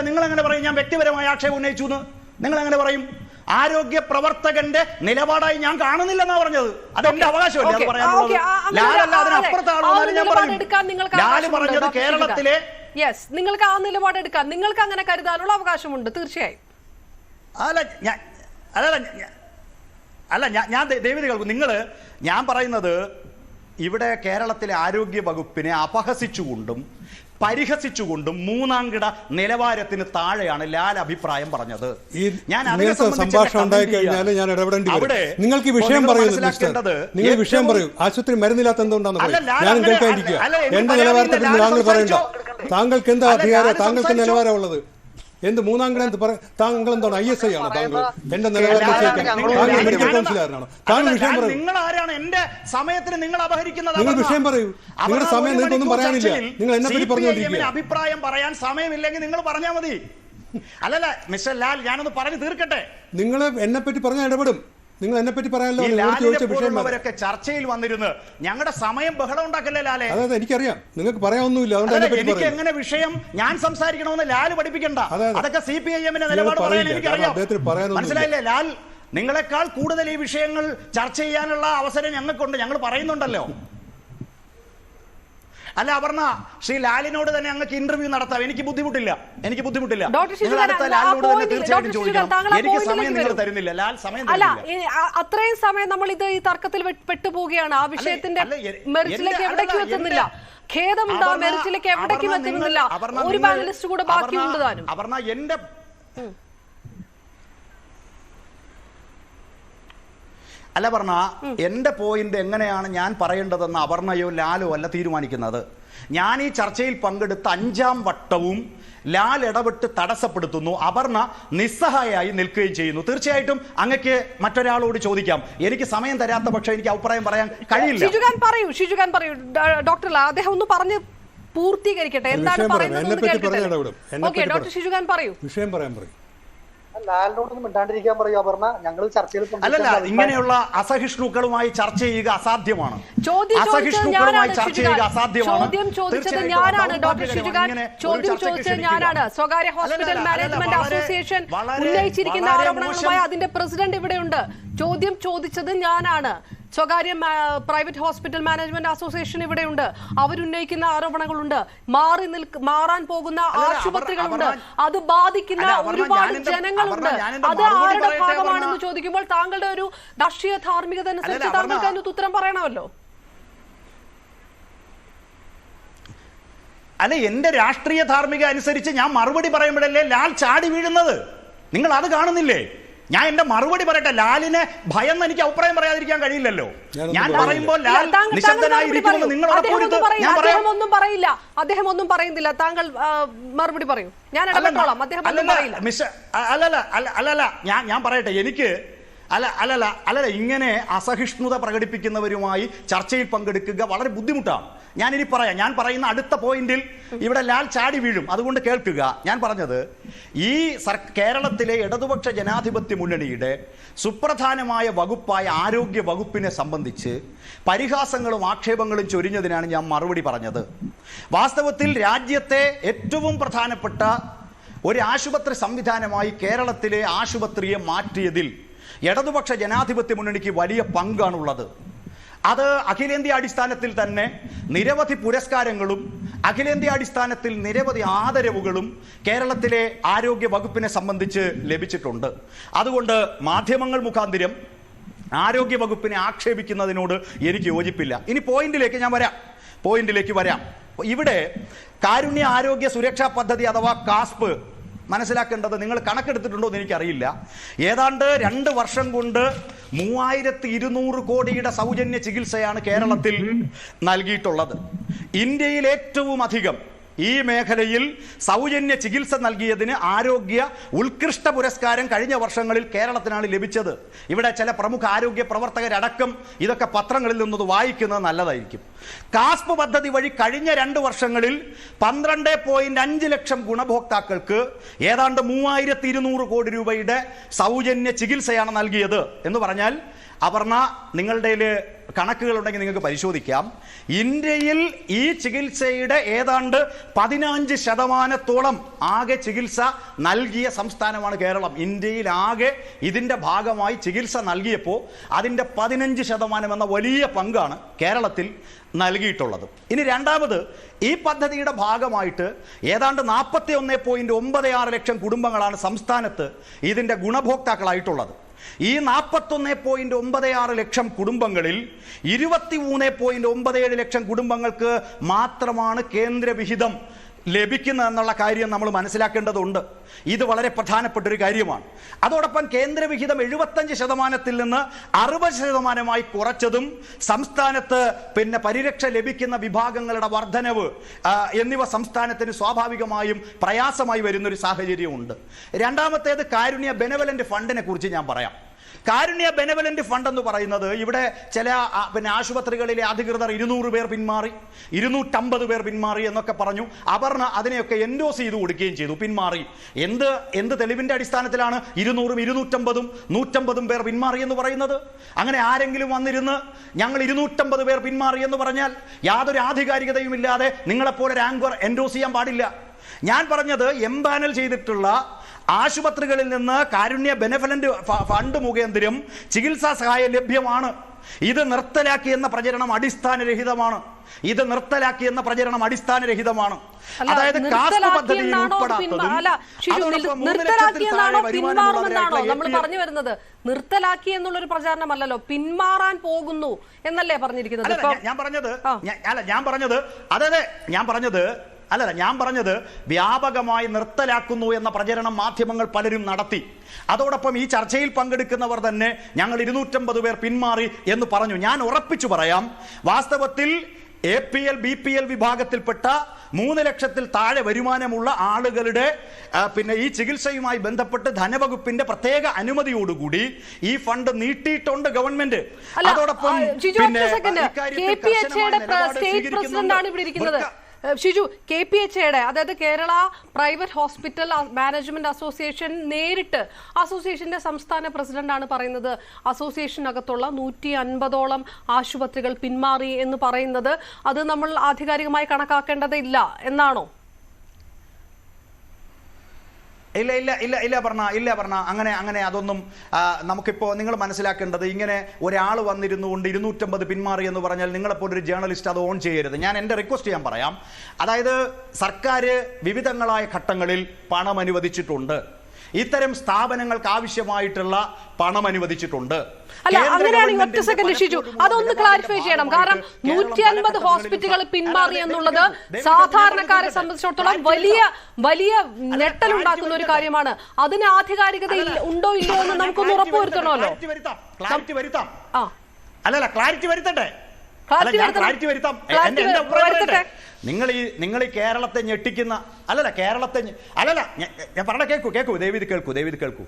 നിങ്ങൾ എങ്ങനെ പറയും ഞാൻ വ്യക്തിപരമായ ആക്ഷേപം ഉന്നയിച്ചു എന്ന്? നിങ്ങൾ എങ്ങനെ പറയും? ആരോഗ്യ പ്രവർത്തകന്റെ നിലപാടായി ഞാൻ കാണുന്നില്ലെന്നാ പറഞ്ഞത്. അതെന്റെ അവകാശമല്ലേ അത് പറയാനുള്ളത്. ലാലല്ല അതിനപ്പുറത്തെ ആളെന്നാണ് ഞാൻ പറയുന്നത്. ലാല് പറഞ്ഞത് കേരളത്തിലെ നിങ്ങൾക്ക് ആ നിലപാടെടുക്കാൻ നിങ്ങൾക്ക് അങ്ങനെ കരുതാനുള്ള അവകാശമുണ്ട് തീർച്ചയായും. ഞാൻ ദൈവം കേൾക്കും. ഞാൻ പറയുന്നത് ഇവിടെ കേരളത്തിലെ ആരോഗ്യ വകുപ്പിനെ അപഹസിച്ചുകൊണ്ടും പരിഹസിച്ചുകൊണ്ടും മൂന്നാംകിട നിലവാരത്തിന് താഴെയാണ് ലാൽ അഭിപ്രായം പറഞ്ഞത്. സംഭാഷണം ഉണ്ടായി കഴിഞ്ഞാൽ ഞാൻ ഇടപെടേണ്ടി വരും. നിങ്ങൾക്ക് വിഷയം നിങ്ങൾ വിഷയം പറയൂ. ആശുപത്രി മരുന്നില്ലാത്ത എന്തുകൊണ്ടാണ് ഞാൻ കേൾക്കാതിരിക്കുക. എന്റെ നിലവാരത്തെ താങ്കൾ പറയണ്ട. താങ്കൾക്ക് എന്താ അധികാരം? താങ്കൾക്ക് നിലവാരം ഉള്ളത് എന്ത്? മൂന്നാംകിട താങ്കൾ എന്താണ്? ISI ആണോ താങ്കൾ? എന്റെ നിലവാരം താങ്കൾ മെഡിക്കൽ കൗൺസിലറാണോ? താങ്കൾ വിഷയം പറയൂ. നിങ്ങൾ വിഷയം പറയൂ. നിങ്ങളുടെ സമയം നിങ്ങൾക്കൊന്നും പറയാനില്ല. നിങ്ങൾ എന്നെ പറ്റി പറഞ്ഞുകൊണ്ടിരിക്കുക. അഭിപ്രായം പറയാൻ സമയമില്ലെങ്കിൽ നിങ്ങൾ പറഞ്ഞാൽ മതി. അല്ലല്ല മിസ്റ്റർ ലാൽ, ഞാനൊന്ന് പറഞ്ഞു തീർക്കട്ടെ. നിങ്ങൾ എന്നെ പറ്റി പറഞ്ഞാൽ ഇടപെടും. നിങ്ങൾ എന്നെ പറ്റി പറയാനല്ലോ അവരൊക്കെ ചർച്ചയിൽ വന്നിരുന്ന് ഞങ്ങളുടെ സമയം ബഹളം ഉണ്ടാക്കല്ലേ ലാലെ? അതെ എനിക്കറിയാം. നിങ്ങൾക്ക് പറയാനൊന്നുമില്ല. എനിക്ക് എങ്ങനെ വിഷയം ഞാൻ സംസാരിക്കണമെന്ന് ലാല് പഠിപ്പിക്കണ്ട. അതൊക്കെ CPIM-ന്റെ നിലപാട് പറയാൻ എനിക്കറിയാം. മനസ്സിലായില്ലേ ലാൽ? നിങ്ങളെക്കാൾ കൂടുതൽ ഈ വിഷയങ്ങൾ ചർച്ച ചെയ്യാനുള്ള അവസരം ഞങ്ങൾക്കുണ്ട്. ഞങ്ങൾ പറയുന്നുണ്ടല്ലോ. അല്ല അപർണ, ശ്രീ ലാലിനോട് തന്നെ ഞങ്ങൾക്ക് ഇന്റർവ്യൂ നടത്താം. എനിക്ക് ബുദ്ധിമുട്ടില്ല. തീർച്ചയായിട്ടും ചോദിക്കാം. എനിക്ക് സമയം നിങ്ങൾ തരുന്നില്ല. ലാൽ സമയം അത്രയും സമയം നമ്മൾ ഇത് ഈ തർക്കത്തിൽ പെട്ടുപോവുകയാണ്. ആ വിഷയത്തിന്റെ മെറിറ്റിലേക്ക് എവിടേക്കും എത്തുന്നില്ല. ഖേദമുണ്ട്. ആ മെറിറ്റിലേക്ക് എവിടേക്കും എത്തുന്നില്ല. ഒരു പാനലിസ്റ്റ് കൂടെ ബാക്കിയുണ്ട് താനും. അപർണ എന്റെ അല്ല പറഞ്ഞ എന്റെ പോയിന്റ് എങ്ങനെയാണ് ഞാൻ പറയേണ്ടതെന്ന് അപർണയോ ലാലോ അല്ല തീരുമാനിക്കുന്നത്. ഞാൻ ഈ ചർച്ചയിൽ പങ്കെടുത്ത 5ാം വട്ടവും ലാൽ ഇടപെട്ട് തടസ്സപ്പെടുത്തുന്നു. അപർണ നിസ്സഹായായി നിൽക്കുകയും ചെയ്യുന്നു. തീർച്ചയായിട്ടും അങ്ങക്ക് മറ്റൊരാളോട് ചോദിക്കാം. എനിക്ക് സമയം തരാത്ത പക്ഷേ എനിക്ക് അഭിപ്രായം പറയാൻ കഴിയില്ല. ഷിജുഖാൻ പറയൂ. ഡോക്ടർ അദ്ദേഹം ഒന്ന് പറഞ്ഞ് പൂർത്തീകരിക്കട്ടെ. എന്താണ് പറയുന്നത്? ഡോക്ടർ ഷിജുഖാൻ പറയൂ. വിഷയം പറയാൻ പറയൂ. ലാലിനോടൊന്നും മിണ്ടാണ്ടിരിക്കാൻ പറയൂ അപർണ. ഞങ്ങൾ ചർച്ചയിൽ അല്ലല്ല, ഇങ്ങനെയുള്ള അസഹിഷ്ണുക്കളുമായി ചർച്ച ചെയ്യുക അസാധ്യമാണ്. അസഹിഷ്ണുക്കളുമായി ചർച്ച ചെയ്യുക അസാധ്യമാണ്. ചോദ്യം ചോദിച്ചത് ഞാനാണ് ഡോക്ടർ ഷിജുഖാൻ. ചോദ്യം ചോദിച്ചത് ഞാനാണ്. സ്വകാര്യ ഹോസ്പിറ്റൽ മാനേജ്മെന്റ് അസോസിയേഷൻ ഉന്നയിച്ചിരിക്കുന്ന ആരോപണങ്ങളുമായി അതിന്റെ പ്രസിഡന്റ് ഇവിടെയുണ്ട്. ചോദ്യം ചോദിച്ചത് ഞാനാണ്. സ്വകാര്യ പ്രൈവറ്റ് ഹോസ്പിറ്റൽ മാനേജ്മെന്റ് അസോസിയേഷൻ ഇവിടെയുണ്ട്. അവരുന്നയിക്കുന്ന ആരോപണങ്ങളുണ്ട്. മാറാൻ പോകുന്ന ആശുപത്രികളുണ്ട്. അത് ബാധിക്കുന്ന ഒരുപാട് ജനങ്ങളുണ്ട്. അത് ആരുടെ ഭാഗമാണെന്ന് ചോദിക്കുമ്പോൾ താങ്കളുടെ ഒരു രാഷ്ട്രീയ ധാർമ്മികത അനുസരിച്ച് താങ്കൾക്ക് അതിന് ഉത്തരം പറയണമല്ലോ. അല്ല, എന്റെ രാഷ്ട്രീയ ധാർമ്മിക അനുസരിച്ച് ഞാൻ മറുപടി പറയുമ്പോഴല്ലേ ലാൽ ചാടി വീഴുന്നത്? നിങ്ങൾ അത് കാണുന്നില്ലേ? ഞാൻ എന്റെ മറുപടി പറയട്ടെ. ലാലിനെ ഭയന്ന് എനിക്ക് അഭിപ്രായം പറയാതിരിക്കാൻ കഴിയില്ലല്ലോ. ഞാൻ പറയുമ്പോൾ ലാൽ നിശബ്ദനായിരിക്കുമെന്ന് നിങ്ങൾ അദ്ദേഹം ഒന്നും പറയില്ല. അദ്ദേഹം ഒന്നും പറയുന്നില്ല. താങ്കൾ മറുപടി പറയൂ. ഞാൻ ഇടപെട്ടോളാം. അദ്ദേഹം ഒന്നും പറയില്ല. അല്ലല്ല, ഞാൻ പറയട്ടെ. എനിക്ക് അല്ലല്ല ഇങ്ങനെ അസഹിഷ്ണുത പ്രകടിപ്പിക്കുന്നവരുമായി ചർച്ചയിൽ പങ്കെടുക്കുക വളരെ ബുദ്ധിമുട്ടാണ്. ഞാനിനി പറയാം. ഞാൻ പറയുന്ന അടുത്ത പോയിന്റിൽ ഇവിടെ ലാൽ ചാടി വീഴും. അതുകൊണ്ട് കേൾക്കുക. ഞാൻ പറഞ്ഞത് ഈ കേരളത്തിലെ ഇടതുപക്ഷ ജനാധിപത്യ മുന്നണിയുടെ സുപ്രധാനമായ വകുപ്പായ ആരോഗ്യ വകുപ്പിനെ സംബന്ധിച്ച് പരിഹാസങ്ങളും ആക്ഷേപങ്ങളും ചൊരിഞ്ഞതിനാണ് ഞാൻ മറുപടി പറഞ്ഞത്. വാസ്തവത്തിൽ രാജ്യത്തെ ഏറ്റവും പ്രധാനപ്പെട്ട ഒരു ആശുപത്രി സംവിധാനമായി കേരളത്തിലെ ആശുപത്രിയെ മാറ്റിയതിൽ ഇടതുപക്ഷ ജനാധിപത്യ മുന്നണിക്ക് വലിയ പങ്കാണുള്ളത്. അത് അഖിലേന്ത്യാ അടിസ്ഥാനത്തിൽ തന്നെ നിരവധി പുരസ്കാരങ്ങളും അഖിലേന്ത്യാ അടിസ്ഥാനത്തിൽ നിരവധി ആദരവുകളും കേരളത്തിലെ ആരോഗ്യ വകുപ്പിനെ സംബന്ധിച്ച് ലഭിച്ചിട്ടുണ്ട്. അതുകൊണ്ട് മാധ്യമങ്ങൾ മുഖാന്തിരം ആരോഗ്യ വകുപ്പിനെ ആക്ഷേപിക്കുന്നതിനോട് എനിക്ക് യോജിപ്പില്ല. ഇനി പോയിന്റിലേക്ക് വരാം. ഇവിടെ കാരുണ്യ ആരോഗ്യ സുരക്ഷാ പദ്ധതി അഥവാ കാസ്പ് മനസ്സിലാക്കേണ്ടത് നിങ്ങൾ കണക്കെടുത്തിട്ടുണ്ടോ എന്ന് എനിക്കറിയില്ല. ഏതാണ്ട് 2 വർഷം കൊണ്ട് 3200 കോടിയുടെ സൗജന്യ ചികിത്സയാണ് കേരളത്തിൽ നൽകിയിട്ടുള്ളത്. ഇന്ത്യയിൽ ഏറ്റവും അധികം ഈ മേഖലയിൽ സൗജന്യ ചികിത്സ നൽകിയതിന് ആരോഗ്യ ഉത്കൃഷ്ട പുരസ്കാരം കഴിഞ്ഞ വർഷങ്ങളിൽ കേരളത്തിനാണ് ലഭിച്ചത്. ഇവിടെ ചില പ്രമുഖ ആരോഗ്യ പ്രവർത്തകരടക്കം ഇതൊക്കെ പത്രങ്ങളിൽ നിന്നത് വായിക്കുന്നത് നല്ലതായിരിക്കും. കാസ്പ് പദ്ധതി വഴി കഴിഞ്ഞ 2 വർഷങ്ങളിൽ 12.5 ലക്ഷം ഗുണഭോക്താക്കൾക്ക് ഏതാണ്ട് 3200 കോടി രൂപയുടെ സൗജന്യ ചികിത്സയാണ് നൽകിയത്. എന്ന് പറഞ്ഞാൽ അപർണ, നിങ്ങളുടെ കണക്കുകളുണ്ടെങ്കിൽ നിങ്ങൾക്ക് പരിശോധിക്കാം. ഇന്ത്യയിൽ ഈ ചികിത്സയുടെ ഏതാണ്ട് 15% ആകെ ചികിത്സ നൽകിയ സംസ്ഥാനമാണ് കേരളം. ഇന്ത്യയിൽ ആകെ ഇതിൻ്റെ ഭാഗമായി ചികിത്സ നൽകിയപ്പോൾ അതിൻ്റെ 15% എന്ന വലിയ പങ്കാണ് കേരളത്തിൽ നൽകിയിട്ടുള്ളത്. ഇനി രണ്ടാമത്, ഈ പദ്ധതിയുടെ ഭാഗമായിട്ട് ഏതാണ്ട് 41.96 ലക്ഷം കുടുംബങ്ങളാണ് സംസ്ഥാനത്ത് ഇതിൻ്റെ ഗുണഭോക്താക്കളായിട്ടുള്ളത്. ഈ 41.96 ലക്ഷം കുടുംബങ്ങളിൽ 23.97 ലക്ഷം കുടുംബങ്ങൾക്ക് മാത്രമാണ് കേന്ദ്രവിഹിതം ലഭിക്കുന്നതെന്നുള്ള കാര്യം നമ്മൾ മനസ്സിലാക്കേണ്ടതുണ്ട്. ഇത് വളരെ പ്രധാനപ്പെട്ട ഒരു കാര്യമാണ്. അതോടൊപ്പം കേന്ദ്രവിഹിതം 75% നിന്ന് 60% കുറച്ചതും സംസ്ഥാനത്ത് പരിരക്ഷ ലഭിക്കുന്ന വിഭാഗങ്ങളുടെ വർധനവ് എന്നിവ സംസ്ഥാനത്തിന് സ്വാഭാവികമായും പ്രയാസമായി വരുന്നൊരു സാഹചര്യമുണ്ട്. രണ്ടാമത്തേത് കാരുണ്യ ബെനവലന്റ് ഫണ്ടിനെ കുറിച്ച് ഞാൻ പറയാം. കാരുണ്യ ബെനവലന്റ് ഫണ്ട് എന്ന് പറയുന്നത്, ഇവിടെ ചില ആശുപത്രികളിലെ അധികൃതർ 200 പേർ പിന്മാറി, 250 പേർ പിന്മാറി എന്നൊക്കെ പറഞ്ഞു. അപർണ അതിനെയൊക്കെ എൻഡോസ് ചെയ്ത് കൊടുക്കുകയും ചെയ്തു. പിന്മാറി എന്ത് തെളിവിന്റെ അടിസ്ഥാനത്തിലാണ് 200ഉം 250ഉം 150ഉം പേർ പിന്മാറി എന്ന് പറയുന്നത്? അങ്ങനെ ആരെങ്കിലും വന്നിരുന്ന് ഞങ്ങൾ 250 പേർ പിന്മാറി എന്ന് പറഞ്ഞാൽ യാതൊരു ആധികാരികതയും ഇല്ലാതെ നിങ്ങളെപ്പോലെ റാങ്കർ എൻഡോസ് ചെയ്യാൻ പാടില്ല. ഞാൻ പറഞ്ഞത് എംപാനൽ ചെയ്തിട്ടുള്ള ആശുപത്രികളിൽ നിന്ന് കാരുണ്യ ബെനഫലന്റ് ഫണ്ട് മുഖേന്ദ്രം ചികിത്സാ സഹായം ലഭ്യമാണ്. ഇത് നിർത്തലാക്കിയെന്ന പ്രചരണം അടിസ്ഥാനരഹിതമാണ്. അതായത് കാസ്റ്റ് പദ്ധതിയിൽ ഉൾപ്പെടാത്തതും നമ്മൾ പറഞ്ഞു വരുന്നത് നിർത്തലാക്കി എന്നുള്ളൊരു പ്രചാരണമല്ലല്ലോ, പിന്മാറാൻ പോകുന്നു എന്നല്ലേ പറഞ്ഞിരിക്കുന്നത്. ഞാൻ പറഞ്ഞത് വ്യാപകമായി നിർത്തലാക്കുന്നു എന്ന പ്രചരണം മാധ്യമങ്ങൾ പലരും നടത്തി. അതോടൊപ്പം ഈ ചർച്ചയിൽ പങ്കെടുക്കുന്നവർ തന്നെ ഞങ്ങൾ 250 പേർ പിന്മാറി എന്ന് പറഞ്ഞു. ഞാൻ ഉറപ്പിച്ചു പറയാം, വാസ്തവത്തിൽ APL BPL വിഭാഗത്തിൽപ്പെട്ട 3 ലക്ഷത്തിൽ താഴെ വരുമാനമുള്ള ആളുകളുടെ ഈ ചികിത്സയുമായി ബന്ധപ്പെട്ട് ധനവകുപ്പിന്റെ പ്രത്യേക അനുമതിയോടുകൂടി ഈ ഫണ്ട് നീട്ടിയിട്ടുണ്ട് ഗവൺമെന്റ്. അതോടൊപ്പം ഷിജു, KPHA അതായത് Kerala private hospital management association നേരിട്ട് അസോസിയേഷന്റെ സംസ്ഥാന പ്രസിഡന്റാണ് പറയുന്നത് അസോസിയേഷനകത്തുള്ള 150ഓളം ആശുപത്രികൾ പിന്മാറി എന്ന് പറയുന്നത് അത് നമ്മൾ ആധികാരികമായി കണക്കാക്കേണ്ടതില്ല എന്നാണോ? ഇല്ല പറഞ്ഞ അങ്ങനെ അതൊന്നും നമുക്കിപ്പോൾ നിങ്ങൾ മനസ്സിലാക്കേണ്ടത്, ഇങ്ങനെ ഒരാൾ വന്നിരുന്നുകൊണ്ട് 250 പിന്മാറി എന്ന് പറഞ്ഞാൽ നിങ്ങളെപ്പോലൊരു ജേർണലിസ്റ്റ് അത് ഓൺ ചെയ്യരുത്. ഞാൻ എൻ്റെ റിക്വസ്റ്റ് ഞാൻ പറയാം. അതായത് സർക്കാർ വിവിധങ്ങളായ ഘട്ടങ്ങളിൽ പണം അനുവദിച്ചിട്ടുണ്ട്. ഇത്തരം സ്ഥാപനങ്ങൾക്ക് ആവശ്യമായിട്ടുള്ള പണം അനുവദിച്ചിട്ടുണ്ട്. അല്ല, അങ്ങനെയാണെങ്കിൽ ഒറ്റ സെക്കൻഡ് ഷിജു, അതൊന്ന് ക്ലാരിഫൈ ചെയ്യണം. കാരണം 150 ഹോസ്പിറ്റലുകൾ പിന്മാറി എന്നുള്ളത് സാധാരണക്കാരെ സംബന്ധിച്ചിടത്തോളം വലിയ ഞെട്ടലുണ്ടാക്കുന്ന ഒരു കാര്യമാണ്. അതിന് ആധികാരികത ഉണ്ടോ ഇല്ലയോ എന്ന് നമുക്കൊന്ന് ഉറപ്പുവരുത്തണമല്ലോ. ക്ലാരിറ്റി വരുത്താം. നിങ്ങൾ ഈ കേരളത്തെ ഞെട്ടിക്കുന്ന ഞാൻ പറഞ്ഞ കേൾക്കൂ ദേവിത് കേൾക്കൂ.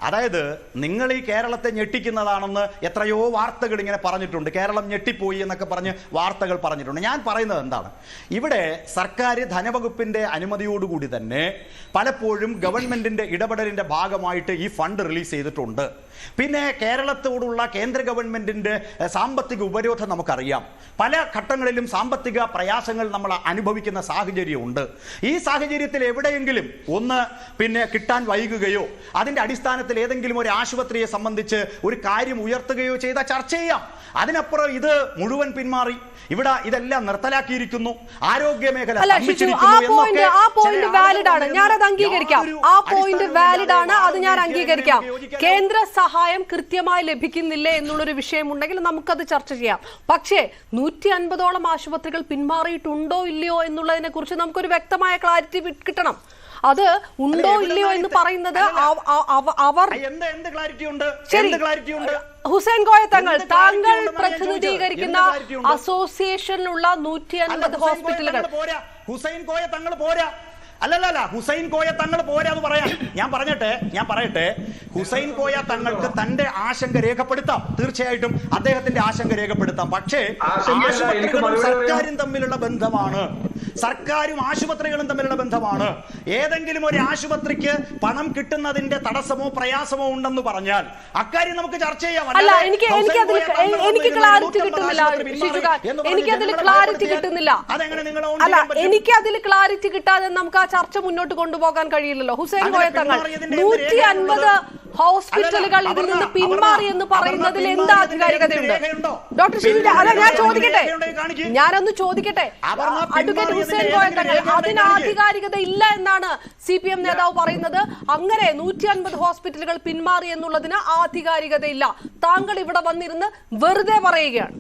അതായത് നിങ്ങൾ ഈ കേരളത്തെ ഞെട്ടിക്കുന്നതാണെന്ന് എത്രയോ വാർത്തകൾ ഇങ്ങനെ പറഞ്ഞിട്ടുണ്ട്. കേരളം ഞെട്ടിപ്പോയി എന്നൊക്കെ പറഞ്ഞ് വാർത്തകൾ പറഞ്ഞിട്ടുണ്ട്. ഞാൻ പറയുന്നത് എന്താണ്, ഇവിടെ സർക്കാർ ധനവകുപ്പിന്റെ അനുമതിയോടുകൂടി തന്നെ പലപ്പോഴും ഗവൺമെന്റിന്റെ ഇടപെടലിന്റെ ഭാഗമായിട്ട് ഈ ഫണ്ട് റിലീസ് ചെയ്തിട്ടുണ്ട്. പിന്നെ കേരളത്തോടുള്ള കേന്ദ്ര ഗവൺമെന്റിന്റെ സാമ്പത്തിക ഉപരോധം നമുക്കറിയാം. പല ഘട്ടങ്ങളിലും സാമ്പത്തിക പ്രയാസങ്ങൾ നമ്മൾ അനുഭവിക്കുന്ന സാഹചര്യമുണ്ട്. ഈ സാഹചര്യത്തിൽ എവിടെയെങ്കിലും ഒന്ന് കിട്ടാൻ വൈകുകയോ അതിന്റെ അടിസ്ഥാനത്തിൽ ഏതെങ്കിലും ഒരു ആശുപത്രിയെ സംബന്ധിച്ച് ഒരു കാര്യം ഉയർത്തുകയോ ചെയ്താൽ ചർച്ച ചെയ്യാം. അതിനപ്പുറം ഇത് മുഴുവൻ പിന്മാറി, ഇവിടെ ഇതെല്ലാം നിർത്തലാക്കിയിരിക്കുന്നു, ആരോഗ്യ മേഖല അംഗീകരിക്കാം. കേന്ദ്ര സഹായം കൃത്യമായി ലഭിക്കുന്നില്ലേ എന്നുള്ളൊരു വിഷയമുണ്ടെങ്കിൽ നമുക്കത് ചർച്ച ചെയ്യാം. പക്ഷേ 150ഓളം ആശുപത്രികൾ പിന്മാറിയിട്ടുണ്ടോ ഇല്ലയോ എന്നുള്ളതിനെ കുറിച്ച് നമുക്കൊരു വ്യക്തമായ ക്ലാരിറ്റി കിട്ടണം. അത് ഉണ്ടോ ഇല്ലയോ എന്ന് പറയുന്നത് അവർ എന്ത് ക്ലാരിറ്റി ഉണ്ട്? ശരി, ഹുസൈൻ കോയ തങ്ങൾ, താങ്കൾ പ്രതിനിധീകരിക്കുന്ന അസോസിയേഷനിലുള്ള 150 ഹോസ്പിറ്റലുകൾ. ഹുസൈൻ കോയ തങ്ങൾ പോരാ. അല്ലല്ല, ഹുസൈൻ കോയ തങ്ങൾ പോരാ എന്ന് പറയാൻ ഞാൻ പറയട്ടെ. ഹുസൈൻ കോയ തങ്ങൾക്ക് തന്റെ ആശങ്ക രേഖപ്പെടുത്താം, തീർച്ചയായിട്ടും അദ്ദേഹത്തിന്റെ ആശങ്ക രേഖപ്പെടുത്താം. പക്ഷേ ആശുപത്രികളും സർക്കാരും തമ്മിലുള്ള ബന്ധമാണ്, സർക്കാരും ആശുപത്രികളും തമ്മിലുള്ള ബന്ധമാണ്. ഏതെങ്കിലും ഒരു ആശുപത്രിക്ക് പണം കിട്ടുന്നതിന്റെ തടസ്സമോ പ്രയാസമോ ഉണ്ടെന്ന് പറഞ്ഞാൽ അക്കാര്യം നമുക്ക് ചർച്ച ചെയ്യാം. അല്ല, എനിക്ക് ക്ലാരിറ്റി കിട്ടുന്നില്ല ഷിജുഖാൻ, എനിക്കതിൽ ക്ലാരിറ്റി കിട്ടുന്നില്ല. അല്ല, എനിക്കതിൽ ക്ലാരിറ്റി കിട്ടാതെ നമുക്ക് ആ ചർച്ച മുന്നോട്ട് കൊണ്ടുപോകാൻ കഴിയില്ലല്ലോ. ഹുസൈൻ കോയ തങ്ങൾ 150 ഹോസ്പിറ്റലുകൾ ഇതിൽ നിന്ന് പിന്മാറി എന്ന് പറയുന്നതിൽ എന്ത് ആധികാരികതയുണ്ട്? ഡോക്ടർ ഷിജുഖാൻ, അല്ല ഞാനൊന്ന് ചോദിക്കട്ടെ. അഡ്വക്കേറ്റ് ഹുസൈൻ കോയ തങ്ങൾ, അതിന് ആധികാരികത ഇല്ല എന്നാണ് CPM നേതാവ് പറയുന്നത്. അങ്ങനെ 150 ഹോസ്പിറ്റലുകൾ പിന്മാറി എന്നുള്ളതിന് ആധികാരികതയില്ല. താങ്കൾ ഇവിടെ വന്നിരുന്ന് വെറുതെ പറയുകയാണ്.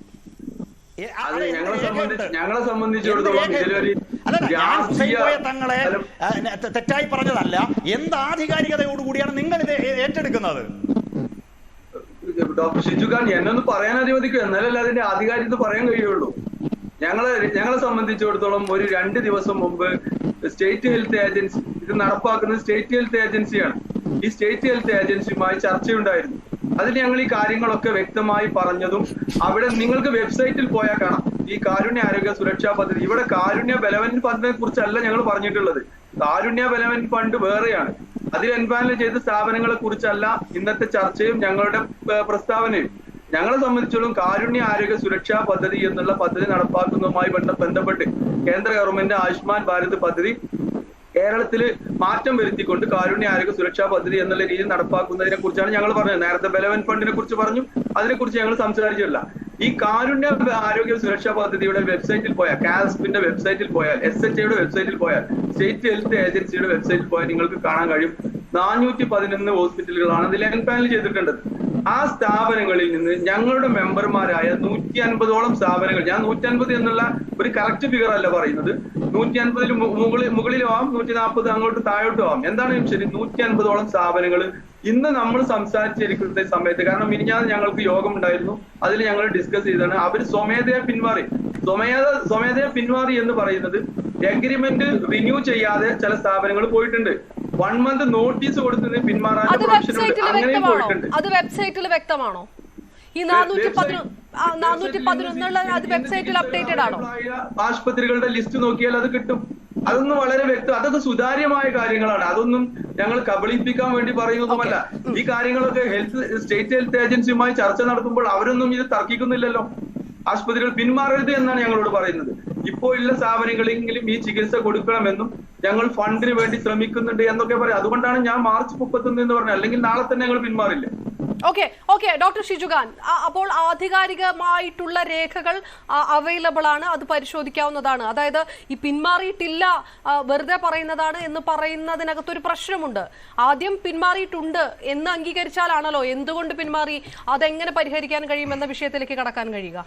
ഞങ്ങളെ സംബന്ധിച്ചിടത്തോളം തങ്ങളെ തെറ്റായി പറഞ്ഞതല്ല. എന്ത് ആധികാരികതയോടുകൂടിയാണ് നിങ്ങൾ ഇത് ഏറ്റെടുക്കുന്നത്? ഡോക്ടർ ഷിജുഖാൻ, എന്നൊന്ന് പറയാൻ അനുവദിക്കും, എന്നാലല്ലേ അതിന്റെ ആധികാരികത പറയാൻ കഴിയുള്ളൂ. ഞങ്ങളെ സംബന്ധിച്ചിടത്തോളം ഒരു 2 ദിവസം മുമ്പ് സ്റ്റേറ്റ് ഹെൽത്ത് ഏജൻസി ഇത് നടപ്പാക്കുന്നത് സ്റ്റേറ്റ് ഹെൽത്ത് ഏജൻസിയാണ്. ഈ സ്റ്റേറ്റ് ഹെൽത്ത് ഏജൻസിയുമായി ചർച്ചയുണ്ടായിരുന്നു. അതിൽ ഞങ്ങൾ ഈ കാര്യങ്ങളൊക്കെ വ്യക്തമായി പറഞ്ഞതും അവിടെ നിങ്ങൾക്ക് വെബ്സൈറ്റിൽ പോയാൽ കാണാം. ഈ കാരുണ്യ ആരോഗ്യ സുരക്ഷാ പദ്ധതി, ഇവിടെ കാരുണ്യ ബലവന്റ് ഫണ്ടിനെ കുറിച്ചല്ല ഞങ്ങൾ പറഞ്ഞിട്ടുള്ളത്. കാരുണ്യ ബലവന്റ് ഫണ്ട് വേറെയാണ്. അതിൽ എൻപാനൽ ചെയ്ത സ്ഥാപനങ്ങളെ കുറിച്ചല്ല ഇന്നത്തെ ചർച്ചയും ഞങ്ങളുടെ പ്രസ്താവനയും. ഞങ്ങളെ സംബന്ധിച്ചിടത്തോളം കാരുണ്യ ആരോഗ്യ സുരക്ഷാ പദ്ധതി എന്നുള്ള പദ്ധതി നടപ്പാക്കുന്നതുമായി ബന്ധപ്പെട്ട് കേന്ദ്ര ഗവൺമെന്റ് ആയുഷ്മാൻ ഭാരത് പദ്ധതി കേരളത്തിൽ മാറ്റം വരുത്തിക്കൊണ്ട് കാരുണ്യ ആരോഗ്യ സുരക്ഷാ പദ്ധതി എന്നുള്ള രീതിയിൽ നടപ്പാക്കുന്നതിനെ കുറിച്ചാണ് ഞങ്ങൾ പറഞ്ഞത്. നേരത്തെ ബലവൻ ഫണ്ടിനെ കുറിച്ച് പറഞ്ഞു, അതിനെക്കുറിച്ച് ഞങ്ങൾ സംസാരിച്ചില്ല. ഈ കാരുണ്യ ആരോഗ്യ സുരക്ഷാ പദ്ധതിയുടെ വെബ്സൈറ്റിൽ പോയാൽ, കാസ്പിന്റെ വെബ്സൈറ്റിൽ പോയാൽ, SHIയുടെ വെബ്സൈറ്റിൽ പോയാൽ, സ്റ്റേറ്റ് ഹെൽത്ത് ഏജൻസിയുടെ വെബ്സൈറ്റിൽ പോയാൽ നിങ്ങൾക്ക് കാണാൻ കഴിയും 411 ഹോസ്പിറ്റലുകളാണ് അതിൽ എൻപാനൽ ചെയ്തിട്ടുള്ളത്. ആ സ്ഥാപനങ്ങളിൽ നിന്ന് ഞങ്ങളുടെ മെമ്പർമാരായ 150ഓളം സ്ഥാപനങ്ങൾ, ഞാൻ 150 എന്നുള്ള ഒരു കറക്റ്റ് ഫിഗർ അല്ല പറയുന്നത്, 150 മുകളിലും ആവാം, 140 അങ്ങോട്ട് താഴോട്ടും ആവാം, എന്താണ് ശരി, 150ഓളം സ്ഥാപനങ്ങൾ ഇന്ന് നമ്മൾ സംസാരിച്ചിരിക്കുന്ന സമയത്ത്, കാരണം മിനിഞ്ഞാന്ന് ഞങ്ങൾക്ക് യോഗം ഉണ്ടായിരുന്നു, അതിൽ ഞങ്ങൾ ഡിസ്കസ് ചെയ്താണ്, അവർ സ്വമേധയാ പിന്മാറി എന്ന് പറയുന്നത് എഗ്രിമെന്റ് റിന്യൂ ചെയ്യാതെ ചില സ്ഥാപനങ്ങൾ പോയിട്ടുണ്ട്. 1 month നോട്ടീസ് കൊടുത്തത് പിന്മാറാൻ അങ്ങനെയും പോയിട്ടുണ്ട്. അത് വെബ്സൈറ്റിൽ വ്യക്തമാണോ? ഈ 411 അത് വെബ്സൈറ്റിൽ അപ്ഡേറ്റഡ് ആണോ? ആശുപത്രികളുടെ ലിസ്റ്റ് നോക്കിയാൽ അത് കിട്ടും. അതൊന്നും വളരെ വ്യക്തം, അതൊക്കെ സുതാര്യമായ കാര്യങ്ങളാണ്. അതൊന്നും ഞങ്ങൾ കബളിപ്പിക്കാൻ വേണ്ടി പറയുന്നതുമല്ല. ഈ കാര്യങ്ങളൊക്കെ സ്റ്റേറ്റ് ഹെൽത്ത് ഏജൻസിയുമായി ചർച്ച നടത്തുമ്പോൾ അവരൊന്നും ഇത് തർക്കിക്കുന്നില്ലല്ലോ. ആശുപത്രികൾ പിന്മാറരുത് എന്നാണ് ഞങ്ങളോട് പറയുന്നത്. ഇപ്പോൾ ഉള്ള സ്ഥാപനങ്ങളെങ്കിലും ഈ ചികിത്സ കൊടുക്കണമെന്നും ഞങ്ങൾ ഫണ്ടിന് വേണ്ടി ശ്രമിക്കുന്നുണ്ട് എന്നൊക്കെ പറയാം. അതുകൊണ്ടാണ് ഞാൻ മാർച്ച് 31 എന്ന് പറഞ്ഞത്, അല്ലെങ്കിൽ നാളെ തന്നെ ഞങ്ങൾ പിന്മാറില്ല. ഓക്കെ ഡോക്ടർ ഷിജുഖാൻ, അപ്പോൾ ആധികാരികമായിട്ടുള്ള രേഖകൾ അവൈലബിൾ ആണ്, അത് പരിശോധിക്കാവുന്നതാണ്. അതായത് ഈ പിന്മാറിയിട്ടില്ല, വെറുതെ പറയുന്നതാണ് എന്ന് പറയുന്നതിനകത്തൊരു പ്രശ്നമുണ്ട്. ആദ്യം പിന്മാറിയിട്ടുണ്ട് എന്ന് അംഗീകരിച്ചാലാണല്ലോ എന്തുകൊണ്ട് പിന്മാറി, അതെങ്ങനെ പരിഹരിക്കാൻ കഴിയുമെന്ന വിഷയത്തിലേക്ക് കടക്കാൻ കഴിയുക.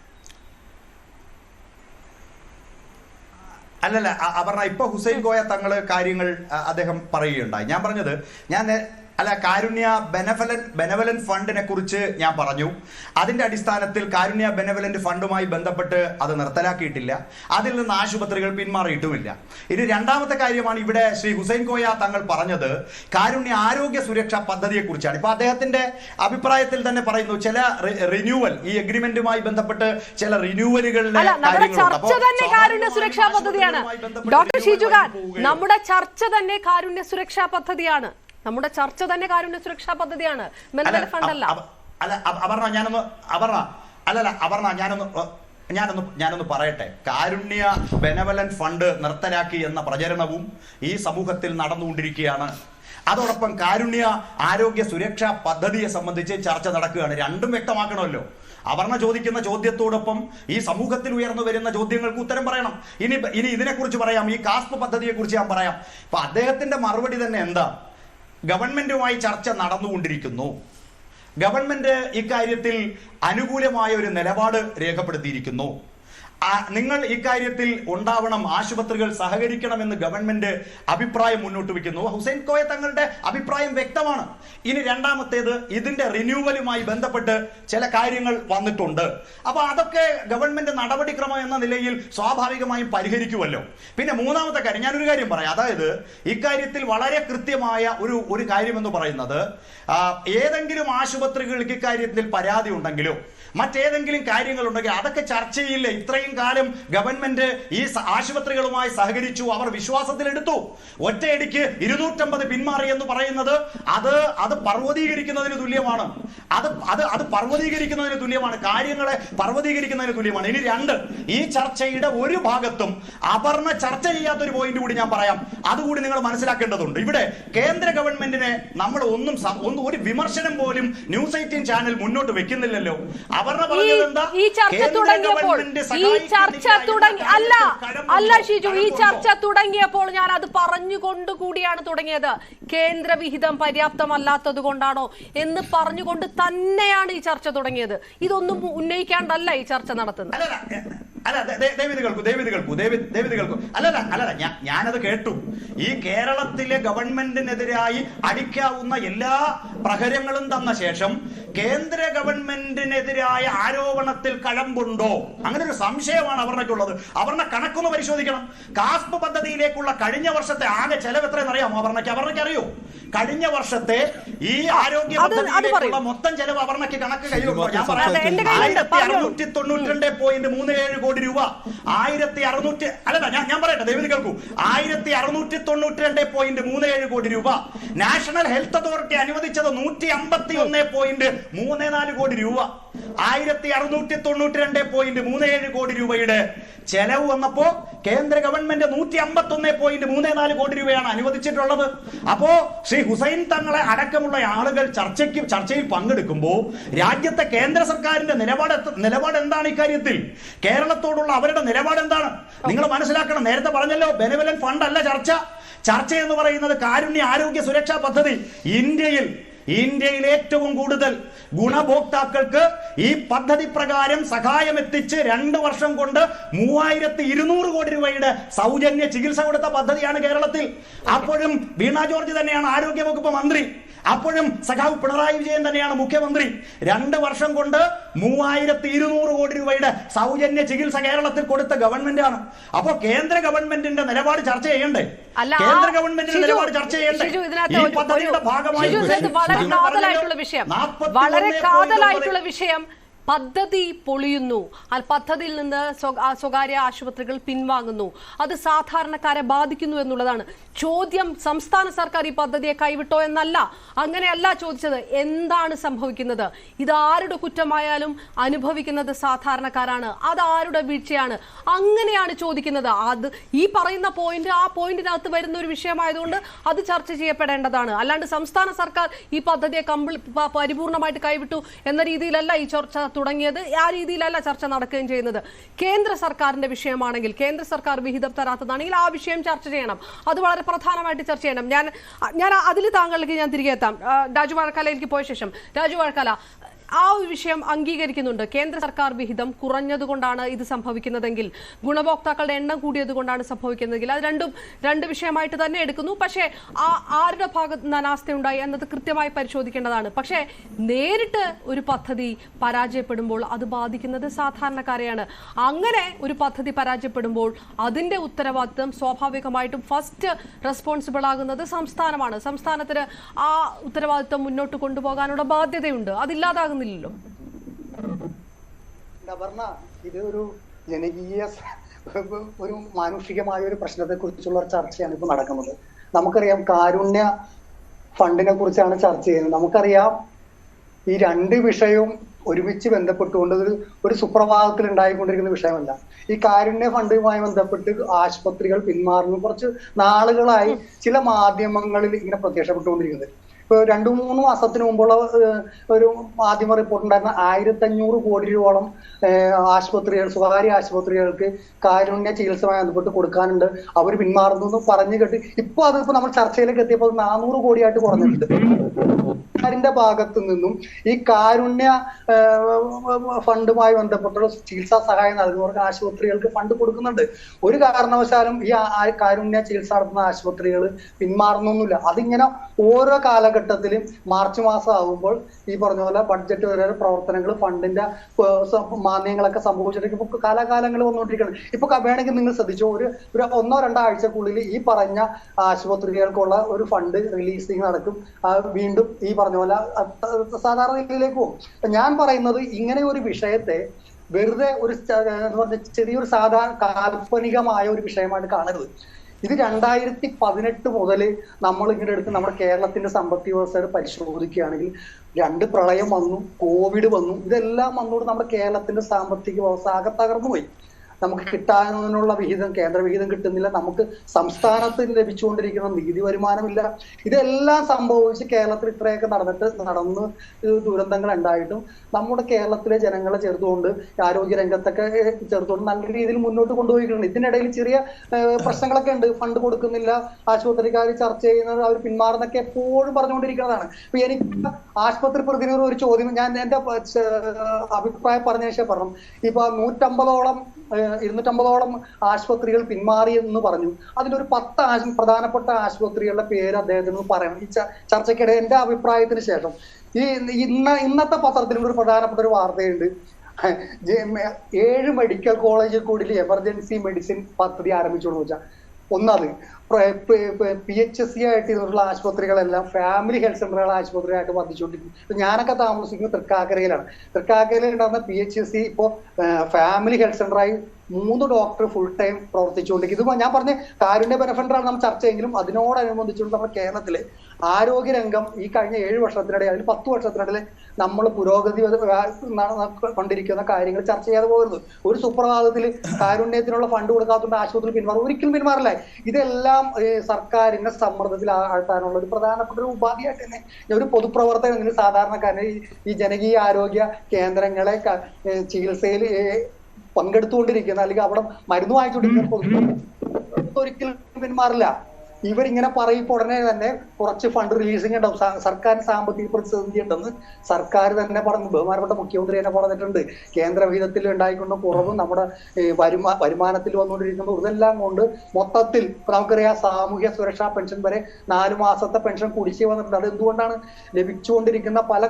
അല്ലല്ല, അപർണ, ഇപ്പൊ ഹുസൈൻ കോയ തങ്ങള് കാര്യങ്ങൾ അദ്ദേഹം പറയുകയുണ്ടായി. ഞാൻ പറഞ്ഞത് കാരുണ്യ ബെനവലന്റ് ഫണ്ടിനെ കുറിച്ച് ഞാൻ പറഞ്ഞു. അതിന്റെ അടിസ്ഥാനത്തിൽ കാരുണ്യ ബെനവലന്റ് ഫണ്ടുമായി ബന്ധപ്പെട്ട് അത് നിർത്തലാക്കിയിട്ടില്ല, അതിൽ നിന്ന് ആശുപത്രികൾ പിന്മാറിയിട്ടുമില്ല. ഇനി രണ്ടാമത്തെ കാര്യമാണ് ഇവിടെ ശ്രീ ഹുസൈൻ കോയ തങ്ങൾ പറഞ്ഞത് കാരുണ്യ ആരോഗ്യ സുരക്ഷാ പദ്ധതിയെ കുറിച്ചാണ്. ഇപ്പൊ അദ്ദേഹത്തിന്റെ അഭിപ്രായത്തിൽ തന്നെ പറയുന്നു ചില റിന്യൂവൽ, ഈ എഗ്രിമെന്റുമായി ബന്ധപ്പെട്ട് ചില റിന്യൂവലുകളുടെ കാരുണ്യ സുരക്ഷാ പദ്ധതിയാണ്. ഡോക്ടർ ഷിജുഖാൻ, നമ്മുടെ ചർച്ച തന്നെ കാരുണ്യ സുരക്ഷാ പദ്ധതിയാണ്. ഞാനൊന്ന് പറയട്ടെ. കാരുണ്യ ബെനവലന്റ് ഫണ്ട് നിർത്തലാക്കി എന്ന പ്രചരണവും ഈ സമൂഹത്തിൽ നടന്നുകൊണ്ടിരിക്കുകയാണ്. അതോടൊപ്പം കാരുണ്യ ആരോഗ്യ സുരക്ഷാ പദ്ധതിയെ സംബന്ധിച്ച് ചർച്ച നടക്കുകയാണ്. രണ്ടും വ്യക്തമാക്കണമല്ലോ. അപർണ ചോദിക്കുന്ന ചോദ്യത്തോടൊപ്പം ഈ സമൂഹത്തിൽ ഉയർന്നു വരുന്ന ചോദ്യങ്ങൾക്ക് ഉത്തരം പറയണം. ഇനി ഇതിനെക്കുറിച്ച് പറയാം, ഈ കാസ്പ് പദ്ധതിയെ കുറിച്ച് ഞാൻ പറയാം. അപ്പൊ അദ്ദേഹത്തിന്റെ മറുപടി തന്നെ എന്താ? ഗവൺമെന്റുമായി ചർച്ച നടന്നുകൊണ്ടിരിക്കുന്നു, ഗവൺമെന്റ് ഇക്കാര്യത്തിൽ അനുകൂലമായ ഒരു നിലപാട് രേഖപ്പെടുത്തിയിരിക്കുന്നു, നിങ്ങൾ ഇക്കാര്യത്തിൽ ഉണ്ടാവണം, ആശുപത്രികൾ സഹകരിക്കണമെന്ന് ഗവൺമെന്റ് അഭിപ്രായം മുന്നോട്ട് വയ്ക്കുന്നു. ഹുസൈൻ കോയ തങ്ങളുടെ അഭിപ്രായം വ്യക്തമാണ്. ഇനി രണ്ടാമത്തേത്, ഇതിന്റെ റിന്യൂവലുമായി ബന്ധപ്പെട്ട് ചില കാര്യങ്ങൾ വന്നിട്ടുണ്ട്. അപ്പൊ അതൊക്കെ ഗവൺമെന്റ് നടപടിക്രമം എന്ന നിലയിൽ സ്വാഭാവികമായും പരിഹരിക്കുമല്ലോ. പിന്നെ മൂന്നാമത്തെ കാര്യം, ഞാനൊരു കാര്യം പറയാം. അതായത് ഇക്കാര്യത്തിൽ വളരെ കൃത്യമായ ഒരു കാര്യം എന്ന് പറയുന്നത്, ഏതെങ്കിലും ആശുപത്രികൾക്ക് ഇക്കാര്യത്തിൽ പരാതി ഉണ്ടെങ്കിലോ മറ്റേതെങ്കിലും കാര്യങ്ങളുണ്ടെങ്കിൽ അതൊക്കെ ചർച്ച ചെയ്യില്ല. ഇത്രയും കാലം ഗവൺമെന്റ് ഈ ആശുപത്രികളുമായി സഹകരിച്ചു, അവർ വിശ്വാസത്തിലെടുത്തു. ഒറ്റയടിക്ക് 250 പിന്മാറി എന്ന് പറയുന്നത് അത് പർവ്വതീകരിക്കുന്നതിന് തുല്യമാണ്. അത് പർവ്വതീകരിക്കുന്നതിന് തുല്യമാണ്, കാര്യങ്ങളെ പർവ്വതീകരിക്കുന്നതിന് തുല്യമാണ്. ഇനി രണ്ട്, ഈ ചർച്ചയുടെ ഒരു ഭാഗത്തും അപർണ ചർച്ച ചെയ്യാത്തൊരു പോയിന്റ് കൂടി ഞാൻ പറയാം, അതുകൂടി നിങ്ങൾ മനസ്സിലാക്കേണ്ടതുണ്ട്. ഇവിടെ കേന്ദ്ര ഗവൺമെന്റിനെ നമ്മൾ ഒരു വിമർശനം പോലും ന്യൂസ് 18 ചാനൽ മുന്നോട്ട് വെക്കുന്നില്ലല്ലോ. ഈ ചർച്ച തുടങ്ങിയപ്പോൾ ഞാൻ അത് പറഞ്ഞുകൊണ്ട് കൂടിയാണ് തുടങ്ങിയത്. കേന്ദ്രവിഹിതം പര്യാപ്തമല്ലാത്തത് കൊണ്ടാണോ എന്ന് പറഞ്ഞുകൊണ്ട് തന്നെയാണ് ഈ ചർച്ച തുടങ്ങിയത്. ഇതൊന്നും ഉന്നയിക്കാണ്ടല്ല ഈ ചർച്ച നടത്തുന്നത്. ഞാനത് കേട്ടു. ഈ കേരളത്തിലെ ഗവൺമെന്റിനെതിരായി അടിക്കാവുന്ന എല്ലാ പ്രഹരങ്ങളും തന്ന ശേഷം കേന്ദ്ര ഗവൺമെന്റിനെതിരായ ആരോപണത്തിൽ കഴമ്പുണ്ടോ, അങ്ങനെ ഒരു സംശയമാണ് അവർക്കുള്ളത്. അവരുടെ കണക്കൊന്ന് പരിശോധിക്കണം. കാസ്പ് പദ്ധതിയിലേക്കുള്ള കഴിഞ്ഞ വർഷത്തെ ആകെ ചെലവ് എത്രയെന്ന് അറിയാമോ അവർക്ക് അറിയോ? കഴിഞ്ഞ വർഷത്തെ ഈ ആരോഗ്യ പദ്ധതിയിലേക്കുള്ള മൊത്തം ചെലവ് അവർണയ്ക്ക് കണക്ക് കയ്യിലുണ്ടോ? ഞാൻ പറയാം, 1692.37 കോടി രൂപ. 1600 അല്ല, ഞാൻ പറയട്ടെ, ദയവ് കേൾക്കൂ. 1692.37 കോടി രൂപ. നാഷണൽ ഹെൽത്ത് അതോറിറ്റി അനുവദിച്ചത് 151.34 കോടി രൂപ. 1692.37 കോടി രൂപയുടെ ചെലവ് വന്നപ്പോ കേന്ദ്ര ഗവൺമെന്റ് 151.34 കോടി രൂപയാണ് അനുവദിച്ചിട്ടുള്ളത്. അപ്പോ ശ്രീ ഹുസൈൻ തങ്ങളെ അടക്കമുള്ള ആളുകൾ ചർച്ചയിൽ പങ്കെടുക്കുമ്പോൾ രാജ്യത്തെ കേന്ദ്ര സർക്കാരിന്റെ നിലപാട് എന്താണ് ഇക്കാര്യത്തിൽ? കേരളത്തോടുള്ള അവരുടെ നിലപാട് എന്താണ് നിങ്ങൾ മനസ്സിലാക്കണം. നേരത്തെ പറഞ്ഞല്ലോ, ബെനവലന്റ് ഫണ്ട് അല്ല ചർച്ച എന്ന് പറയുന്നത് കാരുണ്യ ആരോഗ്യ സുരക്ഷാ പദ്ധതി. ഇന്ത്യയിൽ ഏറ്റവും കൂടുതൽ ഗുണഭോക്താക്കൾക്ക് ഈ പദ്ധതി പ്രകാരം സഹായം എത്തിച്ച് 2 വർഷം കൊണ്ട് 3200 കോടി രൂപയുടെ സൗജന്യ ചികിത്സ കൊടുത്ത പദ്ധതിയാണ് കേരളത്തിൽ. അപ്പോഴും വീണ ജോർജ് തന്നെയാണ് ആരോഗ്യവകുപ്പ് മന്ത്രി, അപ്പോഴും സഖാവ് പിണറായി വിജയൻ തന്നെയാണ് മുഖ്യമന്ത്രി. 2 വർഷം കൊണ്ട് 3200 കോടി രൂപയുടെ സൗജന്യ ചികിത്സ കേരളത്തിൽ കൊടുത്ത ഗവൺമെന്റാണ്. അപ്പോ കേന്ദ്ര ഗവൺമെന്റിന്റെ നിലപാട് ചർച്ച ചെയ്യണ്ടേ? കേന്ദ്ര ഗവൺമെന്റിന്റെ നിലപാട് ചർച്ച ചെയ്യണ്ടേ? ഈ പദ്ധതിയുടെ ഭാഗമായി വളരെ കാതലായിട്ടുള്ള വിഷയം. പദ്ധതി പൊളിയുന്നു, ആ പദ്ധതിയിൽ നിന്ന് സ്വകാര്യ ആശുപത്രികൾ പിൻവാങ്ങുന്നു, അത് സാധാരണക്കാരെ ബാധിക്കുന്നു എന്നുള്ളതാണ് ചോദ്യം. സംസ്ഥാന സർക്കാർ ഈ പദ്ധതിയെ കൈവിട്ടോ എന്നല്ല, അങ്ങനെയല്ല ചോദിച്ചത്. എന്താണ് സംഭവിക്കുന്നത്? ഇത് ആരുടെ കുറ്റമായാലും അനുഭവിക്കുന്നത് സാധാരണക്കാരാണ്, അത് ആരുടെ വീഴ്ചയാണ്, അങ്ങനെയാണ് ചോദിക്കുന്നത്. അത് ഈ പറയുന്ന പോയിന്റ് ആ പോയിന്റിനകത്ത് വരുന്ന ഒരു വിഷയമായതുകൊണ്ട് അത് ചർച്ച ചെയ്യപ്പെടേണ്ടതാണ്. അല്ലാണ്ട് സംസ്ഥാന സർക്കാർ ഈ പദ്ധതിയെ പരിപൂർണമായിട്ട് കൈവിട്ടു എന്ന രീതിയിലല്ല ഈ ചർച്ച തുടങ്ങിയത്, ആ രീതിയിലല്ല ചർച്ച നടക്കുകയും ചെയ്യുന്നത്. കേന്ദ്ര സർക്കാരിന്റെ വിഷയമാണെങ്കിൽ, കേന്ദ്ര സർക്കാർ വിഹിതം തരാത്തതാണെങ്കിൽ ആ വിഷയം ചർച്ച ചെയ്യണം, അത് വളരെ പ്രധാനമായിട്ട് ചർച്ച ചെയ്യണം. ഞാൻ അതിൽ താങ്കളിലേക്ക് ഞാൻ തിരികെ എത്താം. രാജു വാഴക്കാലയിലേക്ക് പോയ ശേഷം, രാജു വാഴക്കാല ആ ഒരു വിഷയം അംഗീകരിക്കുന്നുണ്ട്. കേന്ദ്ര സർക്കാർ വിഹിതം കുറഞ്ഞതുകൊണ്ടാണ് ഇത് സംഭവിക്കുന്നതെങ്കിൽ, ഗുണഭോക്താക്കളുടെ എണ്ണം കൂടിയത് കൊണ്ടാണ് സംഭവിക്കുന്നതെങ്കിൽ, അത് രണ്ട് വിഷയമായിട്ട് തന്നെ എടുക്കുന്നു. പക്ഷേ ആരുടെ ഭാഗത്ത് അനാസ്ഥയുണ്ടായി എന്നത് കൃത്യമായി പരിശോധിക്കേണ്ടതാണ്. പക്ഷേ നേരിട്ട് ഒരു പദ്ധതി പരാജയപ്പെടുമ്പോൾ അത് ബാധിക്കുന്നത് സാധാരണക്കാരെയാണ്. അങ്ങനെ ഒരു പദ്ധതി പരാജയപ്പെടുമ്പോൾ അതിന്റെ ഉത്തരവാദിത്വം സ്വാഭാവികമായിട്ടും ഫസ്റ്റ് റെസ്പോൺസിബിൾ ആകുന്നത് സംസ്ഥാനമാണ്. സംസ്ഥാനത്തിന് ആ ഉത്തരവാദിത്വം മുന്നോട്ട് കൊണ്ടുപോകാനുള്ള ബാധ്യതയുണ്ട്, അതില്ലാതാകുന്നില്ലല്ലോ. ഇത് ഒരു ജനകീയ ഒരു മാനുഷികമായ ഒരു പ്രശ്നത്തെ കുറിച്ചുള്ള ചർച്ചയാണ് ഇപ്പൊ നടക്കുന്നത്. നമുക്കറിയാം, കാരുണ്യ ഫണ്ടിനെ കുറിച്ചാണ് ചർച്ച ചെയ്യുന്നത്. നമുക്കറിയാം, ഈ രണ്ട് വിഷയവും ഒരുമിച്ച് ബന്ധപ്പെട്ടുകൊണ്ട് ഒരു സുപ്രഭാതത്തിൽ ഉണ്ടായിക്കൊണ്ടിരിക്കുന്ന വിഷയമല്ല. ഈ കാരുണ്യ ഫണ്ടുമായി ബന്ധപ്പെട്ട് ആശുപത്രികൾ പിന്മാറുന്നു കുറച്ച് നാളുകളായി ചില മാധ്യമങ്ങളിൽ ഇങ്ങനെ പ്രത്യക്ഷപ്പെട്ടുകൊണ്ടിരിക്കുന്നത്. ഇപ്പൊ 2-3 മാസത്തിന് മുമ്പുള്ള ഒരു മാധ്യമ റിപ്പോർട്ട് ഉണ്ടായിരുന്ന 1500 കോടി രൂപയോളം ആശുപത്രികൾ, സ്വകാര്യ ആശുപത്രികൾക്ക് കാരുണ്യ ചികിത്സയുമായി ബന്ധപ്പെട്ട് കൊടുക്കാനുണ്ട്, അവർ പിന്മാറുന്നു എന്ന് പറഞ്ഞു കേട്ട് ഇപ്പൊ അതിപ്പോ നമ്മൾ ചർച്ചയിലേക്ക് എത്തിയപ്പോൾ 400 കോടിയായിട്ട് കുറഞ്ഞിട്ടുണ്ട്. സർക്കാരിന്റെ ഭാഗത്തു നിന്നും ഈ കാരുണ്യ ഫണ്ടുമായി ബന്ധപ്പെട്ടുള്ള ചികിത്സാ സഹായം നൽകുന്നവർക്ക് ആശുപത്രികൾക്ക് ഫണ്ട് കൊടുക്കുന്നുണ്ട്. ഒരു കാരണവശാലും ഈ കാരുണ്യ ചികിത്സ നടത്തുന്ന ആശുപത്രികൾ പിന്മാറുന്നൊന്നുമില്ല. അതിങ്ങനെ ഓരോ കാലഘട്ടത്തിലും മാർച്ച് മാസം ആകുമ്പോൾ ഈ പറഞ്ഞ പോലെ ബഡ്ജറ്റ് വരെ പ്രവർത്തനങ്ങൾ ഫണ്ടിന്റെ മാന്യങ്ങളൊക്കെ സംഭവിച്ചിട്ട് ഇപ്പൊ കാലാകാലങ്ങൾ വന്നുകൊണ്ടിരിക്കുകയാണ്. ഇപ്പൊ വേണമെങ്കിൽ നിങ്ങൾ ശ്രദ്ധിച്ചു, ഒരു 1-2 ആഴ്ചക്കുള്ളിൽ ഈ പറഞ്ഞ ആശുപത്രികൾക്കുള്ള ഒരു ഫണ്ട് റിലീസിങ് നടക്കും. വീണ്ടും ഈ പറഞ്ഞ പോലെ സാധാരണ രീതിയിലേക്ക് പോകും. ഞാൻ പറയുന്നത് ഇങ്ങനെ ഒരു വിഷയത്തെ വെറുതെ ഒരു ചെറിയൊരു കാൽപ്പനികമായ ഒരു വിഷയമായിട്ട് കാണരുത്. ഇത് 2018 മുതൽ നമ്മൾ ഇങ്ങനെ എടുത്ത് നമ്മുടെ കേരളത്തിന്റെ സാമ്പത്തിക വ്യവസ്ഥ പരിശോധിക്കുകയാണെങ്കിൽ 2 പ്രളയം വന്നു, കോവിഡ് വന്നു, ഇതെല്ലാം വന്നുകൊണ്ട് നമ്മുടെ കേരളത്തിന്റെ സാമ്പത്തിക വ്യവസ്ഥ ആകെ തകർന്നു പോയി. നമുക്ക് കിട്ടാനുള്ള വിഹിതം, കേന്ദ്ര വിഹിതം കിട്ടുന്നില്ല, നമുക്ക് സംസ്ഥാനത്തിന് ലഭിച്ചുകൊണ്ടിരിക്കുന്ന നികുതി വരുമാനമില്ല. ഇതെല്ലാം സംഭവിച്ച് കേരളത്തിൽ ഇത്രയൊക്കെ നടന്ന് ദുരന്തങ്ങൾ ഉണ്ടായിട്ടും നമ്മുടെ കേരളത്തിലെ ജനങ്ങളെ ചേർത്തുകൊണ്ട് ആരോഗ്യ രംഗത്തൊക്കെ ചേർത്തുകൊണ്ട് നല്ല രീതിയിൽ മുന്നോട്ട് കൊണ്ടുപോയിട്ടുണ്ട്. ഇതിനിടയിൽ ചെറിയ പ്രശ്നങ്ങളൊക്കെ ഉണ്ട്. ഫണ്ട് കൊടുക്കുന്നില്ല, ആശുപത്രിക്കാർ ചർച്ച ചെയ്യുന്നത്, അവർ പിന്മാറുന്നൊക്കെ എപ്പോഴും പറഞ്ഞുകൊണ്ടിരിക്കുന്നതാണ്. ഇപ്പൊ എനിക്ക് ആശുപത്രി പ്രതിനിധികൾ ഒരു ചോദ്യം, ഞാൻ എന്റെ അഭിപ്രായം പറഞ്ഞ ശേഷം പറഞ്ഞു. ഇപ്പൊ 250ഓളം ആശുപത്രികൾ പിന്മാറി എന്ന് പറഞ്ഞു. അതിലൊരു 10 പ്രധാനപ്പെട്ട ആശുപത്രികളുടെ പേര് അദ്ദേഹത്തിന് പറയണം ഈ ചർച്ചയ്ക്കിടെ. എന്റെ അഭിപ്രായത്തിന് ശേഷം ഇന്നത്തെ പത്രത്തിൽ ഒരു പ്രധാനപ്പെട്ട ഒരു വാർത്തയുണ്ട്. 7 മെഡിക്കൽ കോളേജിൽ കൂടി എമർജൻസി മെഡിസിൻ പദ്ധതി ആരംഭിച്ചോന്ന് വെച്ചാൽ, ഒന്നത് PHC ആയിട്ട് ഇരുന്നുള്ള ആശുപത്രികളെല്ലാം ഫാമിലി ഹെൽത്ത് സെന്ററുകൾ ആശുപത്രിയായിട്ട് വർദ്ധിച്ചുകൊണ്ടിരിക്കുന്നു. ഞാനൊക്കെ താമസിക്കുന്നത് തൃക്കാക്കരയിലാണ്. തൃക്കാക്കരയിൽ ഉണ്ടാകുന്ന PHC ഇപ്പോൾ ഫാമിലി ഹെൽത്ത് സെന്ററായി 3 ഡോക്ടർ ഫുൾ ടൈം പ്രവർത്തിച്ചുകൊണ്ടിരിക്കും. ഇത് ഞാൻ പറഞ്ഞ കാരുണ്യ ബെനഫിറ്റാണ് നമ്മൾ ചർച്ച ചെയ്യെങ്കിലും അതിനോടനുബന്ധിച്ചുകൊണ്ട് നമ്മുടെ കേരളത്തിലെ ആരോഗ്യ രംഗം ഈ കഴിഞ്ഞ 7 വർഷത്തിനിടെ, അതിൽ 10 വർഷത്തിനിടയിൽ നമ്മൾ പുരോഗതി കൊണ്ടിരിക്കുന്ന കാര്യങ്ങൾ ചർച്ച ചെയ്യാതെ പോകരുത്. ഒരു സുപ്രഭാതത്തിൽ കാരുണ്യത്തിനുള്ള ഫണ്ട് കൊടുക്കാത്തതുകൊണ്ട് ആശുപത്രി ഒരിക്കലും പിന്മാറില്ല. ഇതെല്ലാം സർക്കാരിന്റെ സമ്മർദ്ദത്തിൽ ആഴ്ത്താനുള്ള ഒരു പ്രധാനപ്പെട്ട ഒരു ഉപാധിയായിട്ട് തന്നെ ഒരു പൊതുപ്രവർത്തകൻ, സാധാരണക്കാരനെ ഈ ജനകീയ ആരോഗ്യ കേന്ദ്രങ്ങളെ ചികിത്സയിൽ പങ്കെടുത്തുകൊണ്ടിരിക്കുന്ന അല്ലെങ്കിൽ അവിടെ മരുന്ന് വാങ്ങിച്ചുകൊണ്ടിരിക്കുന്ന ഒരിക്കലും പിന്മാറില്ല. ഇവരിങ്ങനെ പറയുമ്പോൾ ഉടനെ തന്നെ കുറച്ച് ഫണ്ട് റിലീസിങ് ഉണ്ടാവും. സർക്കാർ സാമ്പത്തിക പ്രതിസന്ധി ഉണ്ടെന്ന് സർക്കാർ തന്നെ പറഞ്ഞു. ബഹുമാനപ്പെട്ട മുഖ്യമന്ത്രി തന്നെ പറഞ്ഞിട്ടുണ്ട്. കേന്ദ്ര വിഹിതത്തിൽ ഉണ്ടായിക്കൊണ്ട് കുറവും നമ്മുടെ വരുമാനത്തിൽ വന്നുകൊണ്ടിരിക്കുന്ന ഇതെല്ലാം കൊണ്ട് മൊത്തത്തിൽ നമുക്കറിയാം സാമൂഹ്യ സുരക്ഷാ പെൻഷൻ വരെ 4 മാസത്തെ പെൻഷൻ കുടിശ്ശിക വന്നിട്ടുണ്ട്. അത് എന്തുകൊണ്ടാണ് ലഭിച്ചുകൊണ്ടിരിക്കുന്ന പല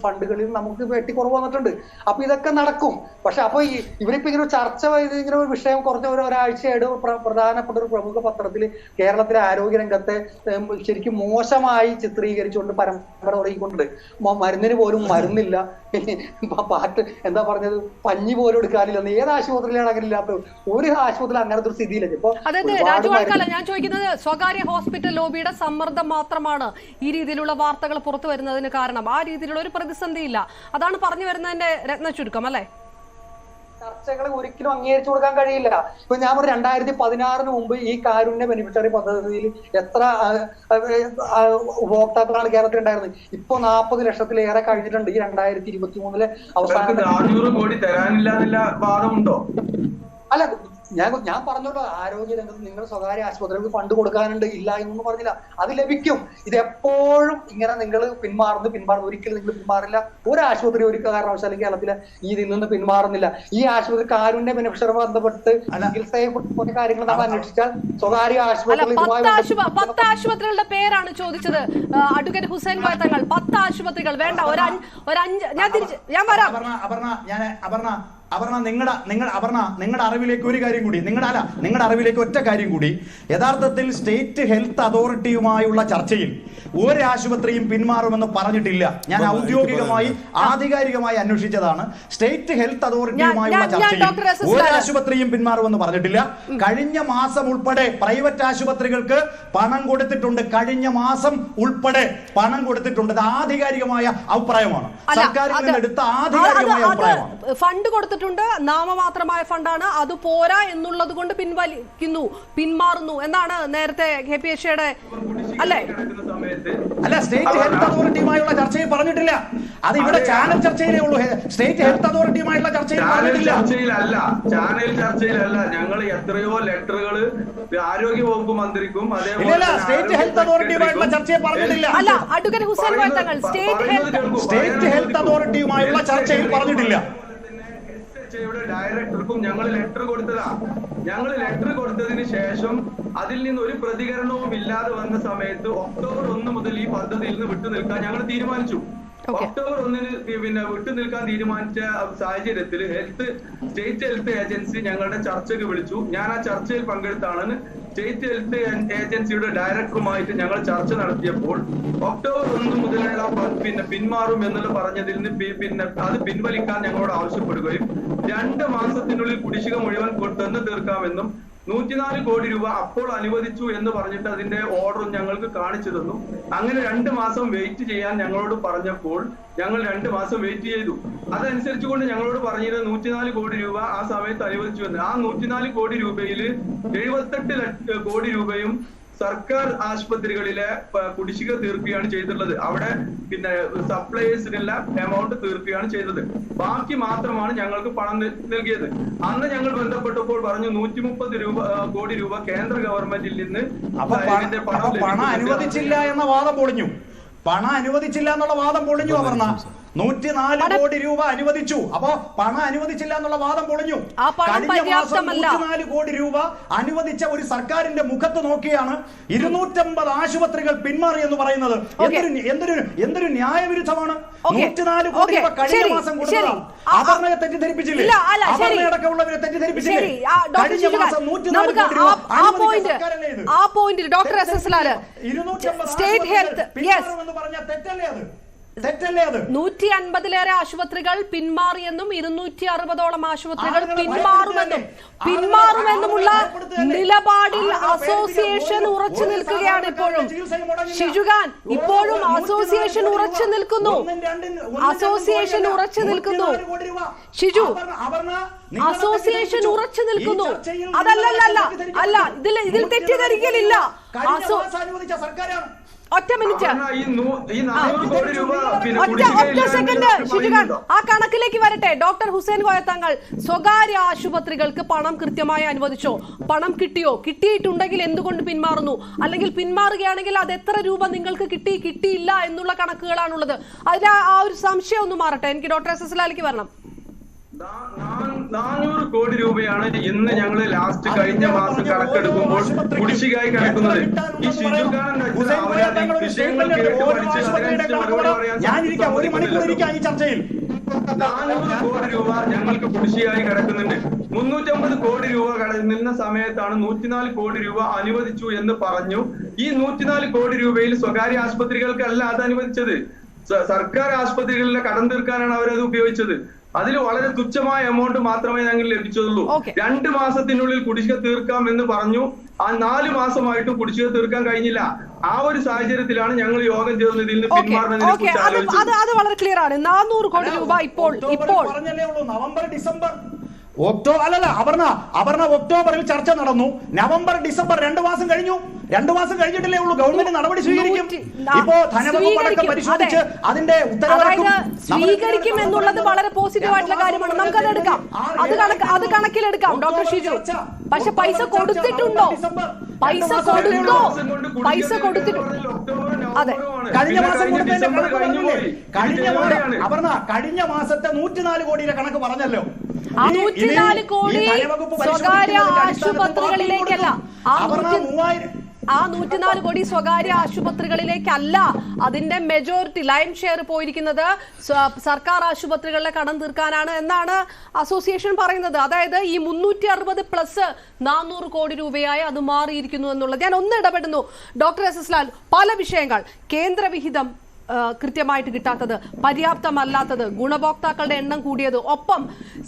ഫണ്ടുകളിൽ നമുക്ക് വെട്ടിക്കുറവ് വന്നിട്ടുണ്ട്. അപ്പൊ ഇതൊക്കെ നടക്കും. പക്ഷെ അപ്പൊ ഇവരിപ്പോ ഇങ്ങനെ ചർച്ച ഇങ്ങനെ ഒരു വിഷയം കുറഞ്ഞ ഒരാഴ്ചയായിട്ട് പ്രധാനപ്പെട്ട ഒരു പ്രമുഖ പത്രത്തിൽ കേരളത്തിലെ ആരോഗ്യ രംഗത്തെ ശരിക്കും മോശമായി ചിത്രീകരിച്ചുകൊണ്ട് പരമ്പര തുടങ്ങിക്കൊണ്ട് മരുന്നിന് പോലും മരുന്നില്ല, പാട്ട് എന്താ പറഞ്ഞത്, പഞ്ഞി പോലും എടുക്കാനില്ല. ഏത് ആശുപത്രിയിലാണ് അങ്ങനെ ഇല്ലാത്തത്? ഒരു ആശുപത്രി അങ്ങനത്തെ ഒരു സ്ഥിതിയിലേക്ക് ഇപ്പൊ ഞാൻ ചോദിക്കുന്നത്, സ്വകാര്യ ഹോസ്പിറ്റൽ ലോബിയുടെ സമ്മർദ്ദം മാത്രമാണ് ഈ രീതിയിലുള്ള വാർത്തകൾ പുറത്തു വരുന്നതിന് കാരണം. ആ രീതിയിലുള്ള ഒരു പ്രതിസന്ധി ഇല്ല, അതാണ് പറഞ്ഞു വരുന്നതിന്റെ രത്ന ചുരുക്കം അല്ലേ? ചർച്ചകൾ ഒരിക്കലും അംഗീകരിച്ചു കൊടുക്കാൻ കഴിയില്ല. ഇപ്പൊ ഞാൻ പറഞ്ഞു 2016 മുമ്പ് ഈ കാരുണ്യ ബെനിഫിഷ്യറി പദ്ധതിയിൽ എത്ര ഉപഭോക്താക്കളാണ് കേരളത്തിൽ ഉണ്ടായിരുന്നത്? ഇപ്പൊ 40 ലക്ഷത്തിലേറെ കഴിഞ്ഞിട്ടുണ്ട്. ഈ 2023 അവസാനം 400 കോടി തരാനില്ല വാദമുണ്ടോ? അല്ല, ഞാൻ പറഞ്ഞല്ലോ, ആരോഗ്യ രംഗത്ത് നിങ്ങൾ സ്വകാര്യ ആശുപത്രികൾക്ക് ഫണ്ട് കൊടുക്കാനുണ്ട്, ഇല്ല എന്നൊന്നും പറഞ്ഞില്ല. അത് ലഭിക്കും. ഇത് എപ്പോഴും ഇങ്ങനെ നിങ്ങൾ പിന്മാറുന്നു ഒരിക്കലും നിങ്ങൾ പിന്മാറില്ല. ഒരു ആശുപത്രി ഒരു കാരണവശാലും കേരളത്തിലെ ഇതിൽ നിന്ന് പിന്മാറുന്നില്ല. ഈ ആശുപത്രി കാരുണ്യ ബെനിഫിഷ്യറി ബന്ധപ്പെട്ട് ചികിത്സയെ കുറിച്ച് കാര്യങ്ങൾ നമ്മൾ അന്വേഷിച്ചാൽ സ്വകാര്യ ആശുപത്രി 10 ആശുപത്രികളുടെ പേരാണ് ചോദിച്ചത് അഡ്വക്കേറ്റ് ഹുസൈൻ കോയ തങ്ങൾ. 10 ആശുപത്രികൾ വേണ്ട, ഒരു 5 ഞാൻ വരാം. അപർണ, നിങ്ങളുടെ അറിവിലേക്ക് ഒരു കാര്യം കൂടി, നിങ്ങളുടെ അറിവിലേക്ക് ഒറ്റ കാര്യം കൂടി. യഥാർത്ഥത്തിൽ സ്റ്റേറ്റ് ഹെൽത്ത് അതോറിറ്റിയുമായുള്ള ചർച്ചയിൽ ഒരു ആശുപത്രിയും പിന്മാറുമെന്ന് പറഞ്ഞിട്ടില്ല. ഞാൻ ഔദ്യോഗികമായി ആധികാരികമായി അന്വേഷിച്ചതാണ്. സ്റ്റേറ്റ് ഹെൽത്ത് അതോറിറ്റിയുമായുള്ള ചർച്ചയിൽ ഒരു ആശുപത്രിയും പിന്മാറുമെന്ന് പറഞ്ഞിട്ടില്ല. കഴിഞ്ഞ മാസം ഉൾപ്പെടെ പ്രൈവറ്റ് ആശുപത്രികൾക്ക് പണം കൊടുത്തിട്ടുണ്ട്. കഴിഞ്ഞ മാസം ഉൾപ്പെടെ പണം കൊടുത്തിട്ടുണ്ട്. അത് ആധികാരികമായ അഭിപ്രായമാണ്, സർക്കാരിൽ നിന്ന് എടുത്ത ആധികാരികമായ അഭിപ്രായമാണ്. ഫണ്ട് കൊടുത്തിട്ടുണ്ട് പറഞ്ഞിട്ടുണ്ട് നാമമാത്രമായ ഫണ്ടാണ്, അത് പോരാ എന്നുള്ളത് കൊണ്ട് പിന്മാറുന്നു എന്നാണ് നേരത്തെ KPHയുടെ അല്ലേ? അല്ല, സ്റ്റേറ്റ് ഹെൽത്ത് അതോറിറ്റിയുമായുള്ള ചർച്ചയിൽ പറഞ്ഞിട്ടില്ല. അത് ഇവിടെ ചാനൽ ചർച്ചയിലേ ഉള്ളൂ. സ്റ്റേറ്റ് ഹെൽത്ത് അതോറിറ്റിയുമായുള്ള ചർച്ചയിൽ പറഞ്ഞിട്ടില്ല. ചാനൽ ചർച്ചയിലല്ല. ഞങ്ങൾ എത്രയോ ലെറ്ററുകൾ ആരോഗ്യ വകുപ്പ് മന്ത്രിക്കും അതേപോലെ സ്റ്റേറ്റ് ഹെൽത്ത് അതോറിറ്റിയുമായുള്ള ചർച്ചയിൽ പറഞ്ഞിട്ടില്ല. അല്ല, advocate Hussain Koya Thangal state health അതോറിറ്റിയുമായുള്ള ചർച്ചയിൽ പറഞ്ഞിട്ടില്ല. ഡയറക്ടർക്കും ഞങ്ങൾ ലെറ്റർ കൊടുത്തതാ. ഞങ്ങൾ ലെറ്റർ കൊടുത്തതിന് ശേഷം അതിൽ നിന്ന് ഒരു പ്രതികരണവും ഇല്ലാതെ വന്ന സമയത്ത് ഒക്ടോബർ 1 മുതൽ ഈ പദ്ധതിയിൽ നിന്ന് വിട്ടുനിൽക്കാൻ ഞങ്ങൾ തീരുമാനിച്ചു. ഒക്ടോബർ 1 വിട്ടുനിൽക്കാൻ തീരുമാനിച്ച സാഹചര്യത്തിൽ സ്റ്റേറ്റ് ഹെൽത്ത് ഏജൻസി ഞങ്ങളുടെ ചർച്ചയ്ക്ക് വിളിച്ചു. ഞാൻ ആ ചർച്ചയിൽ പങ്കെടുത്താണ്. സ്റ്റേറ്റ് ഹെൽത്ത് ഏജൻസിയുടെ ഡയറക്ടറുമായിട്ട് ഞങ്ങൾ ചർച്ച നടത്തിയപ്പോൾ ഒക്ടോബർ 1 മുതലുള്ള പിന്മാറും എന്നുള്ള പറഞ്ഞതിൽ നിന്ന് അത് പിൻവലിക്കാൻ ഞങ്ങളോട് ആവശ്യപ്പെടുകയും 2 മാസത്തിനുള്ളിൽ കുടിശ്ശിക മുഴുവൻ തന്നു തീർക്കാമെന്നും 104 കോടി രൂപ അപ്പോൾ അനുവദിച്ചു എന്ന് പറഞ്ഞിട്ട് അതിന്റെ ഓർഡർ ഞങ്ങൾക്ക് കാണിച്ചു തന്നു. അങ്ങനെ 2 മാസം വെയിറ്റ് ചെയ്യാൻ ഞങ്ങളോട് പറഞ്ഞപ്പോൾ ഞങ്ങൾ 2 മാസം വെയിറ്റ് ചെയ്തു. അതനുസരിച്ചുകൊണ്ട് ഞങ്ങളോട് പറഞ്ഞിരുന്നത് 104 കോടി രൂപ ആ സമയത്ത് അനുവദിച്ചു എന്ന്. ആ 104 കോടി രൂപയിൽ 78 കോടി രൂപയും സർക്കാർ ആശുപത്രികളിലെ കുടിശ്ശിക തീർക്കുകയാണ് ചെയ്തിട്ടുള്ളത്. അവിടെ സപ്ലൈസിനുള്ള എമൗണ്ട് തീർക്കുകയാണ് ചെയ്തത്. ബാക്കി മാത്രമാണ് ഞങ്ങൾക്ക് പണം നൽകിയത്. അന്ന് ഞങ്ങൾ ബന്ധപ്പെട്ടപ്പോൾ പറഞ്ഞു 130 കോടി രൂപ കേന്ദ്ര ഗവൺമെന്റിൽ നിന്ന് പണം അനുവദിച്ചില്ല എന്ന വാദം പൊളിഞ്ഞു. പണം അനുവദിച്ചില്ല എന്നുള്ള വാദം പൊളിഞ്ഞു. അപർണ 104 കോടി രൂപ അനുവദിച്ചു. അപ്പൊ പണം അനുവദിച്ചില്ല എന്നുള്ള വാദം പൊളിഞ്ഞു. കഴിഞ്ഞ മാസം 104 കോടി രൂപ അനുവദിച്ച ഒരു സർക്കാരിന്റെ മുഖത്ത് നോക്കിയാണ് 250 ആശുപത്രികൾ പിന്മാറി എന്ന് പറയുന്നത്. എന്തൊരു ന്യായവിരുദ്ധമാണ്. 104 കോടി രൂപ കഴിഞ്ഞ മാസം കൊടുത്തതാണ്. അപർണയെ തെറ്റിദ്ധരിപ്പിച്ചില്ലേ? അപർണയടക്കമുള്ളവരെ തെറ്റിദ്ധരിപ്പിച്ചില്ലേ? കഴിഞ്ഞ മാസം 104 കോടി രൂപ അനുവദിച്ച സർക്കാരല്ലേ ഇത്? ആ പോയിന്റിൽ doctor S Lal state health എന്ന് പറഞ്ഞാൽ തെറ്റല്ലേ അത്? 150-ലേറെ ആശുപത്രികൾ പിന്മാറിയെന്നും 260ഓളം ആശുപത്രികൾ പിന്മാറുമെന്നുമുള്ള നിലപാടിൽ അസോസിയേഷൻ ഉറച്ചു നിൽക്കുകയാണ്. ഇപ്പോഴും ഷിജുഖാൻ, ഇപ്പോഴും അസോസിയേഷൻ ഉറച്ചു നിൽക്കുന്നു. ഷിജു, അസോസിയേഷൻ ഉറച്ചു നിൽക്കുന്നു. അല്ല, ഇതിൽ തെറ്റിദ്ധരിക്കലില്ല. ഒറ്റ മിനിറ്റ്, ഒറ്റ സെക്കൻഡ് ഷിജുഖാൻ, ആ കണക്കിലേക്ക് വരട്ടെ. ഡോക്ടർ ഹുസൈൻ കോയ തങ്ങൾ, സ്വകാര്യ ആശുപത്രികൾക്ക് പണം കൃത്യമായി അനുവദിച്ചോ? പണം കിട്ടിയോ? കിട്ടിയിട്ടുണ്ടെങ്കിൽ എന്തുകൊണ്ട് പിന്മാറുന്നു? അല്ലെങ്കിൽ പിന്മാറുകയാണെങ്കിൽ അത് എത്ര രൂപ നിങ്ങൾക്ക് കിട്ടിയില്ല എന്നുള്ള കണക്കുകളാണുള്ളത്. അതിൽ ആ ഒരു സംശയം ഒന്ന് മാറട്ടെ. എനിക്ക് ഡോക്ടർ എസ് ലാലിക്ക് വരണം. 400 കോടി രൂപയാണ് ഇന്ന് ഞങ്ങൾ ലാസ്റ്റ് കഴിഞ്ഞ മാസം കണക്കെടുക്കുമ്പോൾ കുടിശ്ശികയായി കിടക്കുന്നത്. ഈ ഷിജുഖാൻ വിഷയങ്ങൾ കേട്ട് പഠിച്ച് അതിനനുസരിച്ച് മറുപടി പറയാൻ 400 കോടി രൂപ ഞങ്ങൾക്ക് കുടിശ്ശികയായി കിടക്കുന്നുണ്ട്. 350 കോടി രൂപ നിന്ന സമയത്താണ് 104 കോടി രൂപ അനുവദിച്ചു എന്ന് പറഞ്ഞു. ഈ 104 കോടി രൂപയിൽ സ്വകാര്യ ആശുപത്രികൾക്കല്ല അത് അനുവദിച്ചത്. സർക്കാർ ആശുപത്രികളിലെ കടം തീർക്കാനാണ് അവരത് ഉപയോഗിച്ചത്. അതിൽ വളരെ തുച്ഛമായ എമൗണ്ട് മാത്രമേ ഞങ്ങൾ ലഭിച്ചതുള്ളൂ. 2 മാസത്തിനുള്ളിൽ കുടിശ്ശിക തീർക്കാം എന്ന് പറഞ്ഞു. ആ 4 മാസമായിട്ടും കുടിശ്ശിക തീർക്കാൻ കഴിഞ്ഞില്ല. ആ ഒരു സാഹചര്യത്തിലാണ് ഞങ്ങൾ യോഗം ചേർന്ന് ഇതിൽ നിന്ന് പിന്മാറുന്നതിനെ കുറിച്ച് ആലോചിച്ചത്. അത് വളരെ ക്ലിയർ ആണ്. 400 കോടി രൂപ ഇപ്പോൾ പറഞ്ഞല്ലേ ഉള്ളൂ. നവംബർ ഡിസംബർ അപർണ ഒക്ടോബറിൽ ചർച്ച നടന്നു. നവംബർ ഡിസംബർ 2 മാസം കഴിഞ്ഞു. 2 മാസം കഴിഞ്ഞിട്ടില്ലേ ഉള്ളൂ. ഗവൺമെന്റ് നടപടി സ്വീകരിക്കും. ഇപ്പോ ധനവകുപ്പ് അടക്കം പരിശോധിച്ച് അതിന്റെ സ്വീകരിക്കും എന്നുള്ളത് വളരെ പോസിറ്റീവ് ആയിട്ടുള്ള കാര്യമാണ്. നമുക്കത് എടുക്കാം, അത് കണക്കിലെടുക്കാം ഡോക്ടർ ഷിജു. പക്ഷെ പൈസ കൊടുത്തിട്ടുണ്ടോ? പൈസ കൊടുത്തിട്ടുണ്ടോ? അതെ, കഴിഞ്ഞ മാസം കൊടുത്തതിന്റെ കണക്ക് പറഞ്ഞില്ലേ? കഴിഞ്ഞ മാസത്തെ 104 കോടിയുടെ കണക്ക് പറഞ്ഞല്ലോ. ആ 104 കോടി സ്വകാര്യ ആശുപത്രികളിലേക്കല്ല. ആ 104 കോടി സ്വകാര്യ ആശുപത്രികളിലേക്കല്ല. അതിന്റെ മെജോറിറ്റി ലൈൻ ഷെയർ പോയിരിക്കുന്നത് സർക്കാർ ആശുപത്രികളിലെ കടം തീർക്കാനാണ് എന്നാണ് അസോസിയേഷൻ പറയുന്നത്. അതായത് ഈ 360 പ്ലസ് 400 കോടി രൂപയായി അത് മാറിയിരിക്കുന്നു എന്നുള്ളത്. ഞാൻ ഒന്ന് ഇടപെടുന്നു. ഡോക്ടർ എസ് ലാൽ, പല വിഷയങ്ങൾ, കേന്ദ്രവിഹിതം കൃത്യമായിട്ട് കിട്ടാത്തത്, പര്യാപ്തമല്ലാത്തത്, ഗുണഭോക്താക്കളുടെ എണ്ണം കൂടിയത്, ഒപ്പം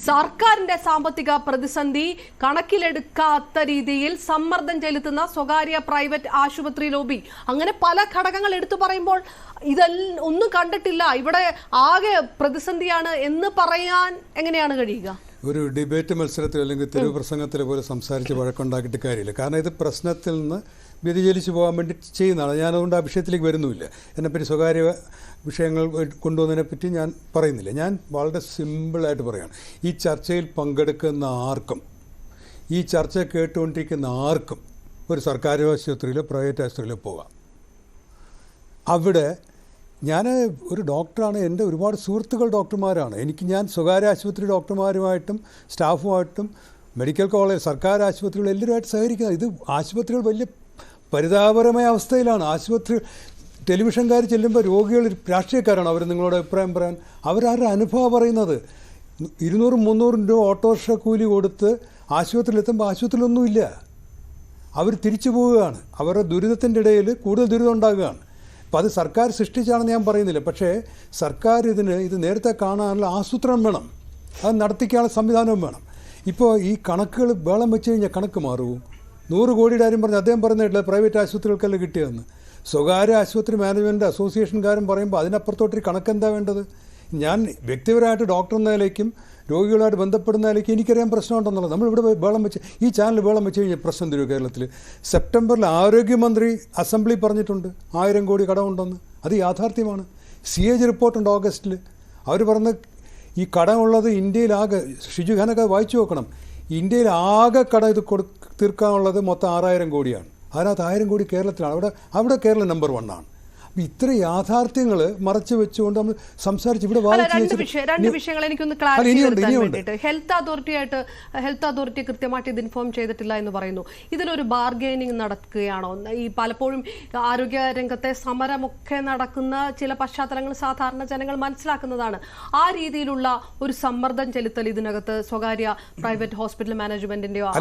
സർക്കാരിന്റെ സാമ്പത്തിക പ്രതിസന്ധി കണക്കിലെടുക്കാത്ത രീതിയിൽ സമ്മർദ്ദം ചെലുത്തുന്ന സ്വകാര്യ പ്രൈവറ്റ് ആശുപത്രി ലോബി, അങ്ങനെ പല ഘടകങ്ങൾ എടുത്തു പറയുമ്പോൾ ഇതെല്ലാം ഒന്നും കണ്ടിട്ടില്ല, ഇവിടെ ആകെ പ്രതിസന്ധിയാണ് എന്ന് പറയാൻ എങ്ങനെയാണ് കഴിയുക? ഒരു ഡിബേറ്റ് മത്സരത്തിൽ അല്ലെങ്കിൽ തെരുവ് പ്രസംഗത്തിൽ പോലെ സംസാരിച്ച് വഴക്കുണ്ടാക്കിയിട്ട് കാര്യമില്ല. കാരണം ഇത് പ്രശ്നത്തിൽ നിന്ന് വ്യതിചലിച്ച് പോകാൻ വേണ്ടി ചെയ്യുന്നതാണ്. ഞാനതുകൊണ്ട് ആ വിഷയത്തിലേക്ക് വരുന്നുമില്ല. എന്നെപ്പറ്റി സ്വകാര്യ വിഷയങ്ങൾ കൊണ്ടുവന്നതിനെപ്പറ്റി ഞാൻ പറയുന്നില്ല. ഞാൻ വളരെ സിമ്പിളായിട്ട് പറയുകയാണ്, ഈ ചർച്ചയിൽ പങ്കെടുക്കുന്ന ആർക്കും, ഈ ചർച്ച കേട്ടുകൊണ്ടിരിക്കുന്ന ആർക്കും ഒരു സർക്കാർ ആശുപത്രിയിലോ പ്രൈവറ്റ് ആശുപത്രിയിലോ പോകാം. അവിടെ ഞാൻ ഒരു ഡോക്ടറാണ്, എൻ്റെ ഒരുപാട് സുഹൃത്തുക്കൾ ഡോക്ടർമാരാണ്. ഞാൻ സ്വകാര്യ ആശുപത്രി ഡോക്ടർമാരുമായിട്ടും സ്റ്റാഫുമായിട്ടും മെഡിക്കൽ കോളേജ് സർക്കാർ ആശുപത്രികൾ എല്ലാവരുമായിട്ട് സഹകരിക്കുന്നത്. ഇത് ആശുപത്രികൾ വലിയ പരിതാപകരമായ അവസ്ഥയിലാണ്. ആശുപത്രി ടെലിവിഷൻകാർ ചെല്ലുമ്പോൾ രോഗികൾ രാഷ്ട്രീയക്കാരാണ്, അവർ നിങ്ങളോട് അഭിപ്രായം പറയാൻ. അവരാരുടെ അനുഭവം പറയുന്നത് 200-300 രൂപ ഓട്ടോറിക്ഷ കൂലി കൊടുത്ത് ആശുപത്രിയിലെത്തുമ്പോൾ ആശുപത്രിയിലൊന്നുമില്ല, അവർ തിരിച്ചു പോവുകയാണ്. അവരുടെ ദുരിതത്തിൻ്റെ ഇടയിൽ കൂടുതൽ ദുരിതം ഉണ്ടാകുകയാണ്. അപ്പോൾ അത് സർക്കാർ സൃഷ്ടിച്ചാണെന്ന് ഞാൻ പറയുന്നില്ല. പക്ഷേ സർക്കാർ ഇത് നേരത്തെ കാണാനുള്ള ആസൂത്രണം വേണം, അത് നടത്തിക്കാനുള്ള സംവിധാനവും വേണം. ഇപ്പോൾ ഈ കണക്കുകൾ വേളം വെച്ച് കഴിഞ്ഞാൽ കണക്ക് മാറും. 100 കോടിയുടെ കാര്യം പറഞ്ഞ് അദ്ദേഹം പറയുന്നില്ല പ്രൈവറ്റ് ആശുപത്രികൾക്കല്ല കിട്ടിയതെന്ന്. സ്വകാര്യ ആശുപത്രി മാനേജ്മെൻറ്റ് അസോസിയേഷൻകാരും പറയുമ്പോൾ അതിനപ്പുറത്തോട്ടൊരു കണക്കെന്താ വേണ്ടത്? ഞാൻ വ്യക്തിപരമായിട്ട് ഡോക്ടർ എന്ന നിലയ്ക്കും രോഗികളായിട്ട് ബന്ധപ്പെടുന്ന നിലയ്ക്ക് എനിക്കറിയാൻ പ്രശ്നമുണ്ടെന്നുള്ളത്. നമ്മളിവിടെ വേളം വെച്ച് ഈ ചാനൽ വേളം വെച്ച് കഴിഞ്ഞാൽ പ്രശ്നം തരും കേരളത്തിൽ. സെപ്റ്റംബറിൽ ആരോഗ്യമന്ത്രി അസംബ്ലി പറഞ്ഞിട്ടുണ്ട് 1000 കോടി കടമുണ്ടെന്ന്. അത് യാഥാർത്ഥ്യമാണ്. CAG റിപ്പോർട്ടുണ്ട് ഓഗസ്റ്റിൽ. അവർ പറഞ്ഞ് ഈ കടമുള്ളത് ഇന്ത്യയിലാകെ, ഷിജു ഖാനൊക്കെ വായിച്ചു നോക്കണം, ഇന്ത്യയിൽ ആകെ കടം ഇത് തീർക്കാനുള്ളത് മൊത്തം 6000 കോടിയാണ്. അതിനകത്ത് 1000 കോടി കേരളത്തിലാണ്. അവിടെ കേരളം നമ്പർ 1 ആണ്. ഇത്ര യാഥാർത്ഥ്യങ്ങൾ മറച്ചു വെച്ചുകൊണ്ട് നമ്മൾ സംസാരിച്ച് ഇവിടെ രണ്ട് വിഷയങ്ങൾ എനിക്കൊന്ന് ക്ലാരിഫൈ. ഹെൽത്ത് അതോറിറ്റി കൃത്യമായിട്ട് ഇത് ഇൻഫോം ചെയ്തിട്ടില്ല എന്ന് പറയുന്നു. ഇതിലൊരു ബാർഗൈനിങ് നടക്കുകയാണോ? ഈ പലപ്പോഴും ആരോഗ്യ രംഗത്തെ സമരമൊക്കെ നടക്കുന്ന ചില പശ്ചാത്തലങ്ങൾ സാധാരണ ജനങ്ങൾ മനസ്സിലാക്കുന്നതാണ്. ആ രീതിയിലുള്ള ഒരു സമ്മർദ്ദം ചെലുത്തൽ ഇതിനകത്ത് സ്വകാര്യ പ്രൈവറ്റ് ഹോസ്പിറ്റൽ മാനേജ്മെന്റിന്റെയോ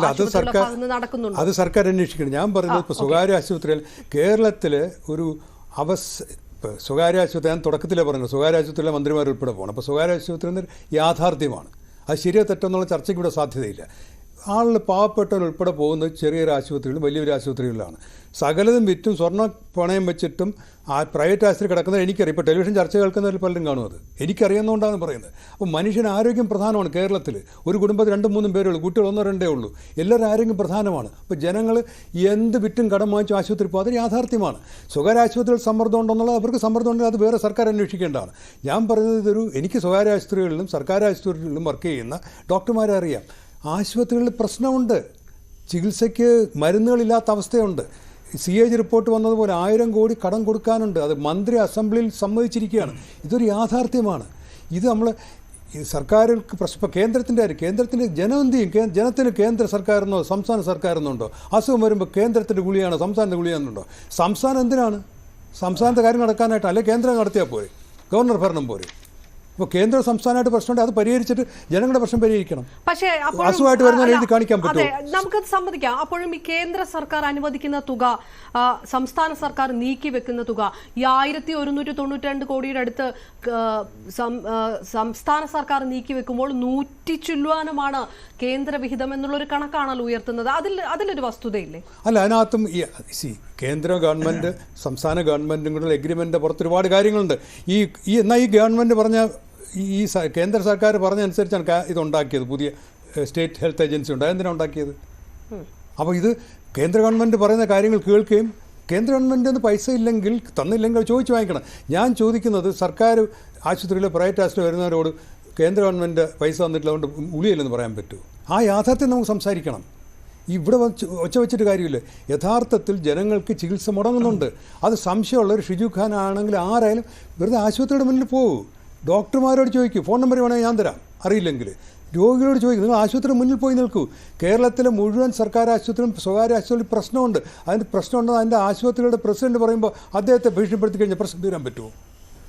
നടക്കുന്നുണ്ട്? അത് സർക്കാർ അന്വേഷിക്കണം. ഞാൻ പറയുന്നത് ഇപ്പോൾ സ്വകാര്യ ആശുപത്രിയിൽ കേരളത്തിൽ ഒരു സ്വകാര്യ ആശുപത്രി, ഞാൻ തുടക്കത്തിലേ പറഞ്ഞു, സ്വകാര്യ ആശുപത്രിയിലെ മന്ത്രിമാർ ഉൾപ്പെടെ പോകണം. അപ്പോൾ സ്വകാര്യ ആശുപത്രി എന്നൊരു യാഥാർത്ഥ്യമാണ്. അത് ശരിയോ തെറ്റെന്നുള്ള ചർച്ചയ്ക്ക് ഇവിടെ സാധ്യതയില്ല. ആളുകൾ പാവപ്പെട്ടവരുൾപ്പെടെ പോകുന്നത് ചെറിയൊരു ആശുപത്രികളിലും വലിയൊരു ആശുപത്രികളിലാണ്. സകലതും വിറ്റും സ്വർണ്ണ പണയം വെച്ചിട്ടും ആ പ്രൈവറ്റ് ആശുപത്രി കിടക്കുന്നത് എനിക്കറിയാം. ഇപ്പോൾ ടെലിവിഷൻ ചർച്ച കേൾക്കുന്നവരിൽ പലരും കാണും. അത് എനിക്കറിയുന്നതുകൊണ്ടാണ് പറയുന്നത്. അപ്പോൾ മനുഷ്യന് ആരോഗ്യം പ്രധാനമാണ്. കേരളത്തിൽ ഒരു കുടുംബത്തിൽ 2-3 പേരേ ഉള്ളൂ, കുട്ടികൾ 1-2 ഉള്ളൂ. എല്ലാവരും ആരോഗ്യം പ്രധാനമാണ്. അപ്പോൾ ജനങ്ങൾ എന്ത് വിറ്റും കടം വാങ്ങിച്ചും ആശുപത്രി പോകും, അതൊരു യാഥാർത്ഥ്യമാണ്. സ്വകാര്യ ആശുപത്രികൾ സമ്മർദ്ദം ഉണ്ടെന്നുള്ളത് അവർക്ക് സമ്മർദ്ദം ഉണ്ടെങ്കിൽ അത് വേറെ സർക്കാർ അന്വേഷിക്കേണ്ടതാണ്. ഞാൻ പറയുന്നത് എനിക്ക് സ്വകാര്യ ആശുപത്രികളിലും സർക്കാർ ആശുപത്രികളിലും വർക്ക് ചെയ്യുന്ന ഡോക്ടർമാരെ അറിയാം. ആശുപത്രികളിൽ പ്രശ്നമുണ്ട്, ചികിത്സയ്ക്ക് മരുന്നുകളില്ലാത്ത അവസ്ഥയുണ്ട്. CAG റിപ്പോർട്ട് വന്നതുപോലെ 1000 കോടി കടം കൊടുക്കാനുണ്ട്. അത് മന്ത്രി അസംബ്ലിയിൽ സമ്മതിച്ചിരിക്കുകയാണ്. ഇതൊരു യാഥാർത്ഥ്യമാണ്. ഇത് നമ്മൾ സർക്കാരുകൾക്ക് പ്രശ്നം. കേന്ദ്രത്തിൻ്റെ ജനം എന്ത് ചെയ്യും? ജനത്തിന് കേന്ദ്ര സർക്കാരെന്നോ സംസ്ഥാന സർക്കാരെന്നുണ്ടോ? അസുഖം വരുമ്പോൾ കേന്ദ്രത്തിൻ്റെ ഗുളിയാണോ സംസ്ഥാനത്തെ ഗുളിയാണെന്നുണ്ടോ? സംസ്ഥാനം എന്തിനാണ്? സംസ്ഥാനത്തെ കാര്യം നടക്കാനായിട്ട് അല്ലെ കേന്ദ്രം നടത്തിയാൽ പോരെ, ഗവർണർ ഭരണം പോരെ? ഇപ്പോൾ കേന്ദ്ര സംസ്ഥാനമായിട്ട് പ്രശ്നമുണ്ട്, അത് പരിഹരിച്ചിട്ട് ജനങ്ങളുടെ പ്രശ്നം പരിഹരിക്കണം. പക്ഷേ അസുഖമായിട്ട് വരുന്നവരെ എഴുതി കാണിക്കാൻ പറ്റുമോ? നമുക്കത് സമ്മതിക്കാം. അപ്പോഴും ഈ കേന്ദ്ര സർക്കാർ അനുവദിക്കുന്ന തുക, സംസ്ഥാന സർക്കാർ നീക്കി വെക്കുന്ന തുക, ഈ 1192 കോടിയുടെ അടുത്ത് സംസ്ഥാന സർക്കാർ നീക്കി വെക്കുമ്പോൾ 100 ചില്ലുവാനുമാണ് കേന്ദ്ര വിഹിതം എന്നുള്ളൊരു കണക്കാണല്ലോ ഉയർത്തുന്നത്. അതിലൊരു വസ്തുതയില്ലേ? അല്ല, അതിനകത്തും കേന്ദ്ര ഗവൺമെൻറ് സംസ്ഥാന ഗവൺമെൻറ്റും കൂടെ എഗ്രിമെൻ്റ് പുറത്ത് ഒരുപാട് കാര്യങ്ങളുണ്ട്. എന്നാൽ ഈ ഗവൺമെൻറ് പറഞ്ഞ ഈ കേന്ദ്ര സർക്കാർ പറഞ്ഞനുസരിച്ചാണ് ഇതുണ്ടാക്കിയത്. പുതിയ സ്റ്റേറ്റ് ഹെൽത്ത് ഏജൻസി ഉണ്ട്. അതെന്തിനാണ് ഉണ്ടാക്കിയത്? അപ്പോൾ ഇത് കേന്ദ്ര ഗവൺമെൻറ് പറയുന്ന കാര്യങ്ങൾ കേൾക്കുകയും കേന്ദ്ര ഗവൺമെൻറ്റിന് പൈസ ഇല്ലെങ്കിൽ തന്നില്ലെങ്കിൽ ചോദിച്ച് വാങ്ങിക്കണം. ഞാൻ ചോദിക്കുന്നത് സർക്കാർ ആശുപത്രിയിലെ പ്രൈവറ്റ് ആശുപത്രി വരുന്നവരോട് കേന്ദ്ര ഗവൺമെൻറ് പൈസ തന്നിട്ടില്ല, അതുകൊണ്ട് ഉളിയില്ലെന്ന് പറയാൻ പറ്റുമോ? ആ യാഥാർത്ഥ്യം നമുക്ക് സംസാരിക്കണം. ഇവിടെ ഒച്ച വെച്ചിട്ട് കാര്യമില്ല. യഥാർത്ഥത്തിൽ ജനങ്ങൾക്ക് ചികിത്സ മുടങ്ങുന്നുണ്ട്. അത് സംശയമുള്ളൊരു ഷിജു ഖാൻ ആണെങ്കിൽ ആരായാലും വെറുതെ ആശുപത്രിയുടെ മുന്നിൽ പോകും, ഡോക്ടർമാരോട് ചോദിക്കൂ, ഫോൺ നമ്പർ വേണമെങ്കിൽ ഞാൻ തരാം, അറിയില്ലെങ്കിൽ രോഗികളോട് ചോദിക്കും. നിങ്ങൾ ആശുപത്രിയുടെ മുന്നിൽ പോയി നിൽക്കൂ. കേരളത്തിലെ മുഴുവൻ സർക്കാർ ആശുപത്രിയും സ്വകാര്യ ആശുപത്രിയിൽ പ്രശ്നമുണ്ട്. അതിന് പ്രശ്നമുണ്ടെന്ന് അതിൻ്റെ ആശുപത്രിയുടെ പ്രസിഡന്റ് പറയുമ്പോൾ അദ്ദേഹത്തെ ഭീഷണിപ്പെടുത്തി കഴിഞ്ഞാൽ പ്രശ്നം തീരാൻ പറ്റുമോ?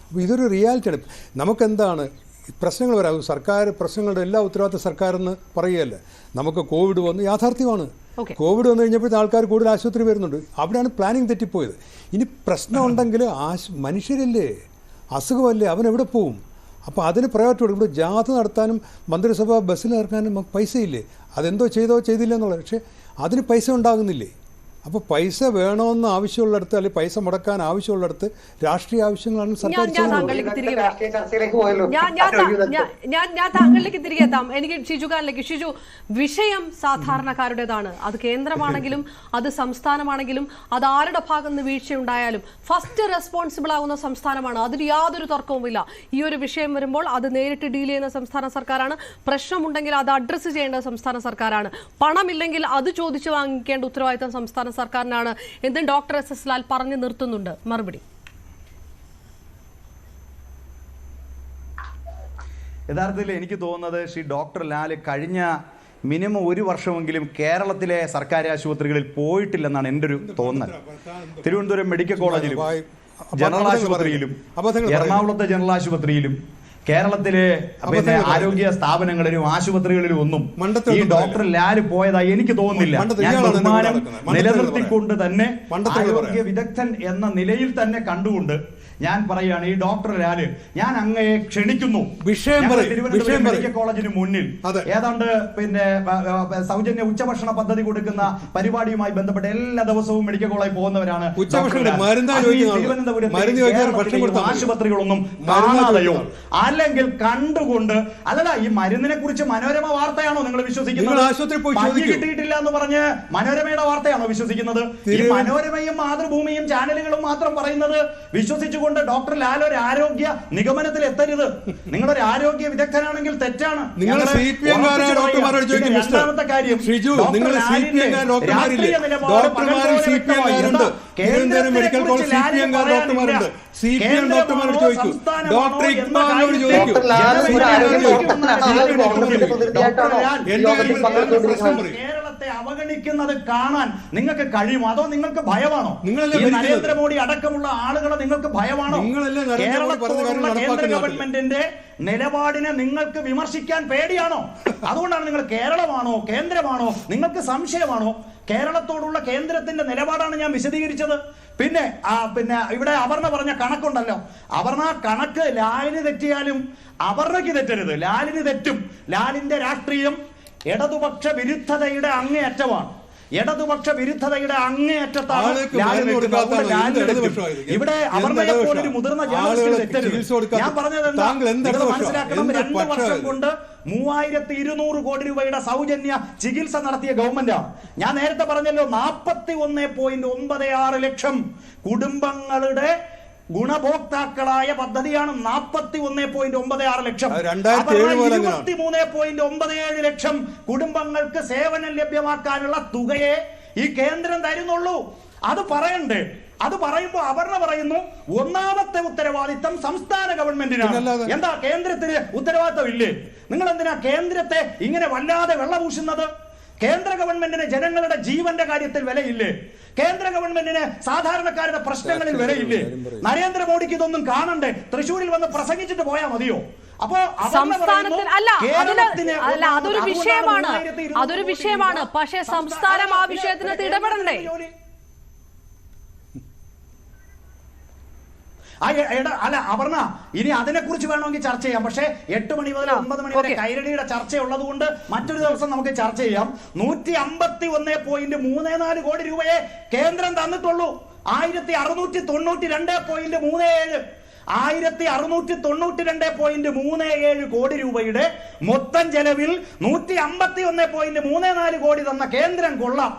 അപ്പോൾ ഇതൊരു റിയാലിറ്റിയാണ്. നമുക്കെന്താണ് പ്രശ്നങ്ങൾ വരാം? പ്രശ്നങ്ങളുടെ എല്ലാ ഉത്തരവാദിത്വം സർക്കാരെന്ന് പറയുകയല്ല. നമുക്ക് കോവിഡ് വന്ന് യാഥാർത്ഥ്യമാണ്. കോവിഡ് വന്നു കഴിഞ്ഞപ്പോഴത്തെ ആൾക്കാർ കൂടുതൽ ആശുപത്രി വരുന്നുണ്ട്. അവിടെയാണ് പ്ലാനിങ് തെറ്റിപ്പോയത്. ഇനി പ്രശ്നം ഉണ്ടെങ്കിൽ മനുഷ്യരല്ലേ, അസുഖമല്ലേ, അവനെവിടെ പോവും? അപ്പോൾ അതിന് പ്രയോറിറ്റി കൊടുക്കും. ഇവിടെ ജാഥ നടത്താനും മന്ത്രിസഭ ബസ്സിൽ ഇറക്കാനും നമുക്ക് പൈസയില്ലേ? അതെന്തോ ചെയ്തില്ല എന്നുള്ളത്. പക്ഷേ അതിന് പൈസ ഉണ്ടാകുന്നില്ലേ? അപ്പോൾ പൈസ വേണമെന്ന് ആവശ്യമുള്ളിടത്ത് അല്ലെങ്കിൽ പൈസ മുടക്കാൻ ആവശ്യമുള്ളിടത്ത് രാഷ്ട്രീയ ആവശ്യങ്ങളാണ് സർക്കാർ ഞാൻ താങ്കളിലേക്ക് തിരികെ എത്താം. എനിക്ക് ഷിജുഖാനിലേക്ക്. ഷിജു, വിഷയം സാധാരണക്കാരുടേതാണ്. അത് കേന്ദ്രമാണെങ്കിലും അത് സംസ്ഥാനമാണെങ്കിലും അത് ആരുടെ ഭാഗത്ത് നിന്ന് വീഴ്ചയുണ്ടായാലും ഫസ്റ്റ് റെസ്പോൺസിബിൾ ആകുന്ന സംസ്ഥാനമാണ്. അതിൽ യാതൊരു തർക്കവുമില്ല. ഈ ഒരു വിഷയം വരുമ്പോൾ അത് നേരിട്ട് ഡീൽ ചെയ്യുന്ന സംസ്ഥാന സർക്കാരാണ്. പ്രശ്നമുണ്ടെങ്കിൽ അത് അഡ്രസ്സ് ചെയ്യേണ്ട സംസ്ഥാന സർക്കാരാണ്. പണമില്ലെങ്കിൽ അത് ചോദിച്ചു വാങ്ങിക്കേണ്ട ഉത്തരവാദിത്തം സംസ്ഥാന സർക്കാരിനാണ് എന്ന് ഡോക്ടർ SS ലാൽ പറഞ്ഞു നിർത്തുന്നുണ്ട്. മറുപടി. യഥാർത്ഥത്തിൽ എനിക്ക് തോന്നുന്നത് ശ്രീ ഡോക്ടർ ലാൽ കഴിഞ്ഞ മിനിമം ഒരു വർഷമെങ്കിലും കേരളത്തിലെ സർക്കാർ ആശുപത്രികളിൽ പോയിട്ടില്ലെന്നാണ് എൻ്റെ ഒരു തോന്നൽ. തിരുവനന്തപുരം മെഡിക്കൽ കോളേജിലും ജനറൽ ആശുപത്രിയിലും എറണാകുളത്തെ ജനറൽ ആശുപത്രിയിലും കേരളത്തിലെ ആരോഗ്യ സ്ഥാപനങ്ങളിലും ആശുപത്രികളിലും ഒന്നും ഈ ഡോക്ടർ ലാൽ പോയതായി എനിക്ക് തോന്നുന്നില്ല. ഞാൻ ബഹുമാനം നിലനിർത്തിക്കൊണ്ട് തന്നെ ആരോഗ്യ വിദഗ്ധൻ എന്ന നിലയിൽ തന്നെ കണ്ടുകൊണ്ട് ഞാൻ പറയുകയാണ്, ഈ ഡോക്ടർ ലാല് ഞാൻ അങ്ങയെ ക്ഷണിക്കുന്നു. തിരുവനന്തപുരം മെഡിക്കൽ കോളേജിന് മുന്നിൽ ഏതാണ്ട് സൗജന്യ ഉച്ചഭക്ഷണ പദ്ധതി കൊടുക്കുന്ന പരിപാടിയുമായി ബന്ധപ്പെട്ട് എല്ലാ ദിവസവും മെഡിക്കൽ കോളേജിൽ പോകുന്നവരാണ്. തിരുവനന്തപുരത്ത് ആശുപത്രികളൊന്നും കാണാതെയോ അല്ലെങ്കിൽ കണ്ടുകൊണ്ട് അല്ലല്ല, ഈ മരുന്നിനെ കുറിച്ച് മനോരമ വാർത്തയാണോ നിങ്ങൾ വിശ്വസിക്കുന്നത്? കിട്ടിയിട്ടില്ല എന്ന് പറഞ്ഞ് മനോരമയുടെ വാർത്തയാണോ വിശ്വസിക്കുന്നത്? ഈ മനോരമയും മാതൃഭൂമിയും ചാനലുകളും മാത്രം പറയുന്നത് വിശ്വസിച്ചു ഡോക്ടർ ലാൽ ഒരു ആരോഗ്യ നിഗമനത്തിൽ എത്തരുത്. നിങ്ങളൊരു ആരോഗ്യ വിദഗ്ധനാണെങ്കിൽ തെറ്റാണ്. രണ്ടാമത്തെ കാര്യം, രാഷ്ട്രീയ നിലപാട് കേരളത്തെ അവഗണിക്കുന്നത് കാണാൻ നിങ്ങൾക്ക് കഴിയുമോ? അതോ നിങ്ങൾക്ക് ഭയമാണോ? നരേന്ദ്രമോദി അടക്കമുള്ള ആളുകളെ നിങ്ങൾക്ക് ഭയമാണോ? കേരളത്തോടുള്ള കേന്ദ്ര ഗവൺമെന്റിന്റെ നിലപാടിനെ നിങ്ങൾക്ക് വിമർശിക്കാൻ പേടിയാണോ? അതുകൊണ്ടാണ് നിങ്ങൾ കേരളമാണോ കേന്ദ്രമാണോ നിങ്ങൾക്ക് സംശയമാണോ? കേരളത്തോടുള്ള കേന്ദ്രത്തിന്റെ നിലപാടാണ് ഞാൻ വിശദീകരിച്ചത്. പിന്നെ ഇവിടെ അപർണ പറഞ്ഞ കണക്കുണ്ടല്ലോ, അപർണ കണക്ക് ലാലിന് തെറ്റിയാലും അപർണയ്ക്ക് തെറ്റരുത്. ലാലിന് തെറ്റും. ലാലിന്റെ രാഷ്ട്രീയം ഇടതുപക്ഷ വിരുദ്ധതയുടെ അങ്ങേയറ്റമാണ്. ഇടതുപക്ഷ വിരുദ്ധതയുടെ അങ്ങേയറ്റത്താണ്. ഇവിടെ അപർണയെ പോലൊരു മുതിർന്ന ജേർണലിസ്റ്റിന് തെറ്റരുത്. ഞാൻ പറഞ്ഞത് മനസ്സിലാക്കണം. 2 വർഷം കൊണ്ട് 3200 കോടി രൂപയുടെ സൗജന്യ ചികിത്സ നടത്തിയ ഗവൺമെന്റാണ്. ഞാൻ നേരത്തെ പറഞ്ഞല്ലോ, 41.96 ലക്ഷം കുടുംബങ്ങളുടെ ഗുണഭോക്താക്കളായ പദ്ധതിയാണ്. 41.96 ലക്ഷം. 23.97 ലക്ഷം കുടുംബങ്ങൾക്ക് സേവനം ലഭ്യമാക്കാനുള്ള തുകയെ ഈ കേന്ദ്രം തരുന്നുള്ളൂ. അത് പറയണ്ടേ? അത് പറയുമ്പോൾ അപർണ പറയുന്നു ഒന്നാമത്തെ ഉത്തരവാദിത്തം സംസ്ഥാന ഗവൺമെന്റിനാണ്. എന്താ കേന്ദ്രത്തിന് ഉത്തരവാദിത്തം ഇല്ലേ? നിങ്ങൾ എന്തിനാ കേന്ദ്രത്തെ ഇങ്ങനെ വല്ലാതെ വെള്ളപൂശുന്നത്? കേന്ദ്ര ഗവൺമെന്റിന് ജനങ്ങളുടെ ജീവന്റെ കാര്യത്തിൽ വിലയില്ലേ? കേന്ദ്ര ഗവൺമെന്റിന് സാധാരണക്കാരുടെ പ്രശ്നങ്ങളിൽ വിലയില്ലേ? നരേന്ദ്രമോദിക്ക് ഇതൊന്നും കാണണ്ടേ? തൃശ്ശൂരിൽ വന്ന് പ്രസംഗിച്ചിട്ട് പോയാൽ മതിയോ? അപ്പോ സംസ്ഥാനത്തിന് അതൊരു വിഷയമാണ്. പക്ഷേ സംസ്ഥാനം ആ വിഷയത്തിനകത്ത് ഇടപെടണ്ടേ? അല്ല അപർണ, ഇനി അതിനെ കുറിച്ച് വേണമെങ്കിൽ ചർച്ച ചെയ്യാം. പക്ഷേ 8 മണി മുതൽ 9 മണി വരെ കൈരളിയുടെ ചർച്ച ഉള്ളതുകൊണ്ട് മറ്റൊരു ദിവസം നമുക്ക് ചർച്ച ചെയ്യാം. 151.34 കോടി രൂപയെ കേന്ദ്രം തന്നിട്ടുള്ളൂ. 1692.37 1692.37 കോടി രൂപയുടെ മൊത്തം ചെലവിൽ 151.34 കോടി തന്ന കേന്ദ്രം കൊള്ളാം.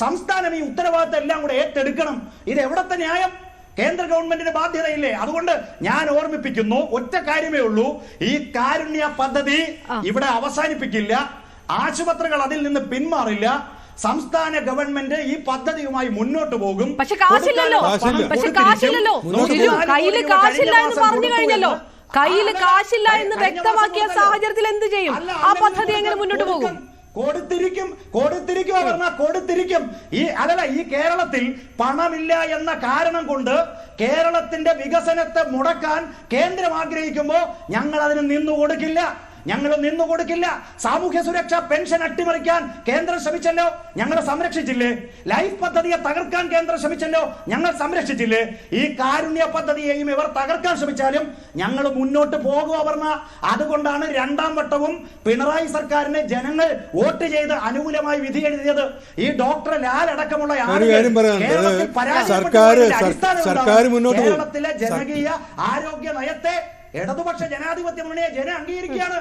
സംസ്ഥാനം ഈ ഉത്തരവാദിത്തം എല്ലാം കൂടെ ഏറ്റെടുക്കണം. ഇത് എവിടത്തെ ന്യായം? കേന്ദ്ര ഗവൺമെന്റിന് ബാധ്യതയില്ലേ? അതുകൊണ്ട് ഞാൻ ഓർമ്മിപ്പിക്കുന്നു, ഒറ്റ കാര്യമേ ഉള്ളൂ, ഈ കാരുണ്യ പദ്ധതി ഇവിടെ അവസാനിപ്പിക്കില്ല. ആശുപത്രികൾ അതിൽ നിന്ന് പിന്മാറില്ല. സംസ്ഥാന ഗവൺമെന്റ് ഈ പദ്ധതിയുമായി മുന്നോട്ട് പോകും. പക്ഷെ കാശില്ലല്ലോ. കയ്യില് കാശില്ല എന്ന് പറഞ്ഞു കഴിഞ്ഞല്ലോ. കയ്യില് കാശില്ല എന്ന് വ്യക്തമാക്കിയ സാഹചര്യത്തിൽ എന്ത് ചെയ്യും? ആ പദ്ധതി എങ്ങനെ മുന്നോട്ട് പോകും? കൊടുത്തിരിക്കും പറഞ്ഞാൽ കൊടുത്തിരിക്കും. ഈ കേരളത്തിൽ പണമില്ല എന്ന കാരണം കൊണ്ട് കേരളത്തിന്റെ വികസനത്തെ മുടക്കാൻ കേന്ദ്രം ആഗ്രഹിക്കുമ്പോൾ ഞങ്ങൾ അതിന് നിന്നു കൊടുക്കില്ല. ഞങ്ങൾ നിന്നു കൊടുക്കില്ല. സാമൂഹ്യ സുരക്ഷാ പെൻഷൻ അട്ടിമറിക്കാൻ കേന്ദ്രം ശ്രമിച്ചല്ലോ, ഞങ്ങൾ സംരക്ഷിച്ചില്ലേ? ലൈഫ് പദ്ധതിയെ തകർക്കാൻ കേന്ദ്രം ശ്രമിച്ചല്ലോ, ഞങ്ങൾ സംരക്ഷിച്ചില്ലേ? ഈ കാരുണ്യ പദ്ധതിയെയും ഇവർ തകർക്കാൻ ശ്രമിച്ചാലും ഞങ്ങൾ മുന്നോട്ട് പോകുക പറഞ്ഞ. അതുകൊണ്ടാണ് രണ്ടാം വട്ടവും പിണറായി സർക്കാരിനെ ജനങ്ങൾ വോട്ട് ചെയ്ത് അനുകൂലമായി വിധി എഴുതിയത്. ഈ ഡോക്ടർ ലാൽ അടക്കമുള്ള കേരളത്തിലെ ജനകീയ ആരോഗ്യ നയത്തെ ഇടതുപക്ഷ ജനാധിപത്യ മുന്നണിയെ ജനം അംഗീകരിക്കുകയാണ്.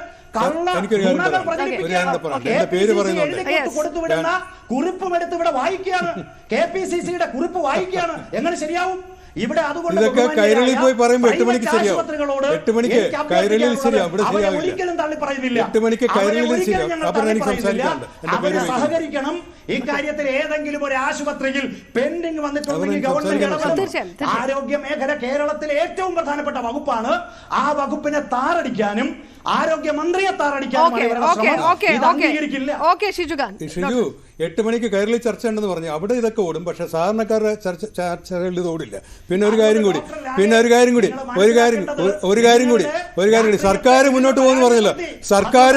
കൊടുത്തുവിടുന്ന കുറിപ്പും എടുത്ത് ഇവിടെ വായിക്കുകയാണ്, KPCCയുടെ കുറിപ്പ് വായിക്കുകയാണ്. എങ്ങനെ ശരിയാവും ഇവിടെ? അതുകൊണ്ട് കൈരളിയിൽ പോയി പറയുമ്പോൾ 8 മണിക്ക് ശരിയാവും. 8 മണിക്ക് കൈരളിയിൽ ശരിയാവും, ഇവിടെ ശരിയാവില്ല. ഒരിക്കലും തള്ളി പറയുന്നില്ല. 8 മണിക്ക് കൈരളിയിൽ ശരിയാവും. അപ്പോൾ എനിക്ക് സംസാരിക്കാനുണ്ട്. അവരെ സഹകരിക്കണം. ഇക്കാര്യത്തിൽ ഏതെങ്കിലും ഒരു ആശുപത്രിയിൽ പെൻഡിംഗ് വന്നിട്ടുണ്ടെങ്കിൽ ഗവൺമെന്റ് ആരോഗ്യ മേഖല കേരളത്തിലെ ഏറ്റവും പ്രധാനപ്പെട്ട വകുപ്പാണ്. ആ വകുപ്പിനെ താറടിക്കാനും ആരോഗ്യമന്ത്രിയെ താറടിക്കാനും ഷിജു 8 മണിക്ക് കൈരളി ചർച്ച ഉണ്ടെന്ന് പറഞ്ഞു. അവിടെ ഇതൊക്കെ ഓടും, പക്ഷെ സാധാരണക്കാരുടെ ചർച്ചകളിൽ ഇത് ഓടില്ല. പിന്നെ ഒരു കാര്യം കൂടി സർക്കാർ മുന്നോട്ട് പോകുന്നു പറഞ്ഞല്ലോ. സർക്കാർ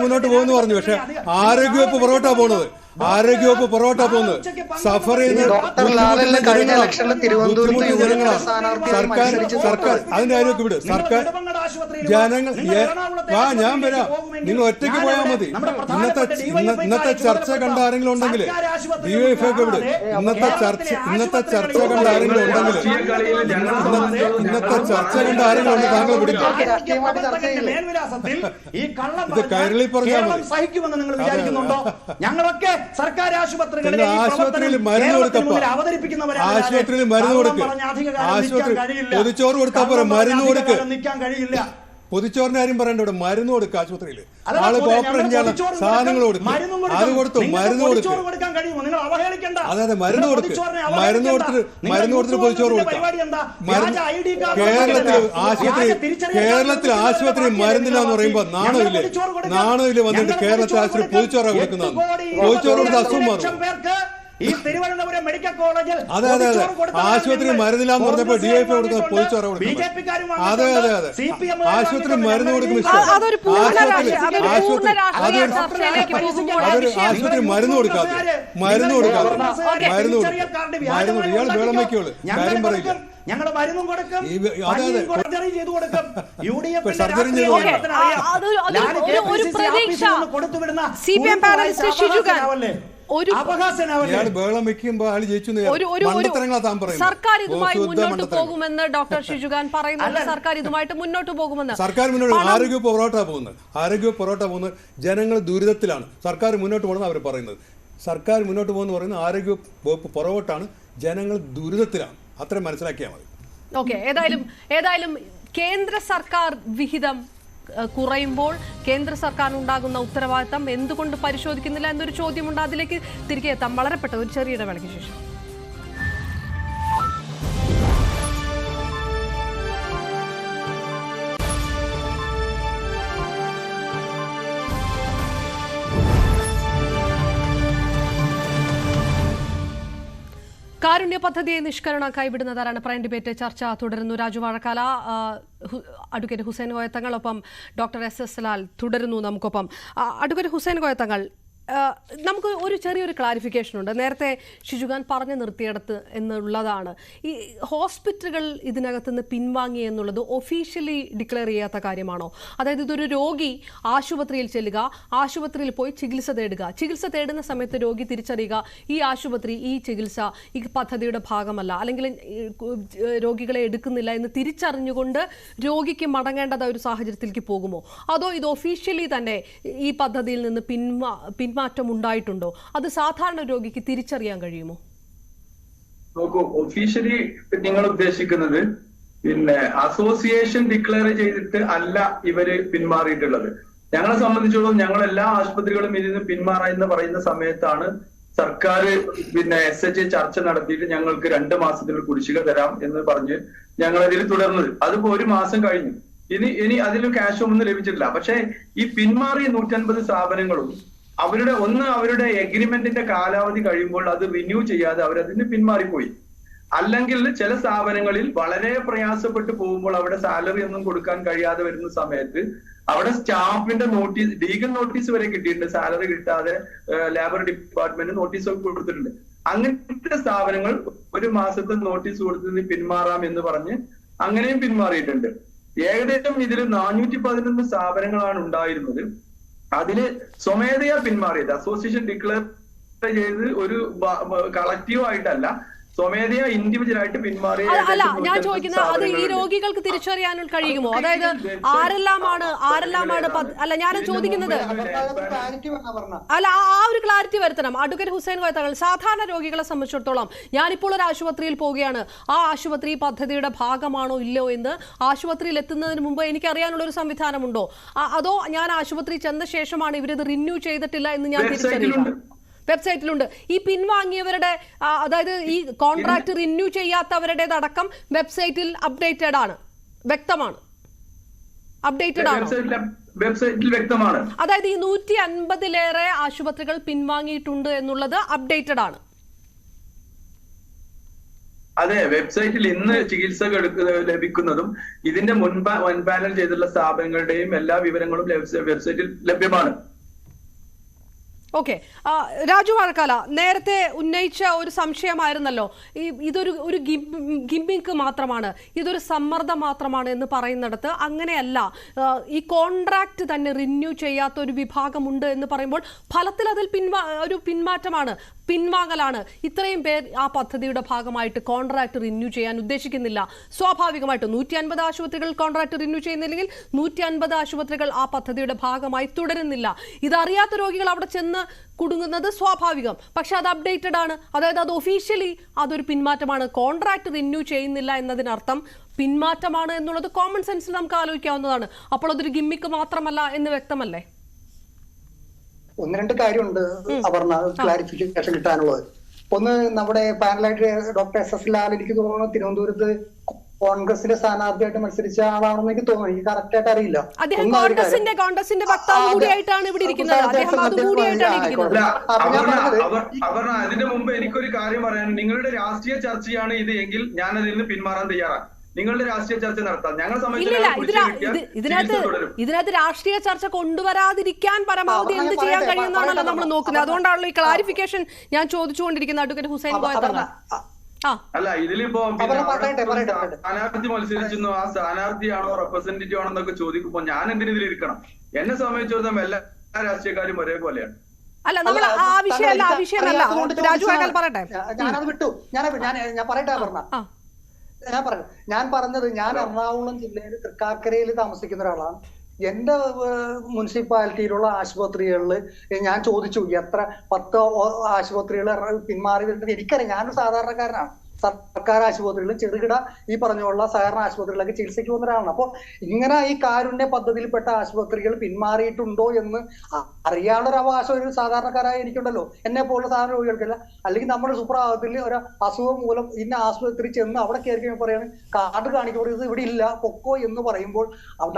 മുന്നോട്ട് പോകുന്നു പറഞ്ഞു. പക്ഷെ ആരോഗ്യവകുപ്പ് പുറകോട്ടാ പോകുന്നത്. സഫർ ചെയ്യുന്ന സർക്കാർ അതിന്റെ കാര്യമൊക്കെ വിട്. സർക്കാർ ജനങ്ങൾ ഞാൻ വരാം, നിങ്ങൾ ഒറ്റയ്ക്ക് പോയാൽ മതി. ഇന്നത്തെ ചർച്ച കണ്ട ആരെങ്കിലും ഉണ്ടെങ്കിൽ DYFI ഒക്കെ വിട്. ഇന്നത്തെ ചർച്ച കണ്ട ആരെങ്കിലും ഉണ്ടെങ്കിൽ താങ്കൾ വിടില്ല. ഇത് കൈരളി പറഞ്ഞാൽ മതി. സഹിക്കുമെന്ന് നിങ്ങൾ വിചാരിക്കുന്നുണ്ടോ? ഞങ്ങളൊക്കെ സർക്കാർ ആശുപത്രികളിൽ മരുന്ന് കൊടുക്കുക, പൊതിച്ചോറ് കൊടുത്താൽ പോരെ, മരുന്ന് കൊടുക്കുക. പൊതിച്ചോറിന്റെ കാര്യം പറയണ്ട, ഇവിടെ മരുന്ന് കൊടുക്കുക. ആശുപത്രിയിൽ ആള് ഓപ്പറേഷൻ ചെയ്യണം, സാധനങ്ങൾ കൊടുക്കും. അത് കൊടുത്തു, മരുന്ന് കൊടുക്കും. അതെ മരുന്ന് കൊടുത്തിട്ട് പൊതിച്ചോറ് കൊടുക്കാം. കേരളത്തിൽ ആശുപത്രി മരുന്നില്ല എന്ന് പറയുമ്പോ നാണമില്ലേ വന്നിട്ട് കേരളത്തിൽ ആശുപത്രി പൊതിച്ചോറാണ് കൊടുക്കുന്നത്. പൊതിച്ചോറ് കൊടുത്ത അസുഖം മാറും. ഈ തിരുവനന്തപുരം മെഡിക്കൽ കോളേജിൽ അതെ ആശുപത്രി മരുന്നില്ലാന്ന് പറഞ്ഞപ്പോ DYFI കൊടുക്കുന്ന പൊതിച്ചോറ കൊടുക്കുന്നത്. അതെ ആശുപത്രി മരുന്ന് കൊടുക്കുന്ന ആശുപത്രി മരുന്ന് കൊടുക്കാതെ ഇയാൾ വേളം വയ്ക്കുള്ളൂ. കാര്യം പറയില്ല. ഞങ്ങൾ മരുന്നും കൊടുക്കും, സർജറി ചെയ്തു കൊടുക്കും. സർജറി ചെയ്തു സർക്കാർ ഇതുമായി മുന്നോട്ട് പോകുമെന്ന് ഡോക്ടർ ഷിജുഖാൻ പറയുന്നത്. സർക്കാർ ഇതുമായിട്ട് മുന്നോട്ട് പോകുമെന്ന്. സർക്കാർ മുന്നോട്ട് ആരോഗ്യ പൊറോട്ട പോകുന്നത് ജനങ്ങൾ ദുരിതത്തിലാണ്. സർക്കാർ മുന്നോട്ട് പോകുന്നത് അവർ പറയുന്നത്. സർക്കാർ മുന്നോട്ട് പോകുന്ന പറയുന്നത് ആരോഗ്യ വകുപ്പ് പുറകോട്ടാണ്, ജനങ്ങൾ ദുരിതത്തിലാണ്. അത്രയും മനസ്സിലാക്കിയാൽ മതി. ഓക്കെ, ഏതായാലും കേന്ദ്ര സർക്കാർ വിഹിതം കുറയുമ്പോൾ കേന്ദ്ര സർക്കാരിനുണ്ടാകുന്ന ഉത്തരവാദിത്തം എന്തുകൊണ്ട് പരിശോധിക്കുന്നില്ല എന്നൊരു ചോദ്യമുണ്ട്. അതിലേക്ക് തിരികെ എത്താം വളരെ പെട്ടെന്ന് ഒരു ചെറിയ ഇടവേളയ്ക്ക് ശേഷം. കാരുണ്യ പദ്ധതിയെ നിഷ്കരണ കൈവിടുന്നതാരാണ് പ്രൈം ഡിബേറ്റ് ചർച്ച തുടരുന്നു. രാജു വാഴക്കാല, അഡ്വക്കേറ്റ് ഹുസൈൻ കോയത്തങ്ങൾ, ഒപ്പം ഡോക്ടർ SS ലാൽ തുടരുന്നു നമുക്കൊപ്പം. അഡ്വക്കേറ്റ് ഹുസൈൻ കോയത്തങ്ങൾ, നമുക്ക് ഒരു ചെറിയൊരു ക്ലാരിഫിക്കേഷൻ ഉണ്ട്. നേരത്തെ ഷിജുഖാൻ പറഞ്ഞു നിർത്തിയിടത്ത് എന്നുള്ളതാണ് ഈ ഹോസ്പിറ്റലുകൾ ഇതിനകത്തുനിന്ന് പിൻവാങ്ങി എന്നുള്ളത് ഒഫീഷ്യലി ഡിക്ലെയർ ചെയ്യാത്ത കാര്യമാണോ? അതായത് ഇതൊരു രോഗി ആശുപത്രിയിൽ ചെല്ലുക, ആശുപത്രിയിൽ പോയി ചികിത്സ തേടുന്ന സമയത്ത് രോഗി തിരിച്ചറിയുക ഈ ആശുപത്രി ഈ ചികിത്സ ഈ പദ്ധതിയുടെ ഭാഗമല്ല, അല്ലെങ്കിൽ രോഗികളെ എടുക്കുന്നില്ല എന്ന് തിരിച്ചറിഞ്ഞുകൊണ്ട് രോഗിക്ക് മടങ്ങേണ്ടത് ഒരു സാഹചര്യത്തിലേക്ക് പോകുമോ? അതോ ഇത് ഒഫീഷ്യലി തന്നെ ഈ പദ്ധതിയിൽ നിന്ന് പിന്മാറ്റം ഉണ്ടായിട്ടുണ്ടോ? അത് സാധാരണ രോഗിക്ക് തിരിച്ചറിയാൻ കഴിയുമോ? നോക്കൂ, ഒഫീഷ്യലി നിങ്ങൾ ഉദ്ദേശിക്കുന്നത് അസോസിയേഷൻ ഡിക്ലെയർ ചെയ്തിട്ട് അല്ല ഇവര് പിന്മാറിയിട്ടുള്ളത്. ഞങ്ങളെ സംബന്ധിച്ചിടത്തോളം ഞങ്ങൾ എല്ലാ ആശുപത്രികളും ഇതിൽ നിന്ന് പിന്മാറാമെന്ന് പറയുന്ന സമയത്താണ് സർക്കാർ SHA ചർച്ച നടത്തിയിട്ട് ഞങ്ങൾക്ക് 2 മാസത്തിൽ കുടിശ്ശിക തരാം എന്ന് പറഞ്ഞ് ഞങ്ങൾ അതിൽ തുടർന്നത്. അതിപ്പോ 1 മാസം കഴിഞ്ഞു. ഇനി അതിൽ ക്യാഷ് ഒന്നും ലഭിച്ചിട്ടില്ല. പക്ഷെ ഈ പിന്മാറിയ 150 സ്ഥാപനങ്ങളും അവരുടെ എഗ്രിമെന്റിന്റെ കാലാവധി കഴിയുമ്പോൾ അത് റിന്യൂ ചെയ്യാതെ അവരതിന് പിന്മാറിപ്പോയി. അല്ലെങ്കിൽ ചില സ്ഥാപനങ്ങളിൽ വളരെ പ്രയാസപ്പെട്ട് പോകുമ്പോൾ അവിടെ സാലറി ഒന്നും കൊടുക്കാൻ കഴിയാതെ വരുന്ന സമയത്ത് അവിടെ സ്റ്റാഫിന്റെ നോട്ടീസ്, ലീഗൽ നോട്ടീസ് വരെ കിട്ടിയിട്ടുണ്ട്. സാലറി കിട്ടാതെ ലേബർ ഡിപ്പാർട്ട്മെന്റ് നോട്ടീസ് ഒക്കെ കൊടുത്തിട്ടുണ്ട്. അങ്ങനത്തെ സ്ഥാപനങ്ങൾ ഒരു മാസത്തെ നോട്ടീസ് കൊടുത്തതിന് പിന്മാറാം എന്ന് പറഞ്ഞ് അങ്ങനെയും പിന്മാറിയിട്ടുണ്ട്. ഏകദേശം ഇതിൽ 411 സ്ഥാപനങ്ങളാണ് ഉണ്ടായിരുന്നത്. അതില് സ്വമേധയാ പിന്മാറിയത്, അസോസിയേഷൻ ഡിക്ലെയർ ചെയ്ത് ഒരു കളക്റ്റീവ് ആയിട്ടല്ല, സ്വമേധയാ ഇൻഡിവിജ്വൽ ആയിട്ട് പിന്മാറിയ. അല്ല, ഞാൻ ചോദിക്കുന്നത് അത് ഈ രോഗികൾക്ക് തിരിച്ചറിയാൻ കഴിയുമോ? അതായത് ആരെല്ലാമാണ് അല്ല, ഞാൻ ചോദിക്കുന്നത് അല്ല, ആ ഒരു ക്ലാരിറ്റി വരുത്തണം. അഡ്വക്കേറ്റ് ഹുസൈൻ കോയ തങ്ങൾ, സാധാരണ രോഗികളെ സംബന്ധിച്ചിടത്തോളം ഞാനിപ്പോൾ ഒരു ആശുപത്രിയിൽ പോവുകയാണ്, ആ ആശുപത്രി പദ്ധതിയുടെ ഭാഗമാണോ ഇല്ലയോ എന്ന് ആശുപത്രിയിൽ എത്തുന്നതിന് മുമ്പ് എനിക്കറിയാനുള്ള ഒരു സംവിധാനമുണ്ടോ? അതോ ഞാൻ ആശുപത്രി ചെന്ന ശേഷമാണ് ഇവരിത് റിന്യൂ ചെയ്തിട്ടില്ല എന്ന് ഞാൻ തിരിച്ചറിയുക? വെബ്സൈറ്റിലുണ്ട്. ഈ പിൻവാങ്ങിയവരുടെ, അതായത് ഈ കോൺട്രാക്ട് റിന്യൂ ചെയ്യാത്തവരുടേതടക്കം വെബ്സൈറ്റിൽ അപ്ഡേറ്റഡ് ആണ്, വ്യക്തമാണ്, അപ്ഡേറ്റഡ് ആണ്, വെബ്സൈറ്റിൽ വ്യക്തമാണ്. അതായത് ഈ 150-ലേറെ ആശുപത്രികൾ പിൻവാങ്ങിയിട്ടുണ്ട് എന്നുള്ളത് അപ്ഡേറ്റഡ് ആണ്. അതെ, വെബ്സൈറ്റിൽ ഇന്ന് ചികിത്സ ലഭിക്കുന്നതും ഇതിന്റെ മുൻപാനൽ ചെയ്തിട്ടുള്ള സ്ഥാപനങ്ങളുടെയും എല്ലാ വിവരങ്ങളും വെബ്സൈറ്റിൽ ലഭ്യമാണ്. ഓക്കെ, രാജു വാഴക്കാല, നേരത്തെ ഉന്നയിച്ച ഒരു സംശയമായിരുന്നല്ലോ, ഇതൊരു ഗിമ്മിക്ക് മാത്രമാണ്, ഇതൊരു സമ്മർദ്ദം മാത്രമാണ് എന്ന് പറയുന്നിടത്ത് അങ്ങനെയല്ല. ഈ കോൺട്രാക്ട് തന്നെ റിന്യൂ ചെയ്യാത്ത ഒരു വിഭാഗമുണ്ട് എന്ന് പറയുമ്പോൾ ഫലത്തിൽ അതിൽ ഒരു പിന്മാറ്റമാണ്, പിൻവാങ്ങലാണ്. ഇത്രയും പേർ ആ പദ്ധതിയുടെ ഭാഗമായിട്ട് കോൺട്രാക്ട് റിന്യൂ ചെയ്യാൻ ഉദ്ദേശിക്കുന്നില്ല. സ്വാഭാവികമായിട്ടും 150 ആശുപത്രികൾ കോൺട്രാക്ട് റിന്യൂ ചെയ്യുന്നില്ലെങ്കിൽ 150 ആശുപത്രികൾ ആ പദ്ധതിയുടെ ഭാഗമായി തുടരുന്നില്ല. ഇതറിയാത്ത രോഗികൾ അവിടെ ചെന്ന് കുടുങ്ങുന്നത് സ്വാഭാവികം. പക്ഷെ അത് അപ്ഡേറ്റഡ് ആണ്, അതായത് അത് ഒഫീഷ്യലി അതൊരു പിന്മാറ്റമാണ്. കോൺട്രാക്ട് റിന്യൂ ചെയ്യുന്നില്ല എന്നതിനർത്ഥം പിന്മാറ്റമാണ് എന്നുള്ളത് കോമൺ സെൻസിൽ നമുക്ക് ആലോചിക്കാവുന്നതാണ്. അപ്പോൾ അതൊരു ഗിമ്മിക്ക് മാത്രമല്ല എന്ന് വ്യക്തമല്ലേ? ഒന്ന് രണ്ട് കാര്യമുണ്ട് അപർണ, ക്ലാരിഫിക്കേഷൻ കിട്ടാനുള്ളത്. ഒന്ന്, നമ്മുടെ പാനലായിട്ട് ഡോക്ടർ SS ലാൽ എനിക്ക് തോന്നുന്നു തിരുവനന്തപുരത്ത് കോൺഗ്രസിന്റെ സ്ഥാനാർത്ഥിയായിട്ട് മത്സരിച്ച ആളാണെന്ന് എനിക്ക് തോന്നുന്നു. എനിക്ക് കറക്റ്റ് ആയിട്ട് അറിയില്ല. കോൺഗ്രസിന്റെ വക്താവ് കൂടിയായിട്ടാണ് ഇവിടെ ഇരിക്കുന്നത്. അതിന്റെ മുമ്പ് എനിക്കൊരു കാര്യം പറയാൻ, നിങ്ങളുടെ രാഷ്ട്രീയ ചർച്ചയാണ് ഇത് എങ്കിൽ ഞാൻ അതിൽ നിന്ന് പിന്മാറാൻ തയ്യാറാണ്. നിങ്ങളുടെ രാഷ്ട്രീയ ചർച്ച നടത്താം. ഞങ്ങളെ ഇതിനകത്ത് രാഷ്ട്രീയ ചർച്ച കൊണ്ടുവരാതിരിക്കാൻ പരമാവധി എന്ത് ചെയ്യാൻ കഴിയുന്നതാണല്ലോ നമ്മൾ നോക്കുന്നത്. അതുകൊണ്ടാണല്ലോ ഈ ക്ലാരിഫിക്കേഷൻ ഞാൻ ചോദിച്ചുകൊണ്ടിരിക്കുന്നത് അഡ്വക്കേറ്റ് ഹുസൈൻ കോയ തങ്ങൾ. അല്ല, ഇതിലിപ്പോ സ്ഥാനാർത്ഥി മത്സരിച്ചു, ആ സ്ഥാനാർത്ഥിയാണോ റെപ്രസെന്റേറ്റീവ് ആണോ എന്നൊക്കെ ചോദിക്കുമ്പോ ഞാൻ എന്തിനു ഇതിലിരിക്കണം? എന്നെ സംബന്ധിച്ചിടത്തോളം എല്ലാ രാഷ്ട്രീയക്കാരും ഒരേപോലെയാണ്. അല്ല, നമ്മൾ ആ വിഷയമല്ല. രാജു വാഴക്കാൽ പറയട്ടെ. ഞാനത് വിട്ടു. ഞാൻ പറയട്ടെ പറഞ്ഞ ഞാൻ പറഞ്ഞത്, ഞാൻ എറണാകുളം ജില്ലയിൽ തൃക്കാക്കരയിൽ താമസിക്കുന്ന ഒരാളാണ്. എന്റെ മുനിസിപ്പാലിറ്റിയിലുള്ള ആശുപത്രികളിൽ ഞാൻ ചോദിച്ചു എത്ര 10 ആശുപത്രികൾ പിന്മാറി. എനിക്കറിയാം, ഞാനൊരു സാധാരണക്കാരനാണ്. സർക്കാർ ആശുപത്രികളിലും ചെറുകിട ഈ പറഞ്ഞുള്ള സഹകരണ ആശുപത്രികളിലൊക്കെ ചികിത്സയ്ക്ക് വന്ന ഒരാളാണ്. അപ്പോൾ ഇങ്ങനെ ഈ കാരുണ്യ പദ്ധതിയിൽപ്പെട്ട ആശുപത്രികൾ പിന്മാറിയിട്ടുണ്ടോ എന്ന് അറിയാനുള്ള ഒരു അവകാശം ഒരു സാധാരണക്കാരായ എനിക്കുണ്ടല്ലോ, എന്നെ പോലുള്ള സാധാരണ രോഗികൾക്കല്ല. അല്ലെങ്കിൽ നമ്മുടെ സുപ്രഭാതത്തിൽ ഒരു അസുഖം മൂലം ഇന്ന ആശുപത്രി ചെന്ന് അവിടെ കയറി കഴിയുമ്പോൾ പറയാണ് കാർഡ് കാണിക്കുമ്പോൾ ഇത് ഇവിടെ ഇല്ല പൊക്കോ എന്ന് പറയുമ്പോൾ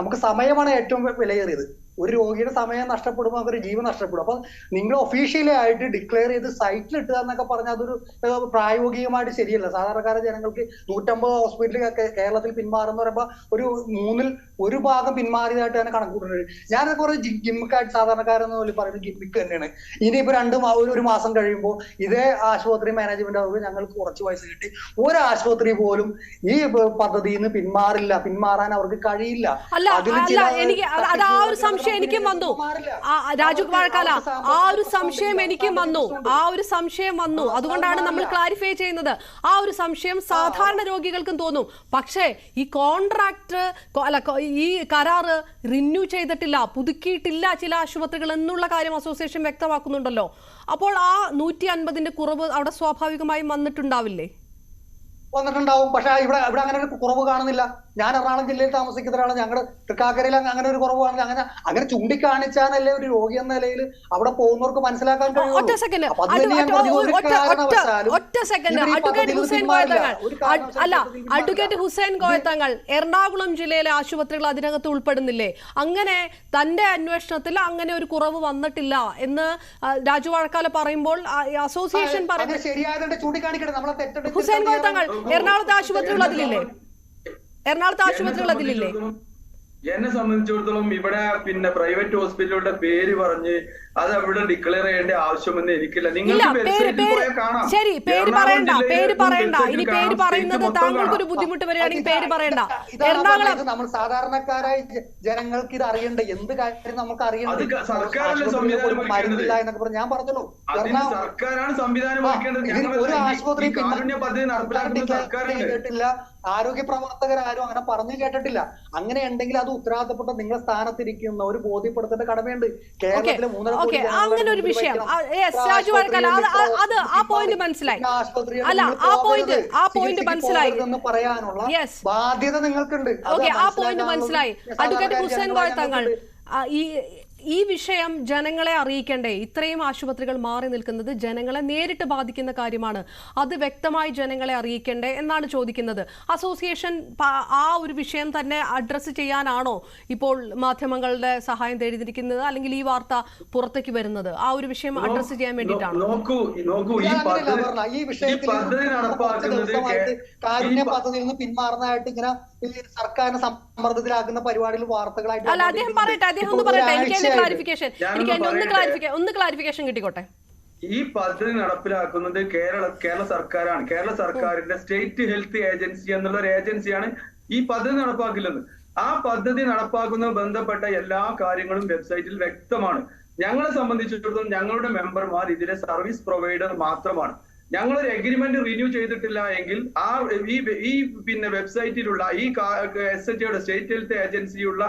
നമുക്ക് സമയമാണ് ഏറ്റവും വിലയേറിയത്. ഒരു രോഗിയുടെ സമയം നഷ്ടപ്പെടുമ്പോൾ അവരുടെ ജീവൻ നഷ്ടപ്പെടും. അപ്പൊ നിങ്ങൾ ഒഫീഷ്യലി ആയിട്ട് ഡിക്ലെയർ ചെയ്ത് സൈറ്റിൽ ഇട്ടുക എന്നൊക്കെ പറഞ്ഞാൽ അതൊരു പ്രായോഗികമായിട്ട് ശരിയല്ല. സാധാരണക്കാര ജനങ്ങൾക്ക് 150 ഹോസ്പിറ്റലിൽ കേരളത്തിൽ പിന്മാറുന്ന പറയുമ്പോൾ ഒരു 1/3 ഭാഗം പിന്മാറിയതായിട്ട് തന്നെ കണക്കൂട്ടുന്നത്. ഞാൻ കുറെ ഗിമ്മിക്കായിട്ട് സാധാരണക്കാരെന്ന് പോലെ പറയുന്നത് ഗിമ്മിക്ക് തന്നെയാണ്. ഇനിയിപ്പോ ഒരു മാസം കഴിയുമ്പോൾ ഇതേ ആശുപത്രി മാനേജ്മെന്റ് ആവുമ്പോൾ ഞങ്ങൾക്ക് കുറച്ച് പൈസ കിട്ടി, ഒരു ആശുപത്രി പോലും ഈ പദ്ധതിയിൽ നിന്ന് പിന്മാറാൻ അവർക്ക് കഴിയില്ല. എനിക്കും വന്നു രാജു വാഴക്കാല, ആ ഒരു സംശയം എനിക്കും വന്നു. അതുകൊണ്ടാണ് നമ്മൾ ക്ലാരിഫൈ ചെയ്യുന്നത്. ആ ഒരു സംശയം സാധാരണ രോഗികൾക്കും തോന്നും. പക്ഷേ ഈ കോൺട്രാക്ട് ഈ കരാറ് റിന്യൂ ചെയ്തിട്ടില്ല, പുതുക്കിയിട്ടില്ല ചില ആശുപത്രികൾ എന്നുള്ള കാര്യം അസോസിയേഷൻ വ്യക്തമാക്കുന്നുണ്ടല്ലോ. അപ്പോൾ ആ 150ന്റെ കുറവ് അവിടെ സ്വാഭാവികമായും വന്നിട്ടുണ്ടാവില്ലേ? വന്നിട്ടുണ്ടാവും. പക്ഷെ ഇവിടെ അങ്ങനെ ഒരു കുറവ് കാണുന്നില്ല. ഞാൻ എറണാകുളം ജില്ലയിൽ താമസിക്കുന്ന ഒരാളാണ്. ഞങ്ങളുടെ തൃക്കാക്കരയിൽ അങ്ങനെ ഒരു കുറവാണ്. അങ്ങനെ ചൂണ്ടിക്കാണിച്ചാലല്ലേ ഒരു രോഗി എന്ന നിലയിൽ അവിടെ പോകുന്നവർക്ക് മനസ്സിലാക്കാൻ കഴിയും. ഒറ്റ സെക്കൻഡ് അഡ്വക്കേറ്റ് ഹുസൈൻ കോയത്തങ്ങൾ എറണാകുളം ജില്ലയിലെ ആശുപത്രികൾ അതിനകത്ത് ഉൾപ്പെടുന്നില്ലേ? അങ്ങനെ തന്റെ അന്വേഷണത്തിൽ അങ്ങനെ ഒരു കുറവ് വന്നിട്ടില്ല എന്ന് രാജു വാഴക്കാല പറയുമ്പോൾ അസോസിയേഷൻ പറയുന്നത് ഹുസൈൻ കോയത്തങ്ങൾ എറണാകുളത്തെ ആശുപത്രികൾ അതിലില്ലേ? എറണാകുളത്തെ ആശുപത്രികൾ അതിലില്ലേ? എന്നെ സംബന്ധിച്ചിടത്തോളം ഇവിടെ പിന്നെ പ്രൈവറ്റ് ഹോസ്പിറ്റലുകളുടെ പേര് പറഞ്ഞ് അത് അവിടെ ഡിക്ലെയർ ചെയ്യേണ്ട ആവശ്യമൊന്നും എനിക്കില്ല. ശരി, പേര് പറയണ്ട. ഇനി പേര് പറയുന്നത് താങ്കൾക്ക് ഒരു ബുദ്ധിമുട്ട് വരികയാണെങ്കിൽ പേര് പറയണ്ട. എറണാകുളം നമ്മൾ സാധാരണക്കാരായ ജനങ്ങൾക്ക് ഇത് അറിയണ്ട. എന്ത് കാര്യം നമുക്ക് അറിയണ്ട. മരുന്നില്ല എന്നൊക്കെ പറഞ്ഞ് ഞാൻ പറഞ്ഞല്ലോ, സർക്കാരാണ് സംവിധാനം ഒരു ആശുപത്രി കേട്ടില്ല, ആരോഗ്യ പ്രവർത്തകരാരും അങ്ങനെ പറഞ്ഞു കേട്ടിട്ടില്ല. അങ്ങനെ ഉണ്ടെങ്കിൽ അത് ഉത്തരവാദിത്തപ്പെട്ട നിങ്ങളെ സ്ഥാനത്തിരിക്കുന്ന ഒരു ബോധ്യപ്പെടുത്തേണ്ട കടമയുണ്ട്. കേരളത്തിലെ 3.5 കോടി അങ്ങനെ ഒരു വിഷയം രാജു വാഴക്കാല അത് ആ പോയിന്റ് മനസ്സിലായി. അല്ല, ആ പോയിന്റ് മനസ്സിലായി പറയാനുള്ള ബാധ്യത നിങ്ങൾക്കുണ്ട്. ആ പോയിന്റ് മനസ്സിലായി. അഡ്വക്കേറ്റ് ഹുസൈൻ കോയത്തങ്ങൾ, ഈ വിഷയം ജനങ്ങളെ അറിയിക്കണ്ടേ? ഇത്രയും ആശുപത്രികൾ മാറി നിൽക്കുന്നത് ജനങ്ങളെ നേരിട്ട് ബാധിക്കുന്ന കാര്യമാണ്. അത് വ്യക്തമായി ജനങ്ങളെ അറിയിക്കണ്ടേ എന്നാണ് ചോദിക്കുന്നത്. അസോസിയേഷൻ ആ ഒരു വിഷയം തന്നെ അഡ്രസ്സ് ചെയ്യാനാണോ ഇപ്പോൾ മാധ്യമങ്ങളുടെ സഹായം തേടിയിരിക്കുന്നത്, അല്ലെങ്കിൽ ഈ വാർത്ത പുറത്തേക്ക് വരുന്നത് ആ ഒരു വിഷയം അഡ്രസ്സ് ചെയ്യാൻ വേണ്ടിയിട്ടാണ്? ഈ വിഷയത്തിൽ കാരുണ്യ പദ്ധതിയിൽ നിന്ന് പിന്മാറുന്നതായിട്ട് ഇങ്ങനെ സർക്കാരിനെ സമ്മർദ്ദത്തിലാക്കുന്ന പരിപാടിയിൽ വാർത്തകളായിട്ട്. അല്ല, അദ്ദേഹം പറയട്ടെ, അദ്ദേഹം ഒന്ന് പറയട്ടെ. എനിക്ക് ഒന്ന് ക്ലാരിഫിക്കേഷൻ കിട്ടിക്കോട്ടെ. ഈ പദ്ധതി നടപ്പിലാക്കുന്നത് കേരള സർക്കാരാണ്. കേരള സർക്കാരിന്റെ സ്റ്റേറ്റ് ഹെൽത്ത് ഏജൻസി എന്നുള്ള ഒരു ഏജൻസിയാണ് ഈ പദ്ധതി നടപ്പാക്കില്ലെന്ന്. ആ പദ്ധതി നടപ്പാക്കുന്ന ബന്ധപ്പെട്ട എല്ലാ കാര്യങ്ങളും വെബ്സൈറ്റിൽ വ്യക്തമാണ്. ഞങ്ങളെ സംബന്ധിച്ചിടത്തോളം ഞങ്ങളുടെ മെമ്പർമാർ ഇതിലെ സർവീസ് പ്രൊവൈഡർ മാത്രമാണ്. ഞങ്ങളൊരു എഗ്രിമെന്റ് റിന്യൂ ചെയ്തിട്ടില്ല എങ്കിൽ ഈ പിന്നെ വെബ്സൈറ്റിലുള്ള ഈ SHOയുടെ സ്റ്റേറ്റ് ഹെൽത്ത് ഏജൻസിയുള്ള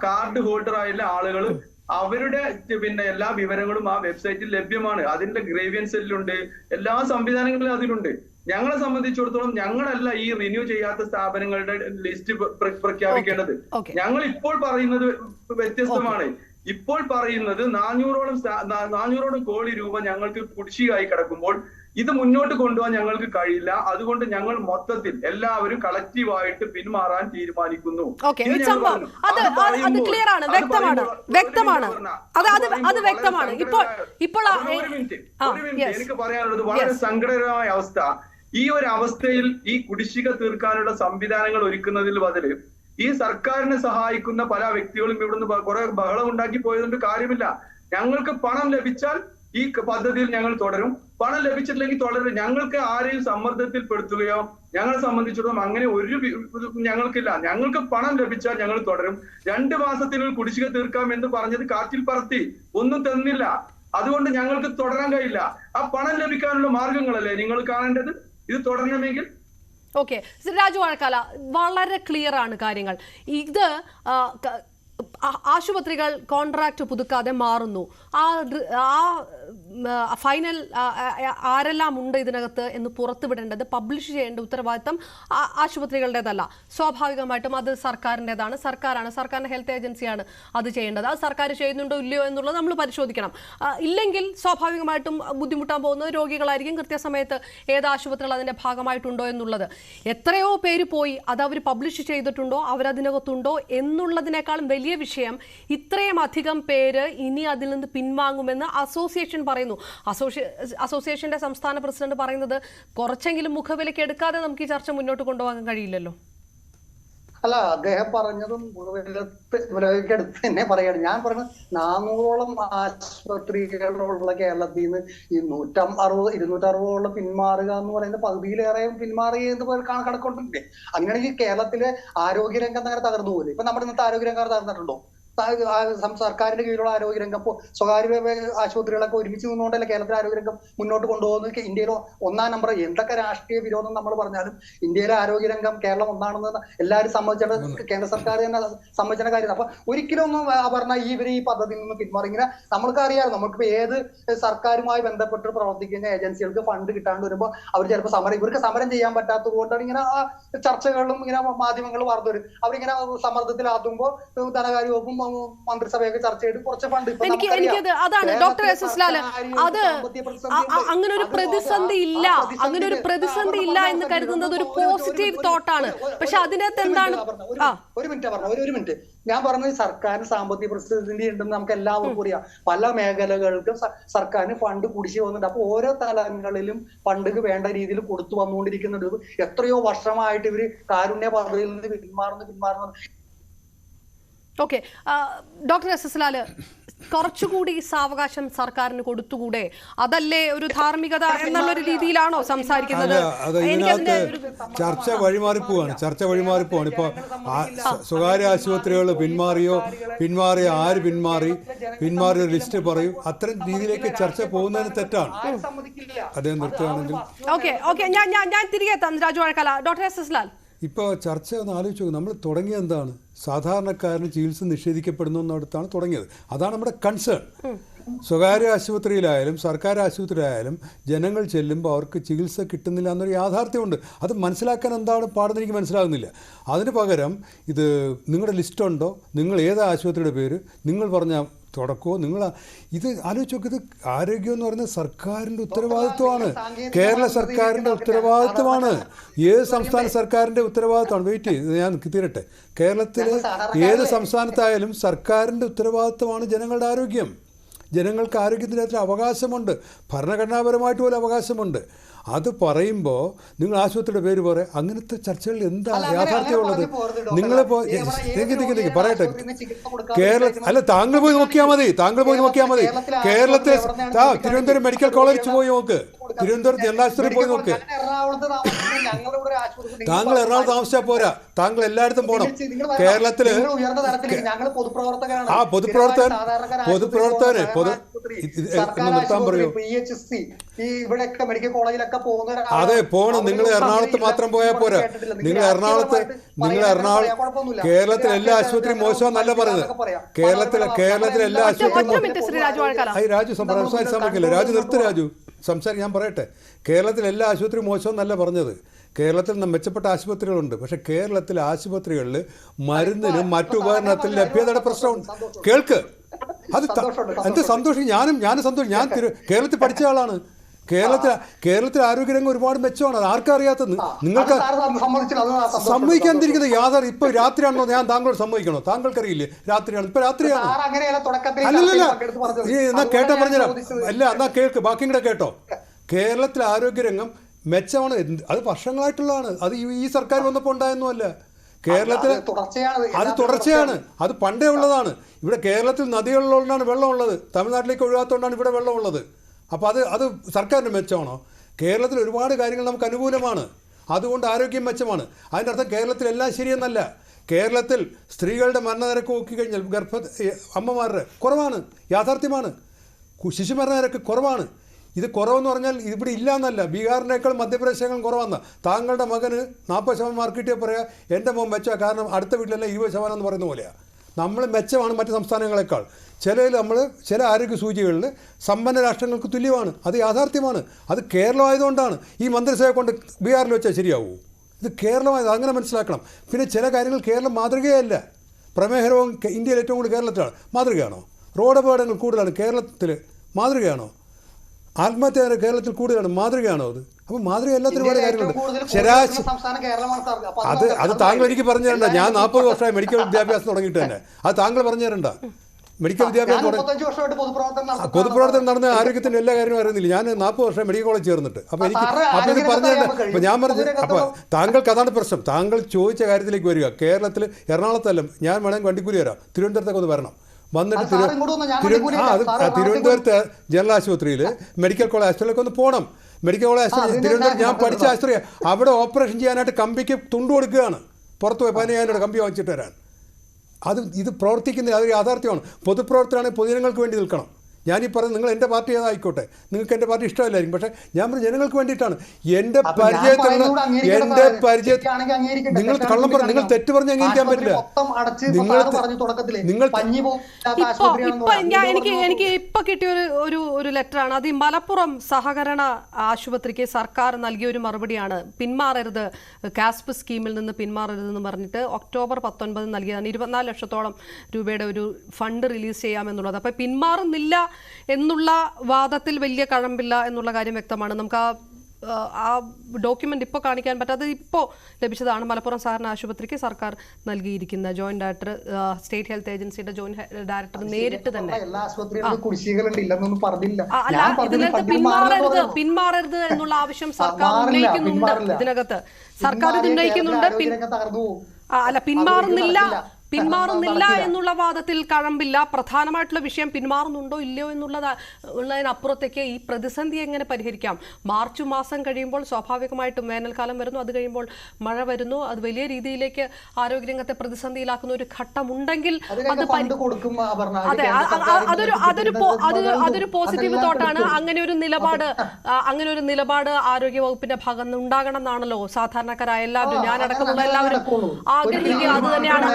കാർഡ് ഹോൾഡർ ആയുള്ള ആളുകൾ അവരുടെ പിന്നെ എല്ലാ വിവരങ്ങളും ആ വെബ്സൈറ്റിൽ ലഭ്യമാണ്. അതിന്റെ ഗ്രേവിയൻസ് സെല്ലുണ്ട്, എല്ലാ സംവിധാനങ്ങളും അതിലുണ്ട്. ഞങ്ങളെ സംബന്ധിച്ചിടത്തോളം ഞങ്ങളല്ല ഈ റിന്യൂ ചെയ്യാത്ത സ്ഥാപനങ്ങളുടെ ലിസ്റ്റ് പ്രഖ്യാപിക്കേണ്ടത്. ഞങ്ങൾ ഇപ്പോൾ പറയുന്നത് വ്യത്യസ്തമാണ്. ഇപ്പോൾ പറയുന്നത് 400ഓളം കോടി രൂപ ഞങ്ങൾക്ക് കുടിശ്ശികയായി കിടക്കുമ്പോൾ ഇത് മുന്നോട്ട് കൊണ്ടുപോകാൻ ഞങ്ങൾക്ക് കഴിയില്ല. അതുകൊണ്ട് ഞങ്ങൾ മൊത്തത്തിൽ എല്ലാവരും കളക്റ്റീവായിട്ട് പിന്മാറാൻ തീരുമാനിക്കുന്നു. എനിക്ക് പറയാനുള്ളത് വളരെ സങ്കടകരമായ അവസ്ഥ. ഈ ഒരു അവസ്ഥയിൽ ഈ കുടിശ്ശിക തീർക്കാനുള്ള സംവിധാനങ്ങൾ ഒരുക്കുന്നതിൽ ബദല് ഈ സർക്കാരിനെ സഹായിക്കുന്ന പല വ്യക്തികളും ഇവിടുന്ന് കുറെ ബഹളം ഉണ്ടാക്കി പോയതുകൊണ്ട് കാര്യമില്ല. ഞങ്ങൾക്ക് പണം ലഭിച്ചാൽ ഈ പദ്ധതിയിൽ ഞങ്ങൾ തുടരും, പണം ലഭിച്ചിട്ടില്ലെങ്കിൽ തുടരും. ഞങ്ങൾക്ക് ആരെയും സമ്മർദ്ദത്തിൽ പെടുത്തുകയോ ഞങ്ങളെ സംബന്ധിച്ചിടത്തോളം അങ്ങനെ ഒരു ഞങ്ങൾക്കില്ല. ഞങ്ങൾക്ക് പണം ലഭിച്ചാൽ ഞങ്ങൾ തുടരും. 2 മാസത്തിനുള്ളിൽ കുടിശ്ശിക തീർക്കാം എന്ന് പറഞ്ഞത് കാറ്റിൽ പറത്തി, ഒന്നും തന്നില്ല. അതുകൊണ്ട് ഞങ്ങൾക്ക് തുടരാൻ കഴിയില്ല. ആ പണം ലഭിക്കാനുള്ള മാർഗങ്ങളല്ലേ നിങ്ങൾ കാണേണ്ടത് ഇത് തുടരണമെങ്കിൽ. ഓക്കെ, രാജു വാഴക്കാല, വളരെ ക്ലിയർ ആണ് കാര്യങ്ങൾ. ഇത് ആശുപത്രികൾ കോൺട്രാക്ട് പുതുക്കാതെ മാറുന്നു. ഫൈനൽ ആരെല്ലാം ഉണ്ട് ഇതിനകത്ത് എന്ന് പുറത്തുവിടേണ്ടത്, പബ്ലിഷ് ചെയ്യേണ്ട ഉത്തരവാദിത്തം ആശുപത്രികളുടേതല്ല. സ്വാഭാവികമായിട്ടും അത് സർക്കാരിൻ്റെതാണ്. സർക്കാരിൻ്റെ ഹെൽത്ത് ഏജൻസിയാണ് അത് ചെയ്യേണ്ടത്. അത് സർക്കാർ ചെയ്യുന്നുണ്ടോ ഇല്ലയോ എന്നുള്ളത് നമ്മൾ പരിശോധിക്കണം. ഇല്ലെങ്കിൽ സ്വാഭാവികമായിട്ടും ബുദ്ധിമുട്ടാൻ പോകുന്നത് രോഗികളായിരിക്കും. കൃത്യസമയത്ത് ഏത് ആശുപത്രികൾ അതിൻ്റെ ഭാഗമായിട്ടുണ്ടോ എന്നുള്ളത്. എത്രയോ പേര് പോയി, അത് അവർ പബ്ലിഷ് ചെയ്തിട്ടുണ്ടോ, അവരതിനകത്തുണ്ടോ എന്നുള്ളതിനേക്കാളും വലിയ വിഷയം ഇത്രയും അധികം പേര് ഇനി അതിൽ നിന്ന് പിൻവാങ്ങുമെന്ന് അസോസിയേഷൻ പറയുന്നു. അസോസിയേഷന്റെ സംസ്ഥാന പ്രസിഡന്റ് പറയുന്നത് കുറച്ചെങ്കിലും മുഖവിലയ്ക്ക് എടുക്കാതെ നമുക്ക് ഈ ചർച്ച മുന്നോട്ട് കൊണ്ടുപോകാൻ കഴിയില്ലല്ലോ. അല്ല, അദ്ദേഹം പറഞ്ഞതും മുഖവിലക്കെടുത്ത് തന്നെ പറയാണ്. ഞാൻ പറഞ്ഞത് 400ഓളം ആശുപത്രികളുള്ള കേരളത്തിൽ നിന്ന് ഈ 160-260 പിന്മാറുക എന്ന് പറയുന്നത് പകുതിയിലേറെ പിന്മാറിയെന്ന് കണക്കൊണ്ടില്ലേ? അങ്ങനെയാണെങ്കിൽ കേരളത്തിലെ ആരോഗ്യരംഗം അങ്ങനെ തകർന്നു പോലെ. ഇപ്പൊ നമ്മുടെ ഇന്നത്തെ ആരോഗ്യരംഗം തകർന്നിട്ടുണ്ടോ? സർക്കാരിന്റെ കീഴിലുള്ള ആരോഗ്യരംഗം സ്വകാര്യ ആശുപത്രികളൊക്കെ ഒരുമിച്ച് നിന്നുകൊണ്ടല്ലേ കേരളത്തിലെ ആരോഗ്യരംഗം മുന്നോട്ട് കൊണ്ടുപോകുന്നത്. ഇന്ത്യയിലെ 1-ാം നമ്പർ. എന്തൊക്കെ രാഷ്ട്രീയ വിരോധം നമ്മൾ പറഞ്ഞാലും ഇന്ത്യയിലെ ആരോഗ്യരംഗം കേരളം ഒന്നാണെന്ന് എല്ലാവരും സമ്മതിച്ചിട്ട് കേന്ദ്ര സർക്കാർ തന്നെ സമ്മതിച്ച കാര്യം. അപ്പൊ ഒരിക്കലും ഒന്നും പറഞ്ഞാൽ ഈ പദ്ധതിയിൽ നിന്ന് പിന്മാറി. ഇങ്ങനെ നമ്മൾക്ക് അറിയാം, നമുക്കിപ്പോ ഏത് സർക്കാരുമായി ബന്ധപ്പെട്ട് പ്രവർത്തിക്കുന്ന ഏജൻസികൾക്ക് ഫണ്ട് കിട്ടാണ്ട് വരുമ്പോൾ അവർ ചിലപ്പോൾ ഇവർക്ക് സമരം ചെയ്യാൻ പറ്റാത്തത് കൊണ്ടാണ് ഇങ്ങനെ ചർച്ചകളിലും ഇങ്ങനെ മാധ്യമങ്ങൾ വാർത്ത വരും. അവരിങ്ങനെ സമ്മർദ്ദത്തിലാകുമ്പോൾ ധനകാര്യ വകുപ്പും മന്ത്രിസഭയൊക്കെ ചർച്ച ചെയ്ത് കുറച്ച് ഫണ്ട്. എനിക്കത് അതാണ് ഡോക്ടർ എസ് ലാൽ, അത് അങ്ങനെ ഒരു പ്രതിസന്ധി ഇല്ല, അങ്ങനെ ഒരു പ്രതിസന്ധി ഇല്ല എന്ന് കരുതുന്നത് ഒരു പോസിറ്റീവ് തോട്ടാണ്. പക്ഷെ അതിനകത്ത് എന്താണ് ഒരു മിനിറ്റ് ഞാൻ പറഞ്ഞത്, സർക്കാരിന് സാമ്പത്തിക പ്രതിസന്ധി ഉണ്ടെന്ന് നമുക്ക് എല്ലാവർക്കും അറിയാം. പല മേഖലകൾക്കും സർക്കാരിന് ഫണ്ട് കുടിശ്ശിക വന്നിട്ടുണ്ട്. അപ്പൊ ഓരോ തലങ്ങളിലും ഫണ്ട് വേണ്ട രീതിയിൽ കൊടുത്തു വന്നുകൊണ്ടിരിക്കുന്നുണ്ട്. എത്രയോ വർഷമായിട്ട് ഇവര് കാരുണ്യ പദ്ധതിയിൽ നിന്ന് പിന്മാറുന്നു. ഓക്കെ, ഡോക്ടർ എസ് ലാൽ, കുറച്ചുകൂടി സാവകാശം സർക്കാരിന് കൊടുത്തുകൂടെ? അതല്ലേ ഒരു ധാർമ്മികത എന്നുള്ളൊരു രീതിയിലാണോ സംസാരിക്കുന്നത്? ചർച്ച വഴിമാറിപ്പോവാണ്. ഇപ്പൊ സ്വകാര്യ ആശുപത്രികൾ പിന്മാറിയ ആര് പിന്മാറിയ ലിസ്റ്റ് പറയും. അത്തരം രീതിയിലേക്ക് ചർച്ച പോകുന്നതിന് തെറ്റാണ്. അദ്ദേഹം നിർത്തുകയാണെങ്കിൽ ഓക്കെ, ഞാൻ തിരികെ എത്താം. രാജു വാഴക്കാല. ഡോക്ടർ എസ് ലാൽ, ഇപ്പോൾ ചർച്ച ഒന്ന് ആലോചിച്ച് നോക്കും. നമ്മൾ തുടങ്ങിയത് എന്താണ്? സാധാരണക്കാരന് ചികിത്സ നിഷേധിക്കപ്പെടുന്നു എന്നിടത്താണ് തുടങ്ങിയത്. അതാണ് നമ്മുടെ കൺസേൺ. സ്വകാര്യ ആശുപത്രിയിലായാലും സർക്കാർ ആശുപത്രിയിലായാലും ജനങ്ങൾ ചെല്ലുമ്പോൾ അവർക്ക് ചികിത്സ കിട്ടുന്നില്ല എന്നൊരു യാഥാർത്ഥ്യമുണ്ട്. അത് മനസ്സിലാക്കാൻ എന്താണ് പാടെന്ന് എനിക്ക് മനസ്സിലാകുന്നില്ല. അതിന് പകരം ഇത് നിങ്ങളുടെ ലിസ്റ്റുണ്ടോ, നിങ്ങൾ ഏത് ആശുപത്രിയുടെ പേര്, നിങ്ങൾ പറഞ്ഞ തുടക്കമോ, നിങ്ങൾ ഇത് ആലോചിച്ച് നോക്ക്. ഇത് ആരോഗ്യം എന്ന് പറയുന്നത് സർക്കാരിൻ്റെ ഉത്തരവാദിത്വമാണ്. കേരള സർക്കാരിൻ്റെ ഉത്തരവാദിത്വമാണ്. ഏത് സംസ്ഥാന സർക്കാരിൻ്റെ ഉത്തരവാദിത്വമാണ്. വെയിറ്റ് ചെയ്ത് ഞാൻ തീരട്ടെ. കേരളത്തിലെ ഏത് സംസ്ഥാനത്തായാലും സർക്കാരിൻ്റെ ഉത്തരവാദിത്വമാണ് ജനങ്ങളുടെ ആരോഗ്യം. ജനങ്ങൾക്ക് ആരോഗ്യത്തിൻ്റെ കാര്യത്തിൽ അവകാശമുണ്ട്, ഭരണഘടനാപരമായിട്ട് പോലും അവകാശമുണ്ട്. അത് പറയുമ്പോൾ നിങ്ങൾ ആശുപത്രിയുടെ പേര് പറയാം. അങ്ങനത്തെ ചർച്ചകളിൽ എന്താണ് യാഥാർത്ഥ്യമുള്ളത്? നിങ്ങളിപ്പോൾ പറയട്ടെ, അല്ല താങ്കൾ പോയി നോക്കിയാൽ മതി. കേരളത്തിൽ തിരുവനന്തപുരം മെഡിക്കൽ കോളേജിൽ പോയി നോക്ക്, തിരുവനന്തപുരം ജനറൽ ആശുപത്രിയിൽ പോയി നോക്ക്. താങ്കൾ എറണാകുളത്ത് താമസിച്ചാൽ പോരാ, താങ്കൾ എല്ലായിടത്തും പോകണം. കേരളത്തില് പൊതുപ്രവർത്തകന് നിർത്താൻ പറയൂ. അതെ, പോണം. നിങ്ങൾ എറണാകുളത്ത് മാത്രം പോയാൽ പോരാ. നിങ്ങൾ എറണാകുളത്ത് കേരളത്തിലെ എല്ലാ ആശുപത്രിയും മോശമെന്നല്ല പറയുന്നത്. കേരളത്തിലെ എല്ലാ ആശുപത്രിയും രാജു സംസാരിക്കില്ല. രാജു നിർത്ത്. രാജു സംസാരിക്കാൻ ഞാൻ പറയട്ടെ. കേരളത്തിലെ എല്ലാ ആശുപത്രിയും മോശമെന്നല്ല പറഞ്ഞത്. കേരളത്തിൽ മെച്ചപ്പെട്ട ആശുപത്രികളുണ്ട്. പക്ഷെ കേരളത്തിലെ ആശുപത്രികളിൽ മരുന്നിനും മറ്റു ഉപകരണത്തിൽ ലഭ്യതയുടെ പ്രശ്നമുണ്ട്. കേൾക്ക്, അത് എന്ത് സന്തോഷം. ഞാനും സന്തോഷം. ഞാൻ കേരളത്തിൽ പഠിച്ച ആളാണ്. കേരളത്തിൽ ആരോഗ്യരംഗം ഒരുപാട് മെച്ചമാണ്. അത് ആർക്കും അറിയാത്തത്. നിങ്ങൾക്ക് സമ്മതിക്കാതിരിക്കുന്നത് യാതൊരു. ഇപ്പൊ രാത്രിയാണോ ഞാൻ താങ്കളോട് സമ്മതിക്കണോ? താങ്കൾക്കറിയില്ലേ രാത്രിയാണ്? ഇപ്പൊ രാത്രിയാണ്. അല്ലല്ല, എന്നാ കേട്ടോ പറഞ്ഞുതരാം. അല്ല എന്നാ കേൾക്ക്, ബാക്കിയും കൂടെ കേട്ടോ. കേരളത്തിലെ ആരോഗ്യരംഗം മെച്ചമാണ്. അത് വർഷങ്ങളായിട്ടുള്ളതാണ്. അത് ഈ സർക്കാർ വന്നപ്പോൾ ഉണ്ടായൊന്നുമല്ല. കേരളത്തിൽ അത് തുടർച്ചയാണ്. അത് പണ്ടേ ഉള്ളതാണ്. ഇവിടെ കേരളത്തിൽ നദികളിലുള്ളതാണ് വെള്ളമുള്ളത്. തമിഴ്നാട്ടിലേക്ക് ഒഴുകാത്തതുകൊണ്ടാണ് ഇവിടെ വെള്ളമുള്ളത്. അപ്പോൾ അത് സർക്കാരിൻ്റെ മെച്ചമാണോ? കേരളത്തിൽ ഒരുപാട് കാര്യങ്ങൾ നമുക്ക് അനുകൂലമാണ്. അതുകൊണ്ട് ആരോഗ്യം മെച്ചമാണ്. അതിൻ്റെ അർത്ഥം കേരളത്തിലെല്ലാം ശരിയെന്നല്ല. കേരളത്തിൽ സ്ത്രീകളുടെ മരണനിരക്ക് നോക്കിക്കഴിഞ്ഞാൽ അമ്മമാരുടെ കുറവാണ്, യാഥാർത്ഥ്യമാണ്. ശിശുമരണനിരക്ക് കുറവാണ്. ഇത് കുറവെന്ന് പറഞ്ഞാൽ ഇവിടെ ഇല്ല എന്നല്ല. ബീഹാറിനേക്കാൾ മധ്യപ്രദേശേക്കാളും കുറവാണ്. താങ്കളുടെ മകന് 40% മാർക്ക് കിട്ടിയാൽ പറയാം എൻ്റെ മോൻ മെച്ചമാണ്, കാരണം അടുത്ത വീട്ടിലെല്ലാം 20% എന്ന് പറയുന്ന പോലെയാണ്. നമ്മൾ മെച്ചമാണ് മറ്റ് സംസ്ഥാനങ്ങളെക്കാൾ. ചില ആരോഗ്യ സൂചികളിൽ സമ്പന്ന രാഷ്ട്രങ്ങൾക്ക് തുല്യമാണ്. അത് യാഥാർത്ഥ്യമാണ്. അത് കേരളമായതുകൊണ്ടാണ്. ഈ മന്ത്രിസഭയെ കൊണ്ട് ബീഹാറിൽ വെച്ചാൽ ശരിയാവൂ? ഇത് കേരളമായത് അങ്ങനെ മനസ്സിലാക്കണം. പിന്നെ ചില കാര്യങ്ങൾ കേരളം മാതൃകയല്ല. പ്രമേഹ രോഗം ഇന്ത്യയിൽ ഏറ്റവും കൂടുതൽ കേരളത്തിലാണ്. മാതൃകയാണോ? റോഡ് അപകടങ്ങൾ കൂടുതലാണ് കേരളത്തിൽ. മാതൃകയാണോ? ആത്മഹത്യ കേരളത്തിൽ കൂടുതലാണ്. മാതൃകയാണോ അത്? അപ്പോൾ മാതൃക എല്ലാത്തിനും ഒരുപാട് കാര്യങ്ങളുണ്ട്. ശരാശരി അത് താങ്കൾ എനിക്ക് പറഞ്ഞു തരണ്ട. ഞാൻ 40 വർഷമായി മെഡിക്കൽ വിദ്യാഭ്യാസം തുടങ്ങിയിട്ട് തന്നെ. അത് താങ്കൾ പറഞ്ഞു തരണ്ട. മെഡിക്കൽ വിദ്യാഭ്യാസം പൊതുപ്രവർത്തനം നടന്ന ആരോഗ്യത്തിൻ്റെ എല്ലാ കാര്യങ്ങളും അറിയുന്നില്ല. ഞാൻ 40 വർഷം മെഡിക്കൽ കോളേജ് ചേർന്നിട്ട്. അപ്പോൾ ഇത് പറഞ്ഞു തരണ്ട. അപ്പോൾ ഞാൻ പറഞ്ഞു, അപ്പോൾ താങ്കൾക്ക് അതാണ് പ്രശ്നം. താങ്കൾ ചോദിച്ച കാര്യത്തിലേക്ക് വരിക. കേരളത്തിൽ എറണാകുളത്തല്ല, ഞാൻ വേണമെങ്കിൽ വണ്ടിക്കൂലി വരാം, തിരുവനന്തപുരത്തൊക്കെ ഒന്ന് വരണം. വന്നിട്ട് തിരുവനന്തപുരത്ത് ജനറൽ ആശുപത്രിയിൽ മെഡിക്കൽ കോളേജ് ആശുപത്രിയിലേക്ക് ഒന്ന് പോകണം. മെഡിക്കൽ കോളേജ് ആശുപത്രി തിരുവനന്തപുരം ഞാൻ പഠിച്ച ആശുപത്രി. അവിടെ ഓപ്പറേഷൻ ചെയ്യാനായിട്ട് കമ്പിക്ക് തുണ്ടു കൊടുക്കുകയാണ്. പുറത്ത് പോയി 15,000 കമ്പി വാങ്ങിച്ചിട്ട് വരാൻ. ഇത് പ്രവർത്തിക്കുന്ന അതൊരു യാഥാർത്ഥ്യമാണ്. പൊതുപ്രവർത്തനമാണെങ്കിൽ പൊതുജനങ്ങൾക്ക് വേണ്ടി നിൽക്കണം. ഞാനീ പറഞ്ഞത് നിങ്ങൾ എൻ്റെ പാർട്ടി ഏതായിക്കോട്ടെ, നിങ്ങൾക്ക് എൻ്റെ പാർട്ടി ഇഷ്ടമല്ലായിരിക്കും, പക്ഷേ ഞാൻ പറഞ്ഞ ജനങ്ങൾക്ക് വേണ്ടിയിട്ടാണ്. എൻ്റെ പരിചയത്തിൽ നിങ്ങൾ കള്ളം പറഞ്ഞു, നിങ്ങൾ തെറ്റ് പറഞ്ഞ് അംഗീകരിക്കാൻ പറ്റില്ല. എനിക്ക് ഇപ്പൊ കിട്ടിയ ഒരു ലെറ്ററാണ്. അത് ഈ മലപ്പുറം സഹകരണ ആശുപത്രിക്ക് സർക്കാർ നൽകിയ ഒരു മറുപടിയാണ്. പിന്മാറരുത്, കാസ്പ് സ്കീമിൽ നിന്ന് പിന്മാറരുതെന്ന് പറഞ്ഞിട്ട് ഒക്ടോബർ 19 നൽകിയതാണ്. 24 ലക്ഷത്തോളം രൂപയുടെ ഒരു ഫണ്ട് റിലീസ് ചെയ്യാമെന്നുള്ളത്. അപ്പൊ പിന്മാറുന്നില്ല എന്നുള്ള വാദത്തിൽ വലിയ കഴമ്പില്ല എന്നുള്ള കാര്യം വ്യക്തമാണ്. നമുക്ക് ആ ഡോക്യുമെന്റ് ഇപ്പോൾ കാണിക്കാൻ പറ്റാതെ ഇപ്പോൾ ലഭിച്ചതാണ്. മലപ്പുറം സഹകരണ ആശുപത്രിക്ക് സർക്കാർ നൽകിയിരിക്കുന്ന ജോയിന്റ് ഡയറക്ടർ, സ്റ്റേറ്റ് ഹെൽത്ത് ഏജൻസിയുടെ ജോയിന്റ് ഡയറക്ടർ നേരിട്ട് തന്നെ പിന്മാറരുത് എന്നുള്ള ആവശ്യം സർക്കാർ ഉന്നയിക്കുന്നുണ്ട്. ഇതിനകത്ത് സർക്കാർ ഇത് ഉന്നയിക്കുന്നുണ്ട്. പിന്മാറുന്നില്ല എന്നുള്ള വാദത്തിൽ കഴമ്പില്ല. പ്രധാനമായിട്ടുള്ള വിഷയം പിന്മാറുന്നുണ്ടോ ഇല്ലയോ ഉള്ളതിനപ്പുറത്തേക്ക് ഈ പ്രതിസന്ധി എങ്ങനെ പരിഹരിക്കാം. മാർച്ച് മാസം കഴിയുമ്പോൾ സ്വാഭാവികമായിട്ടും വേനൽക്കാലം വരുന്നു, അത് കഴിയുമ്പോൾ മഴ വരുന്നു, അത് വലിയ രീതിയിലേക്ക് ആരോഗ്യരംഗത്തെ പ്രതിസന്ധിയിലാക്കുന്ന ഒരു ഘട്ടമുണ്ടെങ്കിൽ അതൊരു പോസിറ്റീവ് തോട്ടാണ്. അങ്ങനെ ഒരു നിലപാട് ആരോഗ്യ വകുപ്പിന്റെ ഭാഗത്ത് നിന്ന് ഉണ്ടാകണം എന്നാണല്ലോ സാധാരണക്കാരായ എല്ലാവരും, ഞാനടക്കമുള്ള എല്ലാവരും ആഗ്രഹിക്കുക. അത് തന്നെയാണ്.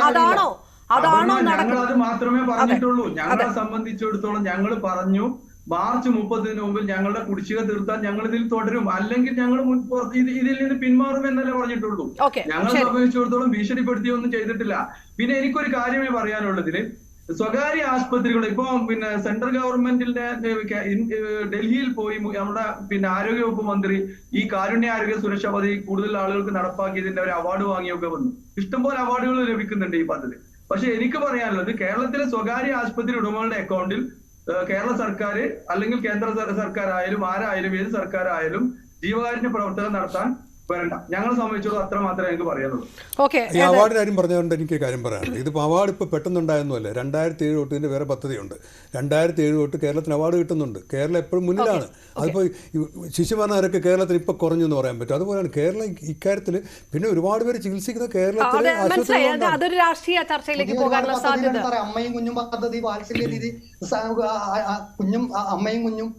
അതാണോ ഞങ്ങൾ അത് മാത്രമേ പറഞ്ഞിട്ടുള്ളൂ. ഞങ്ങളെ സംബന്ധിച്ചിടത്തോളം ഞങ്ങൾ പറഞ്ഞു മാർച്ച് 30-ന് മുമ്പിൽ ഞങ്ങളുടെ കുടിശ്ശിക തീർത്താൻ ഞങ്ങൾ ഇതിൽ തുടരും, അല്ലെങ്കിൽ ഞങ്ങൾ ഇതിൽ നിന്ന് പിന്മാറുമെന്നല്ലേ പറഞ്ഞിട്ടുള്ളൂ. ഞങ്ങളെ സംബന്ധിച്ചിടത്തോളം ഭീഷണിപ്പെടുത്തിയൊന്നും ചെയ്തിട്ടില്ല. പിന്നെ എനിക്കൊരു കാര്യമേ പറയാനുള്ളതിൽ, സ്വകാര്യ ആശുപത്രികൾ ഇപ്പൊ സെൻട്രൽ ഗവൺമെന്റിന്റെ ഡൽഹിയിൽ പോയി നമ്മുടെ ആരോഗ്യവകുപ്പ് മന്ത്രി ഈ കാരുണ്യ ആരോഗ്യ സുരക്ഷാ പദ്ധതി കൂടുതൽ ആളുകൾക്ക് നടപ്പാക്കിയതിന്റെ ഒരു അവാർഡ് വാങ്ങിയൊക്കെ വന്നു. ഇഷ്ടംപോലെ അവാർഡുകൾ ലഭിക്കുന്നുണ്ട് ഈ പദ്ധതി. പക്ഷെ എനിക്ക് പറയാനുള്ളത്, കേരളത്തിലെ സ്വകാര്യ ആശുപത്രി ഉടമകളുടെ അക്കൗണ്ടിൽ കേരള സർക്കാർ അല്ലെങ്കിൽ കേന്ദ്ര സർക്കാർ ആയാലും ആരായാലും ഏത് സർക്കാരായാലും ജീവകാരുണ്യ പ്രവർത്തനം നടത്താൻ വരണ്ട. ഞങ്ങളെ സംബന്ധിച്ചോളം അത്ര മാത്രമേ എനിക്ക് പറയാനുള്ളൂ. ഈ അവാർഡിന്റെ കാര്യം പറഞ്ഞതുകൊണ്ട് എനിക്ക് കാര്യം പറയാനുണ്ട്. ഇതിപ്പോൾ അവാർഡ് ഇപ്പോൾ പെട്ടെന്നുണ്ടായൊന്നുമല്ല. 2007 തൊട്ട് ഇതിന്റെ വേറെ പദ്ധതിയുണ്ട്. 2007 തൊട്ട് കേരളത്തിന് അവാർഡ് കിട്ടുന്നുണ്ട്. കേരളം എപ്പോഴും മുന്നിലാണ്. അതിപ്പോൾ ശിശുമരണമൊക്കെ കേരളത്തിൽ ഇപ്പോൾ കുറഞ്ഞു എന്ന് പറയാൻ പറ്റും. അതുപോലെയാണ് കേരളം ഇക്കാര്യത്തിൽ. പിന്നെ ഒരുപാട് പേര് ചികിത്സിക്കുന്ന കേരളത്തിലെ അതൊരു രാഷ്ട്രീയ ചർച്ചയിലേക്ക് പോകാനുള്ള സാധ്യത. അമ്മയും കുഞ്ഞും പദ്ധതി, വാത്സല്യനിധി, അമ്മയും കുഞ്ഞും.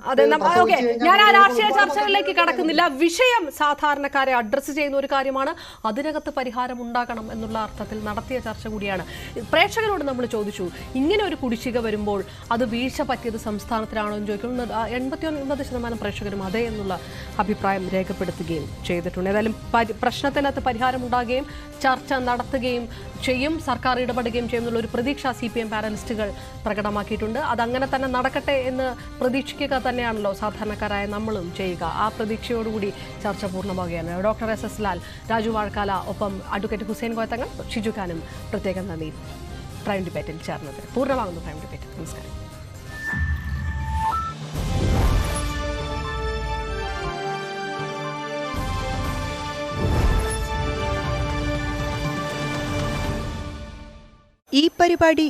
ഞാൻ ആ രാഷ്ട്രീയ ചർച്ചകളിലേക്ക് കടക്കുന്നില്ല. വിഷയം സാധാരണക്കാരെ അഡ്രസ്സ് ചെയ്യുന്ന ഒരു കാര്യമാണ്. അതിനകത്ത് പരിഹാരം ഉണ്ടാകണം എന്നുള്ള അർത്ഥത്തിൽ നടത്തിയ ചർച്ച കൂടിയാണ്. പ്രേക്ഷകരോട് നമ്മൾ ചോദിച്ചു, ഇങ്ങനെ ഒരു കുടിശ്ശിക വരുമ്പോൾ അത് വീഴ്ച പറ്റിയത് സംസ്ഥാനത്തിനാണോ എന്ന് ചോദിക്കുന്നത്. 89% പ്രേക്ഷകരും അതെ എന്നുള്ള അഭിപ്രായം രേഖപ്പെടുത്തുകയും ചെയ്തിട്ടുണ്ട്. ഏതായാലും പ്രശ്നത്തിനകത്ത് പരിഹാരം ഉണ്ടാകുകയും ചർച്ച നടത്തുകയും ചെയ്യും, സർക്കാർ ഇടപെടുകയും ചെയ്യുന്നുള്ള ഒരു പ്രതീക്ഷ CPM പാനലിസ്റ്റുകൾ പ്രകടമാക്കിയിട്ടുണ്ട്. അതങ്ങനെ തന്നെ നടക്കട്ടെ എന്ന് പ്രതീക്ഷിക്കുക തന്നെയാണല്ലോ സാധാരണക്കാരായ നമ്മളും ചെയ്യുക. ആ പ്രതീക്ഷയോടുകൂടി ചർച്ച പൂർണ്ണമാവുകയാണ്. ഡോക്ടർ SS ലാൽ, രാജു വാഴക്കാല, ഒപ്പം അഡ്വക്കേറ്റ് ഹുസൈൻ കോയത്തങ്ങൾ, ഷിജു ഖാനും പ്രത്യേകം നന്ദി. പ്രൈം ഡിബേറ്റിൽ ചേർന്നത് പൂർണ്ണമാകുന്നു. Prime debate. നമസ്കാരം. ഈ പരിപാടി